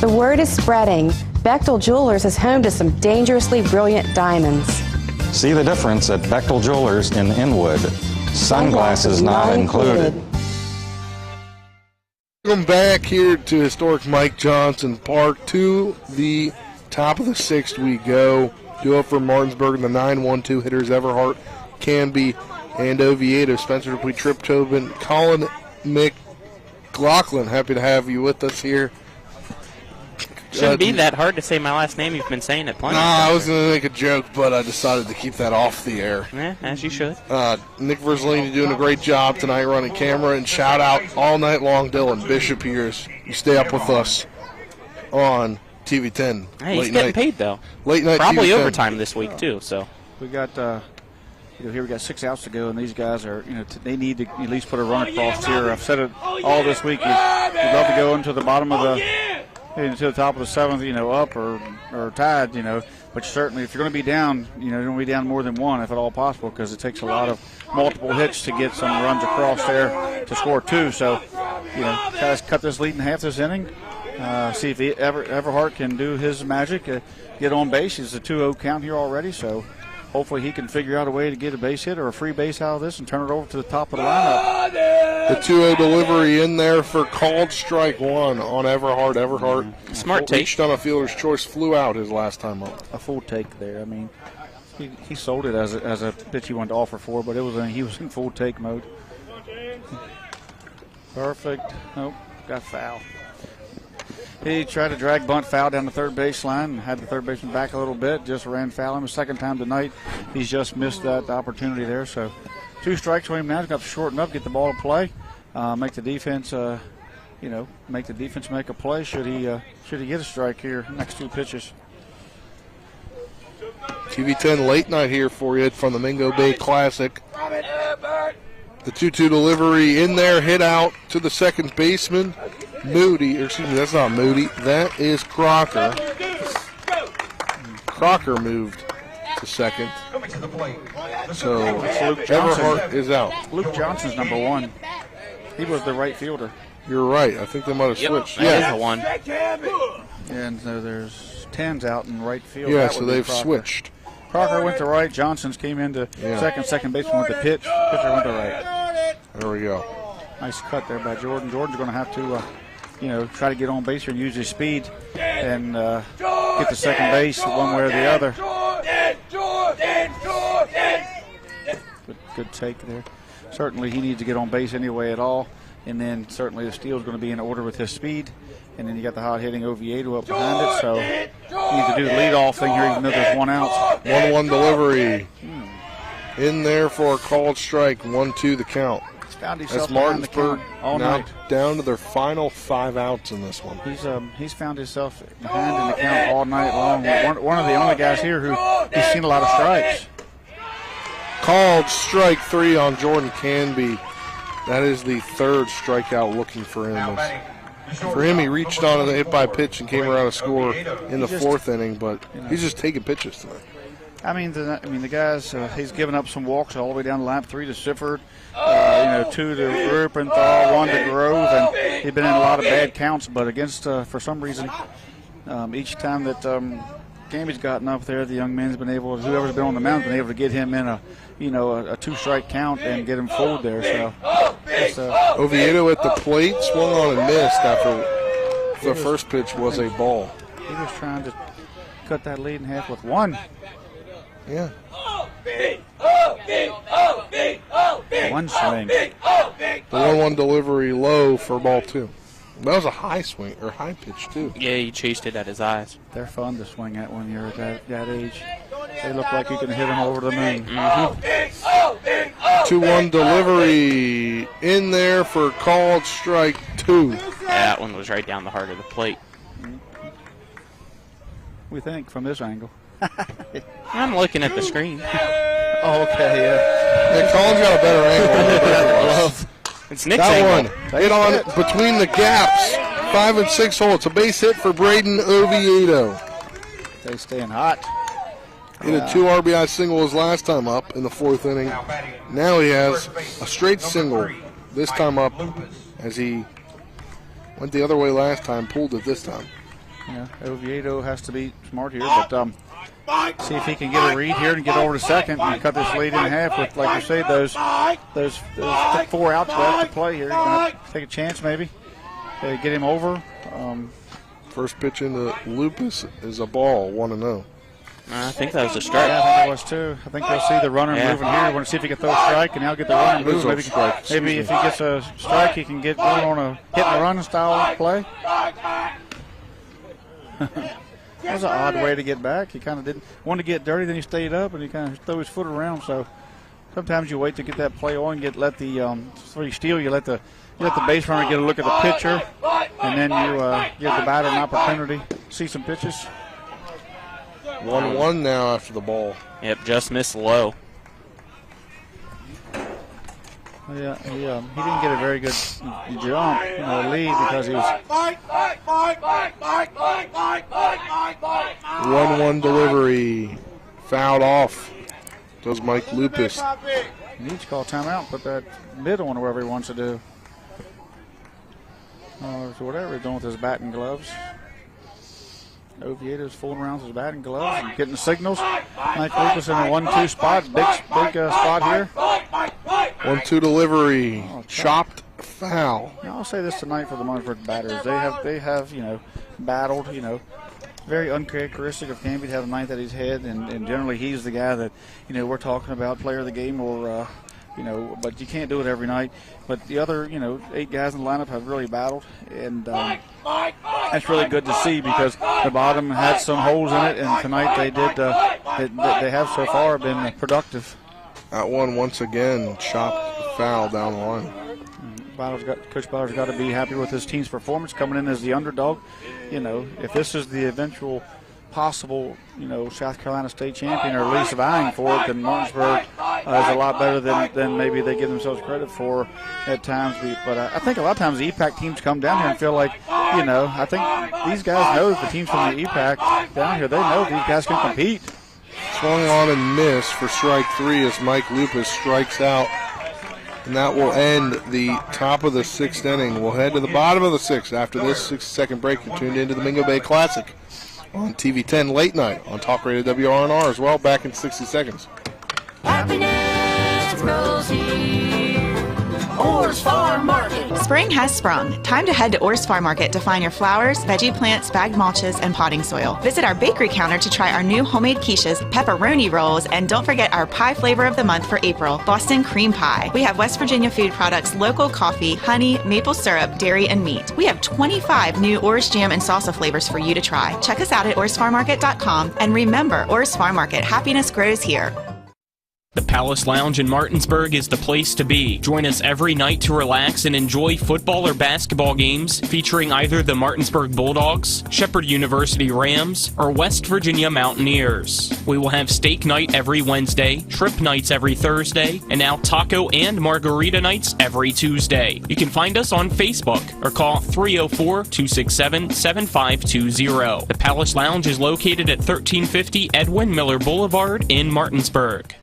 The word is spreading. Bechtel Jewelers is home to some dangerously brilliant diamonds. See the difference at Bechtel Jewelers in Inwood. Sunglasses not included. Welcome back here to historic Mike Johnson Park. To the top of the 6th we go. Duo for Martinsburg and the 9-1-2 hitters Everhart, Canby, and Oviedo. Spencer Dupuis, Trip Tobin, Colin McLaughlin. Happy to have you with us here. Shouldn't be that hard to say my last name. You've been saying it plenty. I was going to make a joke, but I decided to keep that off the air. Yeah, as you should. Nick Verzolini doing a great job tonight running camera, and shout out all night long Dylan Bishop here. You stay up with us on TV 10. Hey, he's getting paid though. Late night. Probably TV 10. overtime this week too. So we got here we got 6 outs to go, and these guys are they need to at least put a run across here. I've said it all this week. You'd love to go into the bottom of the into the top of the 7th, up or tied, But certainly, if you're going to be down, you're going to be down more than one, if at all possible, because it takes a lot of multiple hits to get some runs across there to score 2. So, guys, cut this lead in half this inning. See if Everhart can do his magic, get on base. It's a 2-0 count here already, so hopefully he can figure out a way to get a base hit or a free base out of this and turn it over to the top of the lineup. The 2-0 delivery in there for called strike 1 on Everhart. Everhart smart take. Reached on a fielder's choice, flew out his last time up. A full take there. I mean, he sold it as a pitch he wanted to offer for, but he was in full take mode. Perfect. Nope, got foul. He tried to drag bunt foul down the third baseline and had the third baseman back a little bit, just ran foul him a second time tonight. He's just missed that opportunity there. So 2 strikes for him now. He's got to shorten up, get the ball to play, make the defense, make the defense make a play. Should he get a strike here next 2 pitches? TV 10 late night here for you from the Mingo Bay Classic. The 2-2 delivery in there, hit out to the second baseman. Moody, or excuse me, that's not Moody. That is Crocker. Crocker moved to second. So Everhart is out. Luke Johnson's number 1. He was the right fielder. You're right. I think they might have switched. That is the one. And so there's 10s out in right field. Yeah, That so would be they've Crocker. switched. Crocker went to right. Johnson's came into second baseman with the pitch. Pitcher went to right. There we go. Nice cut there by Jordan. Jordan's going to have to, try to get on base here and use his speed and get to second base one way or the other. Good take there. Certainly he needs to get on base anyway at all. And then certainly the steal is going to be in order with his speed. And then you got the hot hitting Oviedo up behind it. So you need to do the leadoff thing here even though there's one out. 1-1 delivery. In there for a called strike. 1-2 the count. That's Martinsburg all now night. Down to their final 5 outs in this one. He's found himself behind in the count all night long. One of the only guys here who he's seen a lot of strikes. Called strike 3 on Jordan Canby. That is the third strikeout looking for him. For him, he reached on a hit by pitch and came around a score in the fourth inning, but he's just taking pitches tonight. I mean, the guys, he's given up some walks all the way down the line, 3 to Sifford, 2 to Rupenthal, 1 to Grove, and he's been in a lot of bad counts, but against, for some reason, each time that Canby's gotten up there, the young man's been able, whoever's been on the mound, been able to get him in a 2-strike count and get him forward there. So Oviedo at the plate, swung on and missed after the first pitch was a ball. He was trying to cut that lead in half with 1. Yeah. One swing. The 1-1 delivery low for ball 2. That was a high swing, or high pitch, too. Yeah, he chased it at his eyes. They're fun to swing at when you're at that age. They look like you can hit them over the moon. 2-1 delivery in there for called strike 2. Yeah, that one was right down the heart of the plate. We think from this angle. I'm looking at the screen. Oh, okay, yeah. Yeah, Colin's got a better angle. It's Nick's that angle. One hit on between the gaps. 5 and 6 hole. It's a base hit for Braden Oviedo. They staying hot. Hit a 2 RBI single his last time up in the 4th inning. Now he has a straight single this time up as he went the other way last time, pulled it this time. Yeah, Oviedo has to be smart here, but see if he can get a read here and get over to second and cut this lead in half with, like you say, those 4 outs left to play here. You're going to take a chance maybe, get him over. First pitch into Lupus is a ball, 1-0. I think that was a strike. Yeah, I think it was too. I think they'll see the runner moving here. Want to see if he can throw a strike, and he'll get the runner moving. Maybe if he gets a strike, he can get one on a hit and run style play. That was an odd way to get back. He kind of didn't want to get dirty, then he stayed up and he kind of threw his foot around. So sometimes you wait to get that play on, let the before you steal, you let the base runner get a look at the pitcher, and then you give the batter an opportunity to see some pitches. 1-1 now after the ball. Yep, just missed low. Yeah, he didn't get a very good jump, lead because he was 1-1 delivery, fouled off. Does Mike Lupus. He needs to call timeout, put that mid on wherever he wants to do. So whatever he's doing with his bat and gloves. Oviedo's fooling around with his bat and gloves and getting the signals. Mike Lupus in a 1-2 spot, big spot here. 1-2 delivery, chopped foul. Now, I'll say this tonight for the Martinsburg batters. They have battled, very uncharacteristic of Canby to have a night that he's had, and generally he's the guy that, we're talking about, player of the game, or, but you can't do it every night. But the other, 8 guys in the lineup have really battled, and that's really good to see because the bottom had some holes in it, and tonight they did. They have so far been productive. That one once again chopped foul down the line. Coach Butler's got to be happy with his team's performance coming in as the underdog. If this is the eventual possible, South Carolina state champion, or at least vying for it, then Martinsburg is a lot better than maybe they give themselves credit for at times. But I think a lot of times the EPAC teams come down here and feel like, I think these guys know the teams from the EPAC down here, they know these guys can compete. Swung on and missed for strike 3 as Mike Lupus strikes out. And that will end the top of the 6th inning. We'll head to the bottom of the 6th after this 6-second break. You're tuned into the Mingo Bay Classic on TV 10 late night on Talk Radio WRNR as well. Back in 60 seconds. Happiness grows here. Orr's Farm Market. Spring has sprung. Time to head to Orr's Farm Market to find your flowers, veggie plants, bagged mulches, and potting soil. Visit our bakery counter to try our new homemade quiches, pepperoni rolls, and don't forget our pie flavor of the month for April, Boston cream pie. We have West Virginia food products, local coffee, honey, maple syrup, dairy, and meat. We have 25 new Orr's jam and salsa flavors for you to try. Check us out at orrsfarmmarket.com. And remember, Orr's Farm Market, happiness grows here. The Palace Lounge in Martinsburg is the place to be. Join us every night to relax and enjoy football or basketball games featuring either the Martinsburg Bulldogs, Shepherd University Rams, or West Virginia Mountaineers. We will have steak night every Wednesday, shrimp nights every Thursday, and now taco and margarita nights every Tuesday. You can find us on Facebook or call 304-267-7520. The Palace Lounge is located at 1350 Edwin Miller Boulevard in Martinsburg.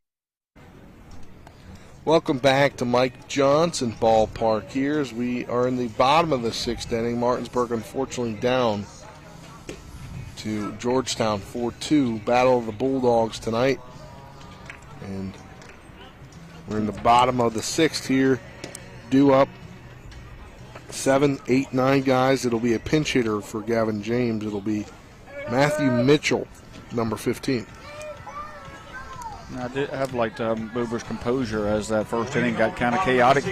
Welcome back to Mike Johnson Ballpark here as we are in the bottom of the sixth inning. Martinsburg unfortunately down to Georgetown 4-2. Battle of the Bulldogs tonight. And we're in the bottom of the sixth here. Due up 7, 8, 9 guys. It'll be a pinch hitter for Gavin James. It'll be Matthew Mitchell, number 15. I have liked Boober's composure as that first inning got kind of chaotic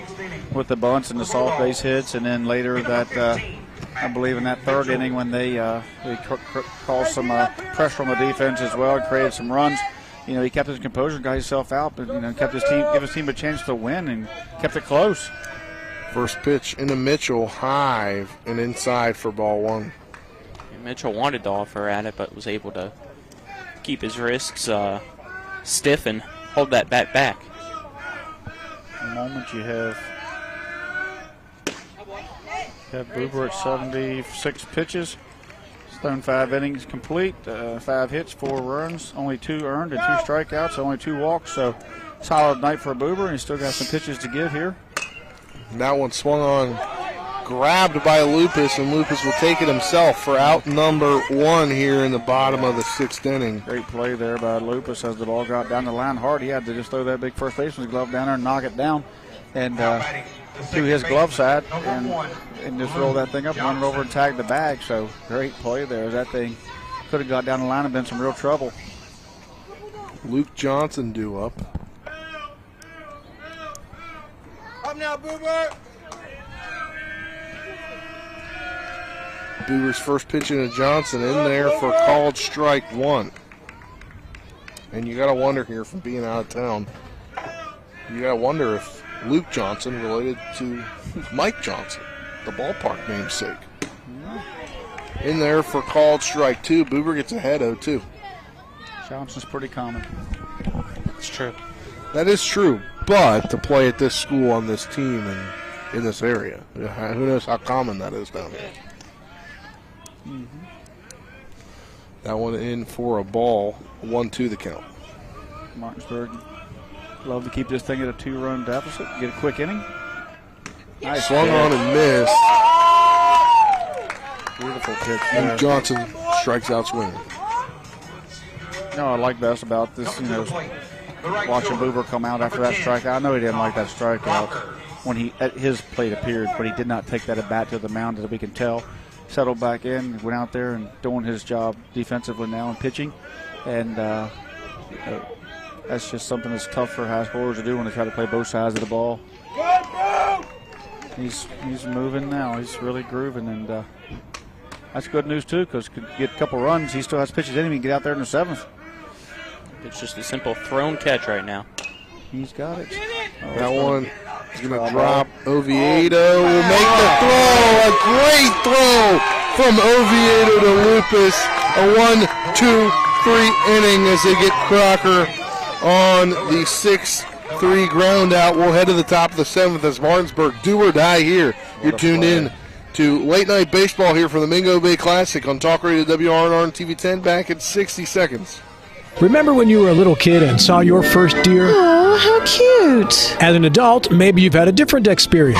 with the bunts and the soft base hits, and then later that I believe in that third inning when they caused some pressure on the defense as well and created some runs. You know, he kept his composure, got himself out, but kept his team, give his team a chance to win and kept it close. First pitch into Mitchell, high and inside for ball one. Mitchell wanted to offer at it, but was able to keep his wrists stiff and hold that bat back. The moment you have Boober at 76 pitches. He's thrown 5 innings complete, 5 hits, 4 runs, only 2 earned and 2 strikeouts, only 2 walks. So solid night for Boober, and he's still got some pitches to give here. That one swung on, grabbed by Lupus, and Lupus will take it himself for out number 1 here in the bottom of the sixth inning. Great play there by Lupus as the ball got down the line hard. He had to just throw that big first baseman's glove down there and knock it down and to his glove side and just roll that thing up, run it over and tag the bag. So great play there. That thing could have got down the line and been some real trouble. Luke Johnson due up. Up now, Boober. Boober's first pitch into Johnson in there for called strike 1. And you got to wonder here from being out of town, you got to wonder if Luke Johnson related to Mike Johnson, the ballpark namesake. In there for called strike 2. Boober gets ahead 0-2. Johnson's pretty common. It's true. That is true, but to play at this school on this team and in this area, who knows how common that is down here. Mm-hmm. That one in for a ball, 1-2 the count. Martinsburg love to keep this thing at a 2-run deficit, get a quick inning. Nice swung pitch. On and missed. Beautiful pitch. And Johnson strikes out swinging. No, I like best about this, watching Boober come out after that strikeout. I know he didn't like that strikeout when his plate appeared, but he did not take that at bat to the mound, as we can tell. Settled back in, went out there and doing his job defensively now and pitching. And that's just something that's tough for high scorers to do when they try to play both sides of the ball. He's moving now. He's really grooving, and that's good news too, because could get a couple runs. He still has pitches in him. He can get out there in the 7th. It's just a simple throw and catch right now. He's got it. That one is going to drop. Oviedo will make the throw. A great throw from Oviedo to Lupus. A 1-2-3 inning as they get Crocker on the 6-3 ground out. We'll head to the top of the 7th as Martinsburg do or die here. You're tuned in to Late Night Baseball here from the Mingo Bay Classic on Talk Radio WRNR and TV 10. Back in 60 seconds. Remember when you were a little kid and saw your first deer? Oh, how cute. As an adult, maybe you've had a different experience.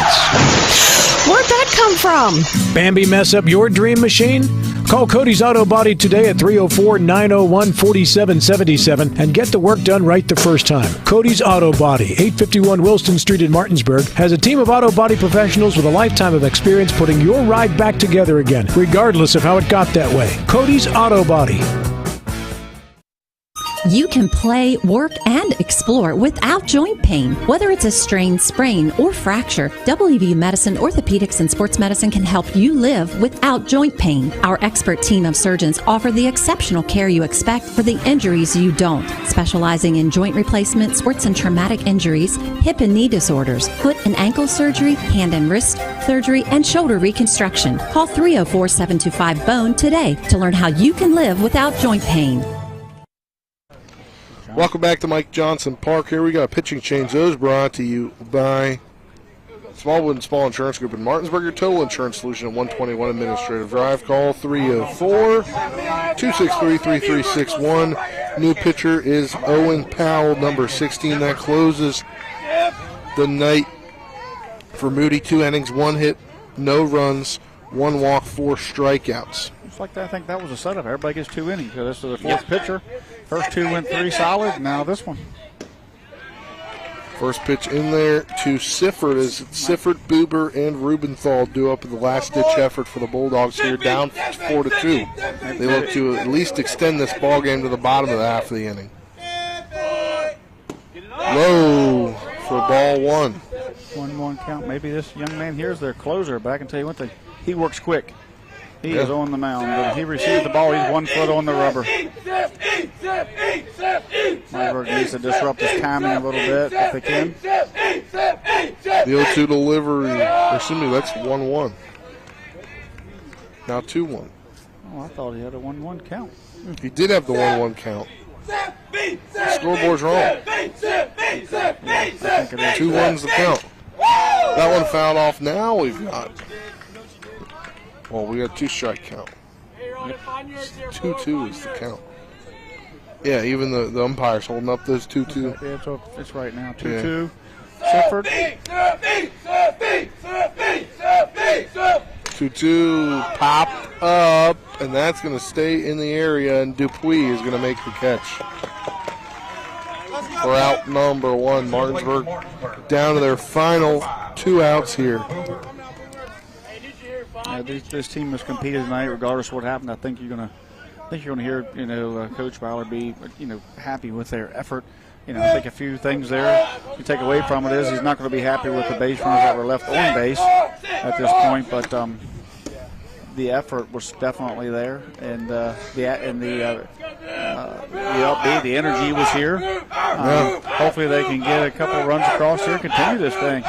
Where'd that come from? Bambi mess up your dream machine? Call Cody's Auto Body today at 304-901-4777 and get the work done right the first time. Cody's Auto Body, 851 Wilston Street in Martinsburg, has a team of auto body professionals with a lifetime of experience putting your ride back together again, regardless of how it got that way. Cody's Auto Body. You can play, work, and explore without joint pain. Whether it's a strain, sprain, or fracture, WV Medicine Orthopedics and Sports Medicine can help you live without joint pain. Our expert team of surgeons offer the exceptional care you expect for the injuries you don't, specializing in joint replacement, sports and traumatic injuries, hip and knee disorders, foot and ankle surgery, hand and wrist surgery, and shoulder reconstruction. Call 304-725-BONE today to learn how you can live without joint pain. Welcome back to Mike Johnson Park. Here we got a pitching change. Those brought to you by Smallwood and Small Insurance Group in Martinsburg, your total insurance solution at 121 Administrative Drive. Call 304-263-3361. New pitcher is Owen Powell, number 16. That closes the night for Moody. 2 innings, 1 hit, no runs, 1 walk, 4 strikeouts. It's like that. I think that was a setup. Everybody gets 2 innings. So this is the 4th pitcher. First 2 went 3 solid. Now this one. First pitch in there to Sifford as Sifford, Buber, and Rubenthal do up in the last-ditch effort for the Bulldogs here, down 4-2. They look to at least extend this ball game to the bottom of the half of the inning. Low for ball 1. 1-1 count. Maybe this young man here is their closer. But I can tell you one thing. He works quick. He is on the mound, but he received the ball. He's 1 foot on the rubber. Martinsburg needs to disrupt his timing a little bit if they can. The 0-2 delivery. Excuse me, that's 1-1. Now 2-1. Oh, I thought he had a 1-1 count. He did have the 1-1 count. Scoreboard's wrong. 2-1's the count. That one fouled off. Now we've got... Well, we got 2 strike count. 2-2 is the count. Yeah, even the umpire's holding up those 2-2. Yeah, it's right now. 2-2. Sifford. 2-2 popped up, and that's going to stay in the area, and Dupuis is going to make the catch. For out number 1, Martinsburg down to their final 2 outs here. This team has competed tonight, regardless of what happened. I think you're gonna hear, Coach Bowler be, happy with their effort. I think a few things there you take away from it is he's not going to be happy with the base runners that were left on base at this point, but the effort was definitely there, and the upbeat, the energy was here. Hopefully they can get a couple runs across here and continue this thing.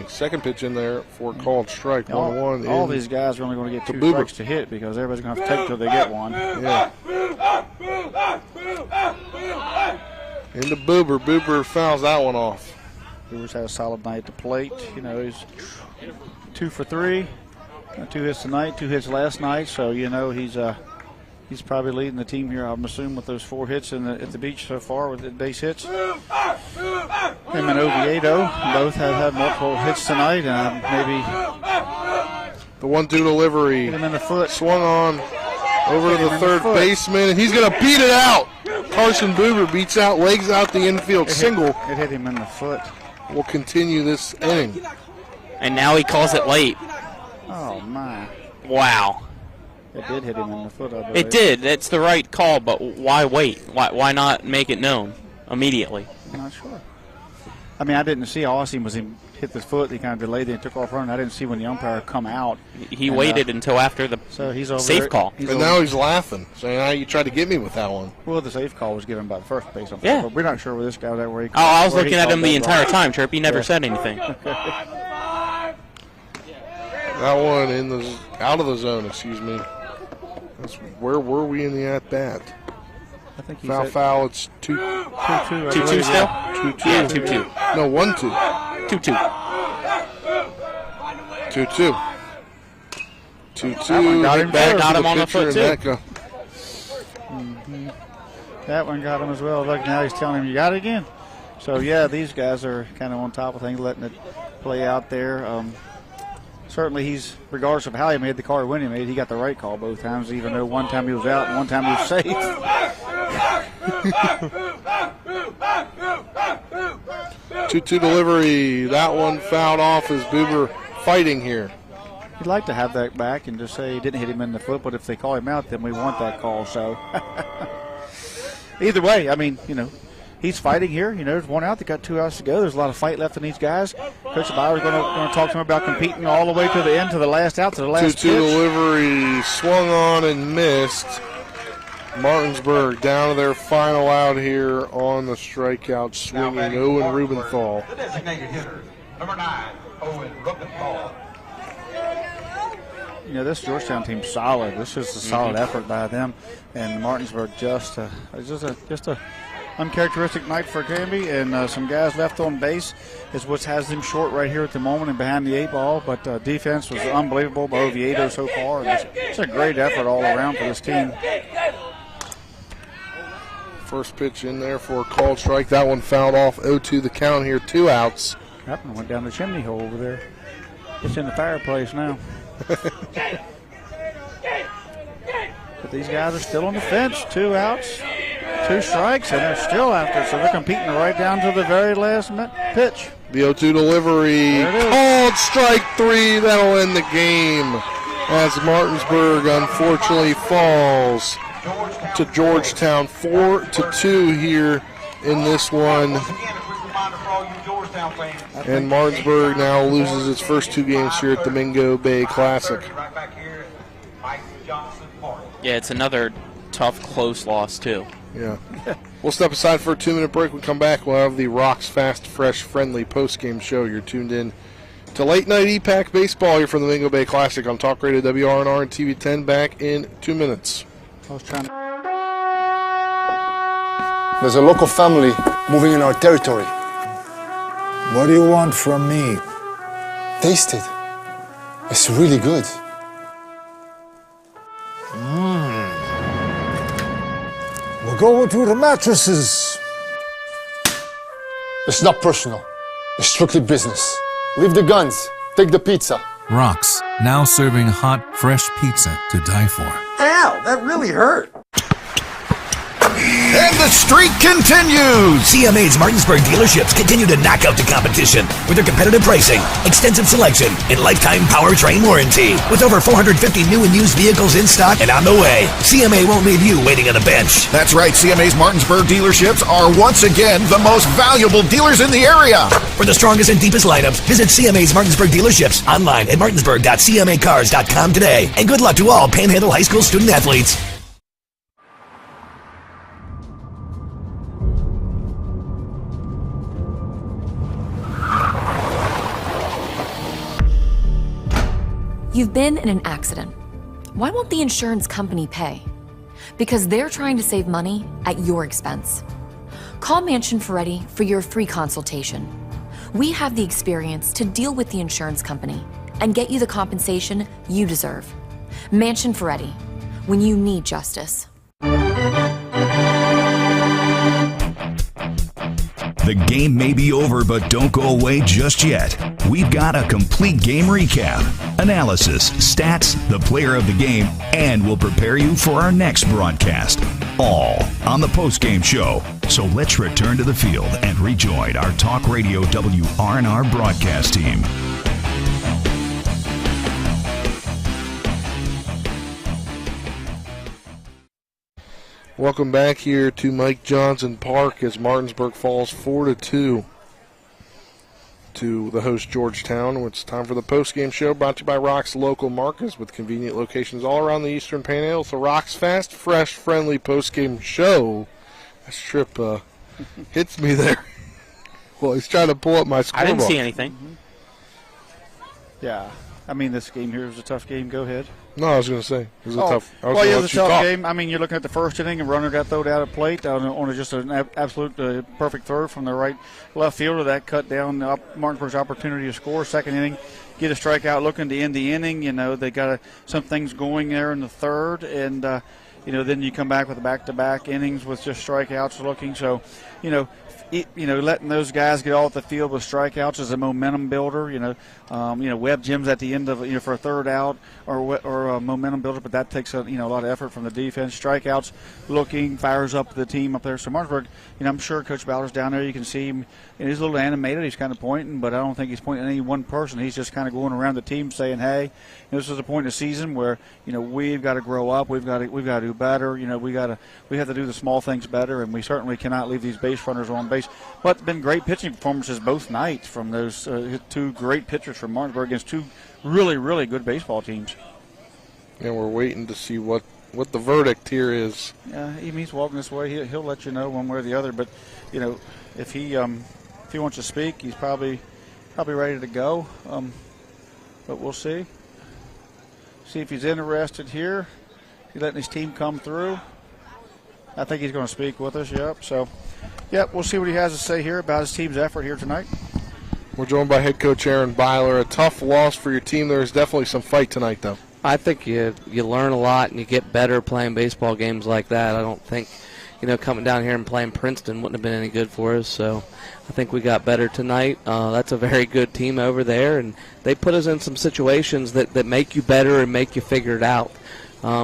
Second pitch in there for a called strike. 1-1. All these guys are only going to get 2 strikes to hit because everybody's going to have to take till they get one. Yeah. Into Buber. Buber fouls that one off. Buber's had a solid night at the plate. He's 2 for 3. 2 hits tonight, 2 hits last night. So he's probably leading the team here, I'm assuming, with those 4 hits at the beach so far with the base hits. Him and Oviedo both have had multiple hits tonight. Maybe the 1-2 delivery. Hit him in the foot. Swung on over to the third baseman, and he's going to beat it out. Carson Buber beats out, legs out the infield single. It hit him in the foot. Will continue this inning. And now he calls it late. Oh, my. Wow. It did hit him in the foot, I believe. It did. That's the right call, but why wait? Why not make it known immediately? I'm not sure. I mean, I didn't see. All I seen was him hit the foot. He kind of delayed it and took off running. I didn't see when the umpire come out. He waited until after the safe call. And now he's laughing, saying, "How you tried to get me with that one?" Well, the safe call was given by the first base umpire. Yeah. But we're not sure where this guy was at. Where he called, I was looking at him the entire time, Chirp. He never said anything. That one out of the zone, excuse me. Where were we in the at-bat? I think he foul. It's 2-2. 2-2 still? 2-2. Yeah, 2-2. No, 1-2. 2-2. 2-2. 2-2. Got him on the foot, too. That one got him as well. Look, now he's telling him, you got it again. So, yeah, these guys are kind of on top of things, letting it play out there. Certainly, he's, regardless of how he made the call or when he made it, he got the right call both times, even though one time he was out and one time he was safe. 2-2 delivery. That one fouled off as Boober fighting here. You'd like to have that back and just say he didn't hit him in the foot, but if they call him out, then we want that call. So either way, I mean, he's fighting here. There's one out. They got 2 outs to go. There's a lot of fight left in these guys. Coach Bauer's going to talk to him about competing all the way to the end, to the last out, to the last 2-2 pitch. delivery, swung on and missed. Martinsburg down to their final out here on the strikeout, swinging Owen Rubenthal. The designated hitter, number 9, Owen Rubenthal. This Georgetown team's solid. This is a solid effort by them, and Martinsburg just a uncharacteristic night for Granby, and some guys left on base is what has them short right here at the moment and behind the 8 ball. But defense was unbelievable by Oviedo so far, and it's a great effort all around for this team. First pitch in there for a called strike. That one fouled off. 0-2 the count here. 2 outs. That one went down the chimney hole over there. It's in the fireplace now. But these guys are still on the fence. 2 outs, 2 strikes, and they're still after. So they're competing right down to the very last pitch. The 0-2 delivery. Called strike 3. That'll end the game as Martinsburg unfortunately falls to Georgetown. 4-2 here in this one. And Martinsburg now loses its first 2 games here at the Mingo Bay Classic. Yeah, it's another tough, close loss, too. Yeah. We'll step aside for a 2-minute break. When we come back, we'll have the Rocks Fast, Fresh, Friendly post-game show. You're tuned in to Late Night EPAC Baseball here from the Mingo Bay Classic on Talk Radio WRNR and TV 10. Back in 2 minutes. There's a local family moving in our territory. What do you want from me? Taste it. It's really good. We'll go to the mattresses. It's not personal. It's strictly business. Leave the guns. Take the pizza. Rocks, now serving hot, fresh pizza to die for. Ow, that really hurt. And the streak continues! CMA's Martinsburg dealerships continue to knock out the competition with their competitive pricing, extensive selection, and lifetime powertrain warranty. With over 450 new and used vehicles in stock and on the way, CMA won't leave you waiting on a bench. That's right, CMA's Martinsburg dealerships are once again the most valuable dealers in the area. For the strongest and deepest lineups, visit CMA's Martinsburg dealerships online at martinsburg.cmacars.com today. And good luck to all Panhandle High School student athletes. You've been in an accident. Why won't the insurance company pay? Because they're trying to save money at your expense. Call Mansion Ferretti for your free consultation. We have the experience to deal with the insurance company and get you the compensation you deserve. Mansion Ferretti, when you need justice. The game may be over, but don't go away just yet. We've got a complete game recap, analysis, stats, the player of the game, and we'll prepare you for our next broadcast. All on the post-game show. So let's return to the field and rejoin our Talk Radio WRNR broadcast team. Welcome back here to Mike Johnson Park as Martinsburg falls 4-2 to the host Georgetown. It's time for the post-game show brought to you by Rocks Local Markets with convenient locations all around the Eastern Panhandle. It's the Rocks Fast, Fresh, Friendly post-game show. That strip hits me there. Well, he's trying to pull up my scoreboard. I didn't see anything. Yeah. I mean, this game here was a tough game. Go ahead. No, I was going to say. It was a tough. Well, yeah, it was a tough game. I mean, you're looking at the first inning, a runner got thrown out at plate on just an absolute perfect throw from the right left fielder. That cut down Martinsburg's opportunity to score. Second inning, get a strikeout looking to end the inning. They got some things going there in the third. And, then you come back with back-to-back innings with just strikeouts looking. So, letting those guys get off the field with strikeouts is a momentum builder. Webb Jim's at the end of for a third out or a momentum builder, but that takes a lot of effort from the defense. Strikeouts, fires up the team up there. So Martinsburg, I'm sure Coach Ballard's down there. You can see him. He's a little animated. He's kind of pointing, but I don't think he's pointing at any one person. He's just kind of going around the team saying, "Hey, this is a point in the season where we've got to grow up. We've got to do better. We have to do the small things better, and we certainly cannot leave these base runners on base." But it's been great pitching performances both nights from those two great pitchers from Martinsburg against two really, really good baseball teams. And we're waiting to see what the verdict here is. Yeah, he's walking this way. He'll let you know one way or the other. But if he wants to speak, he's probably ready to go. But we'll see. See if he's interested here. He's letting his team come through. I think he's going to speak with us. Yep. So, we'll see what he has to say here about his team's effort here tonight. We're joined by head coach Aaron Byler. A tough loss for your team. There's definitely some fight tonight, though. I think you learn a lot and you get better playing baseball games like that. I don't think, coming down here and playing Princeton wouldn't have been any good for us. So I think we got better tonight. That's a very good team over there, and they put us in some situations that make you better and make you figure it out.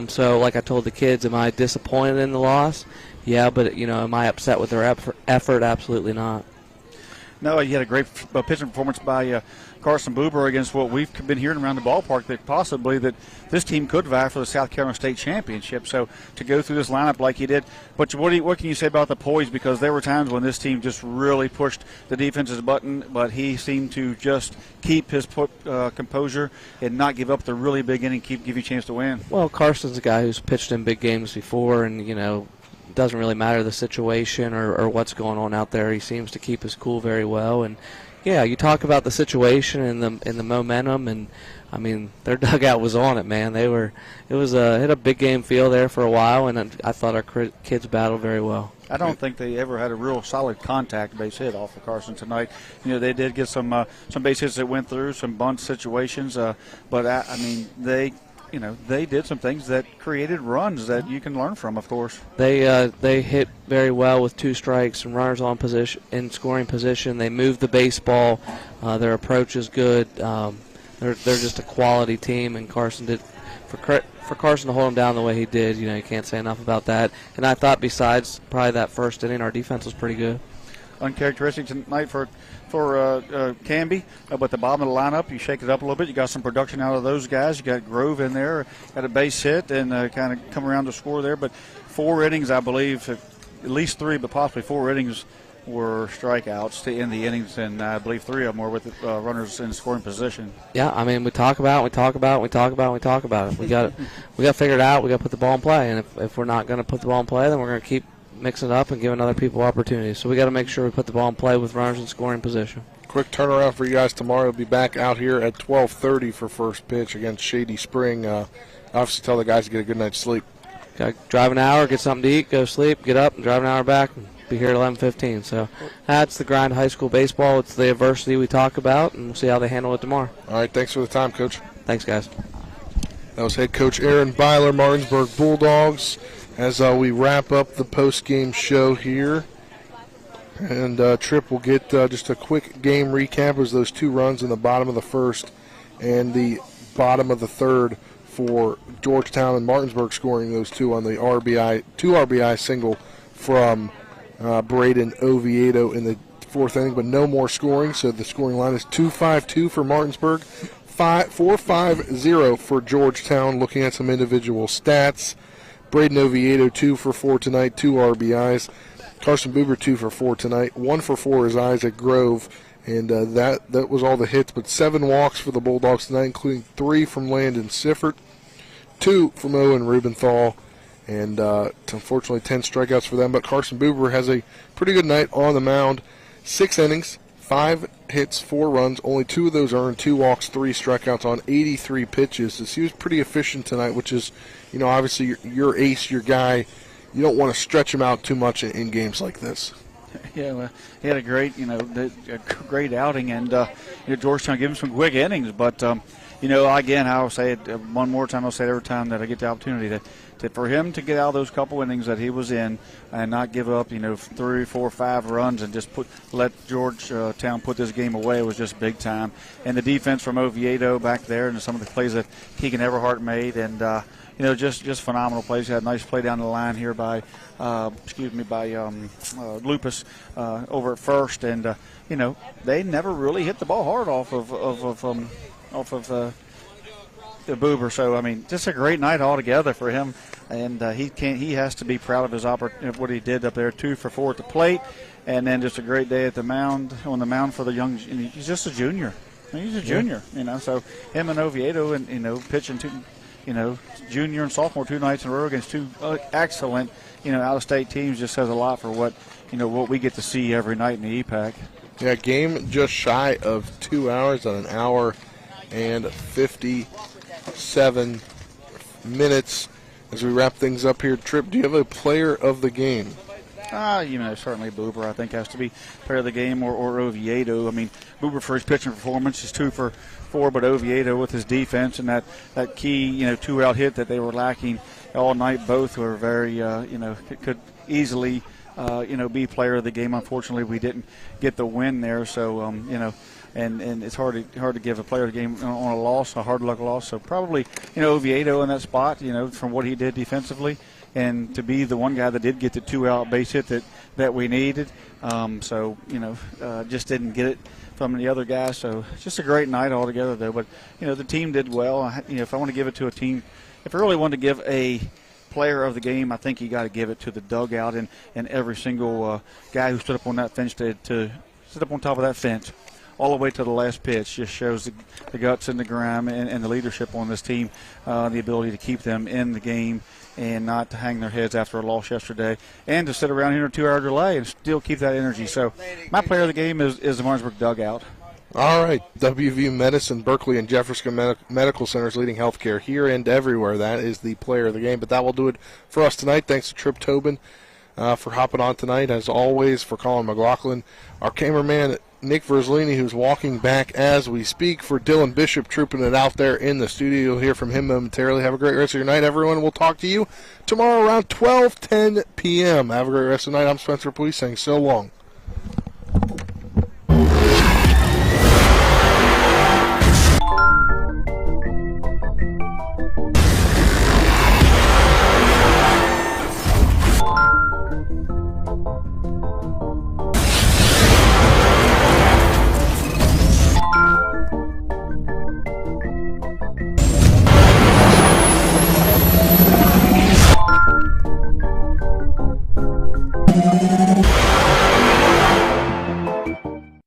So like I told the kids, am I disappointed in the loss? Yeah, but, am I upset with their effort? Absolutely not. No, you had a great pitching performance by Carson Buber against what we've been hearing around the ballpark, that possibly that this team could vie for the South Carolina State Championship. So to go through this lineup like he did, but what can you say about the poise? Because there were times when this team just really pushed the defense's button, but he seemed to just keep his composure and not give up the really big inning, give you a chance to win. Well, Carson's a guy who's pitched in big games before, and doesn't really matter the situation or what's going on out there. He seems to keep his cool very well. And you talk about the situation and the momentum, and I mean their dugout was on it, man. It had a big game feel there for a while, and I thought our kids battled very well. I don't think they ever had a real solid contact base hit off of Carson tonight. They did get some base hits that went through, some bunt situations, but they did some things that created runs that you can learn from, of course. They hit very well with 2 strikes and runners on position in scoring position. They moved the baseball. Their approach is good. They're just a quality team, and Carson did for Carson to hold him down the way he did. You can't say enough about that. And I thought besides probably that first inning, our defense was pretty good. Uncharacteristic tonight for Canby, but the bottom of the lineup, you shake it up a little bit. You got some production out of those guys. You got Grove in there, got a base hit, and kind of come around to score there. But 4 innings, I believe, at least 3, but possibly 4 innings were strikeouts to end the innings, and I believe 3 of them were with runners in scoring position. Yeah, I mean, we talk about it. We got to figure it out. We got to put the ball in play, and if we're not going to put the ball in play, then we're going to keep mixing it up and giving other people opportunities. So we got to make sure we put the ball in play with runners in scoring position. Quick turnaround for you guys tomorrow. We'll be back out here at 12:30 for first pitch against Shady Spring. Obviously tell the guys to get a good night's sleep. Got to drive an hour, get something to eat, go sleep, get up, and drive an hour back, and be here at 11:15. So that's the grind of high school baseball. It's the adversity we talk about, and we'll see how they handle it tomorrow. All right, thanks for the time, Coach. Thanks, guys. That was head coach Aaron Byler, Martinsburg Bulldogs. As we wrap up the post-game show here, and Tripp will get just a quick game recap. It was those 2 runs in the bottom of the first and the bottom of the third for Georgetown and Martinsburg, scoring those 2 on the two RBI single from Braden Oviedo in the 4th inning, but no more scoring. So the scoring line is 2-5-2 for Martinsburg, 4-5-0 for Georgetown. Looking at some individual stats. Braden Oviedo 2 for 4 tonight, 2 RBIs. Carson Buber 2 for 4 tonight, 1 for 4 is Isaac Grove, and that was all the hits. But 7 walks for the Bulldogs tonight, including 3 from Landon Siffert, 2 from Owen Rubenthal, and unfortunately 10 strikeouts for them. But Carson Buber has a pretty good night on the mound. 6 innings, 5 hits, 4 runs, only 2 of those earned, 2 walks, 3 strikeouts on 83 pitches. So he was pretty efficient tonight, which is, obviously your ace, your guy. You don't want to stretch him out too much in games like this. Yeah, well, he had a great, great outing, and Georgetown gave him some quick innings, but again, I'll say it one more time. I'll say it every time that I get the opportunity that for him to get out of those couple innings that he was in and not give up, 3, 4, 5 runs and just let Georgetown put this game away was just big time. And the defense from Oviedo back there and some of the plays that Keegan Everhart made, and just phenomenal plays. He had a nice play down the line here by Lupus over at first, and they never really hit the ball hard off of the Boober. So just a great night altogether for him, and he has to be proud of his what he did up there, 2 for 4 at the plate, and then just a great day at the mound on the mound for the young. He's just a junior. He's a junior, so him and Oviedo and pitching junior and sophomore 2 nights in a row against 2 excellent out-of-state teams just says a lot for what we get to see every night in the EPAC. Yeah, game just shy of 2 hours, at an hour and 57 minutes. As we wrap things up here, Tripp, do you have a player of the game? Certainly Boober, I think, has to be player of the game, or Oviedo. Boober for his pitching performance is 2 for 4, but Oviedo with his defense and that key, 2-out hit that they were lacking all night, both were very, could easily, be player of the game. Unfortunately, we didn't get the win there, so, and it's hard to give a player of the game on a loss, a hard luck loss. So probably, Oviedo in that spot, from what he did defensively, and to be the one guy that did get the 2-out base hit that we needed. Just didn't get it from the other guy. So it's just a great night altogether, though. But, the team did well. If I want to give it to a team, if I really want to give a player of the game, I think you got to give it to the dugout and every single guy who stood up on that fence to sit up on top of that fence all the way to the last pitch. Just shows the guts and the grime and the leadership on this team, the ability to keep them in the game and not to hang their heads after a loss yesterday, and to sit around here in a 2-hour delay and still keep that energy. So my player of the game is the Martinsburg dugout. All right, WVU Medicine, Berkeley, and Jefferson Medical Centers leading healthcare here and everywhere. That is the player of the game. But that will do it for us tonight. Thanks to Tripp Tobin for hopping on tonight, as always, for Colin McLaughlin. Our cameraman, Nick Verzolini, who's walking back as we speak. For Dylan Bishop, trooping it out there in the studio. You'll hear from him momentarily. Have a great rest of your night, everyone. We'll talk to you tomorrow around 12:10 p.m. Have a great rest of the night. I'm Spencer Police saying so long.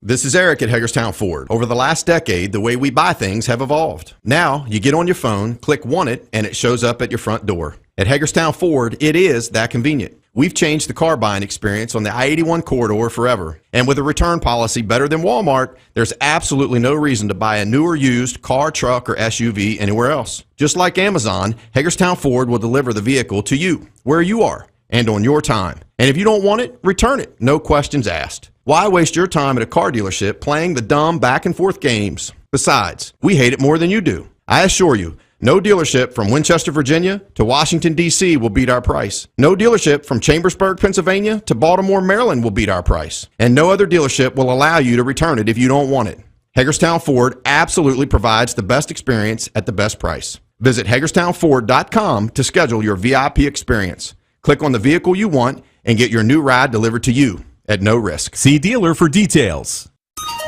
This is Eric at Hagerstown Ford. Over the last decade, the way we buy things have evolved. Now, you get on your phone, click Want It, and it shows up at your front door. At Hagerstown Ford, it is that convenient. We've changed the car buying experience on the I-81 corridor forever. And with a return policy better than Walmart, there's absolutely no reason to buy a new or used car, truck, or SUV anywhere else. Just like Amazon, Hagerstown Ford will deliver the vehicle to you, where you are, and on your time. And if you don't want it, return it. No questions asked. Why waste your time at a car dealership playing the dumb back-and-forth games? Besides, we hate it more than you do. I assure you, no dealership from Winchester, Virginia to Washington, D.C. will beat our price. No dealership from Chambersburg, Pennsylvania to Baltimore, Maryland will beat our price. And no other dealership will allow you to return it if you don't want it. Hagerstown Ford absolutely provides the best experience at the best price. Visit HagerstownFord.com to schedule your VIP experience. Click on the vehicle you want and get your new ride delivered to you at no risk. See dealer for details.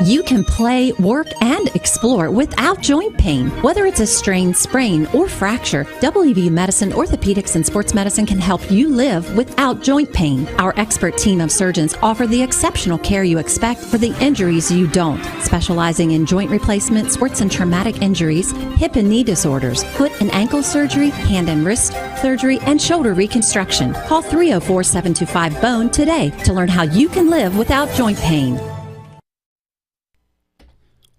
You can play, work, and explore without joint pain. Whether it's a strain, sprain, or fracture, WVU Medicine, Orthopedics, and Sports Medicine can help you live without joint pain. Our expert team of surgeons offer the exceptional care you expect for the injuries you don't, specializing in joint replacement, sports and traumatic injuries, hip and knee disorders, foot and ankle surgery, hand and wrist surgery, and shoulder reconstruction. Call 304-725-BONE today to learn how you can live without joint pain.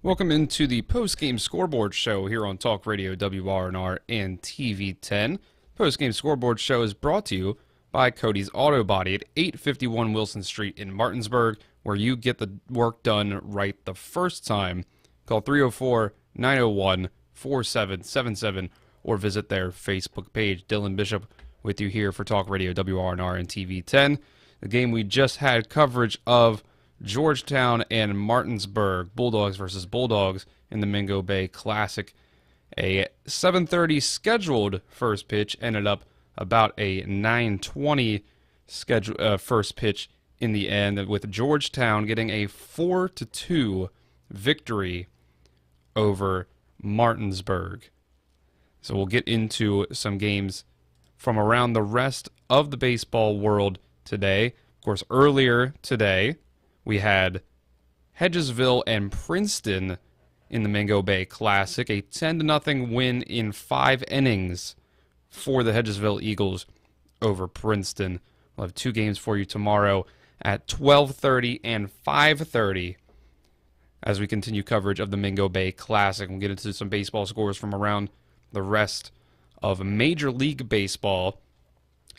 Welcome into the post-game scoreboard show here on Talk Radio WRNR and TV10. Post-game scoreboard show is brought to you by Cody's Auto Body at 851 Wilson Street in Martinsburg, where you get the work done right the first time. Call 304-901-4600 888-286-4777 or visit their Facebook page. Dylan Bishop with you here for Talk Radio WRNR and TV 10. The game we just had coverage of, Georgetown and Martinsburg, Bulldogs versus Bulldogs in the Mingo Bay Classic. A 7:30 scheduled first pitch ended up about a 9:20 first pitch in the end, with Georgetown getting a 4-2 victory over Martinsburg. So we'll get into some games from around the rest of the baseball world today. Of course, earlier today, we had Hedgesville and Princeton in the Mingo Bay Classic, a 10-0 win in 5 innings for the Hedgesville Eagles over Princeton. We'll have 2 games for you tomorrow at 12:30 and 5:30 as we continue coverage of the Mingo Bay Classic. We'll get into some baseball scores from around the rest of Major League Baseball.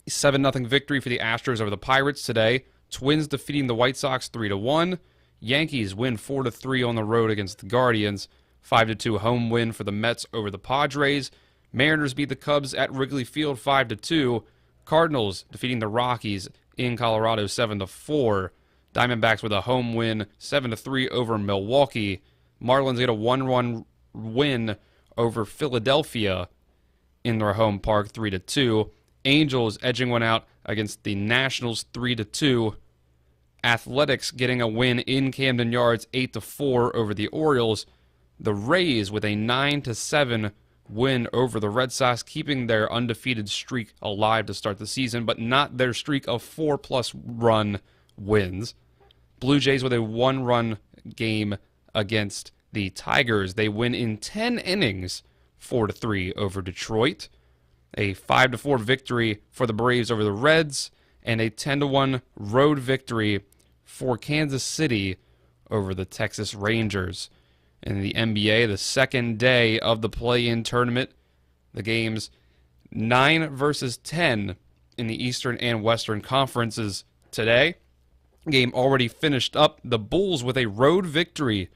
7-0 victory for the Astros over the Pirates today. Twins defeating the White Sox 3-1. Yankees win 4-3 on the road against the Guardians. 5-2 home win for the Mets over the Padres. Mariners beat the Cubs at Wrigley Field 5-2. Cardinals defeating the Rockies in Colorado 7-4. Diamondbacks with a home win 7-3 over Milwaukee. Marlins get a 1-run win over Philadelphia in their home park 3-2. Angels edging one out against the Nationals 3-2. Athletics getting a win in Camden Yards 8-4 over the Orioles. The Rays with a 9-7 win over the Red Sox, keeping their undefeated streak alive to start the season, but not their streak of 4+ run wins. Blue Jays with a 1-run game against the Tigers. They win in 10 innings 4-3 over Detroit. A 5-4 victory for the Braves over the Reds, and a 10-1 road victory for Kansas City over the Texas Rangers. In the NBA, the second day of the play-in tournament, the games 9 versus 10 in the Eastern and Western Conferences today. Game already finished up. The Bulls with a road victory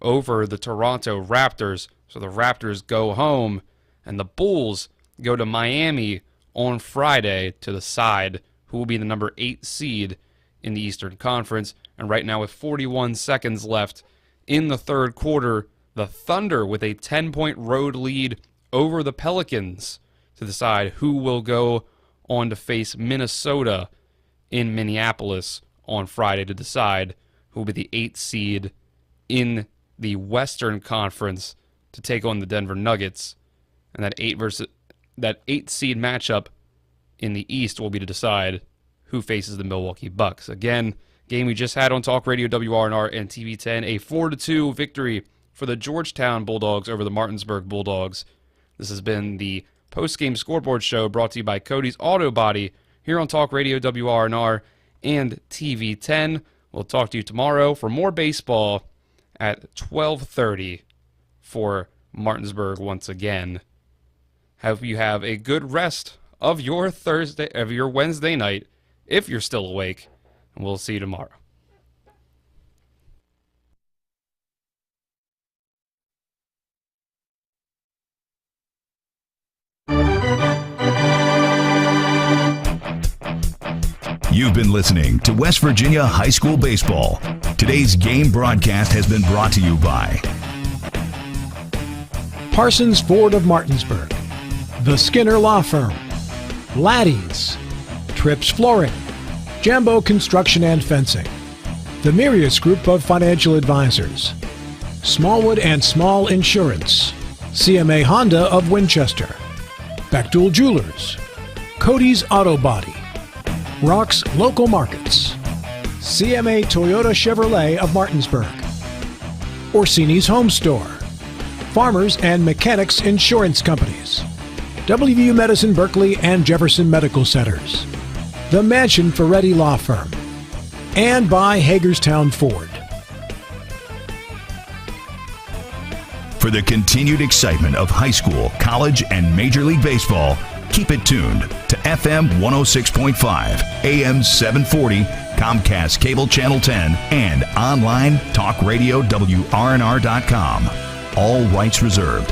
over the Toronto Raptors. So the Raptors go home, and the Bulls go to Miami on Friday to decide who will be the number 8 seed in the Eastern Conference. And right now, with 41 seconds left in the third quarter, the Thunder with a 10-point road lead over the Pelicans to decide who will go on to face Minnesota in Minneapolis on Friday to decide who will be the 8th seed in the Western Conference to take on the Denver Nuggets. And that 8th seed matchup in the East will be to decide who faces the Milwaukee Bucks. Again, game we just had on Talk Radio WRNR and TV 10, a 4-2 victory for the Georgetown Bulldogs over the Martinsburg Bulldogs. This has been the post-game scoreboard show brought to you by Cody's Auto Body here on Talk Radio WRNR and TV 10. We'll talk to you tomorrow for more baseball at 12:30 for Martinsburg once again. Hope you have a good rest of your Wednesday night, if you're still awake, and we'll see you tomorrow. You've been listening to West Virginia High School Baseball. Today's game broadcast has been brought to you by Parsons Ford of Martinsburg, The Skinner Law Firm, Laddie's, Trips Flooring, Jambo Construction and Fencing, the Mirius Group of Financial Advisors, Smallwood and Small Insurance, CMA Honda of Winchester, Bechtel Jewelers, Cody's Auto Body, Rock's Local Markets, CMA Toyota Chevrolet of Martinsburg, Orsini's Home Store, Farmers and Mechanics Insurance Companies, WVU Medicine Berkeley and Jefferson Medical Centers, the Mansion Ferretti Law Firm, and by Hagerstown Ford. For the continued excitement of high school, college, and Major League Baseball, keep it tuned to FM 106.5, AM 740, Comcast Cable Channel 10, and online talkradiowrnr.com. All rights reserved.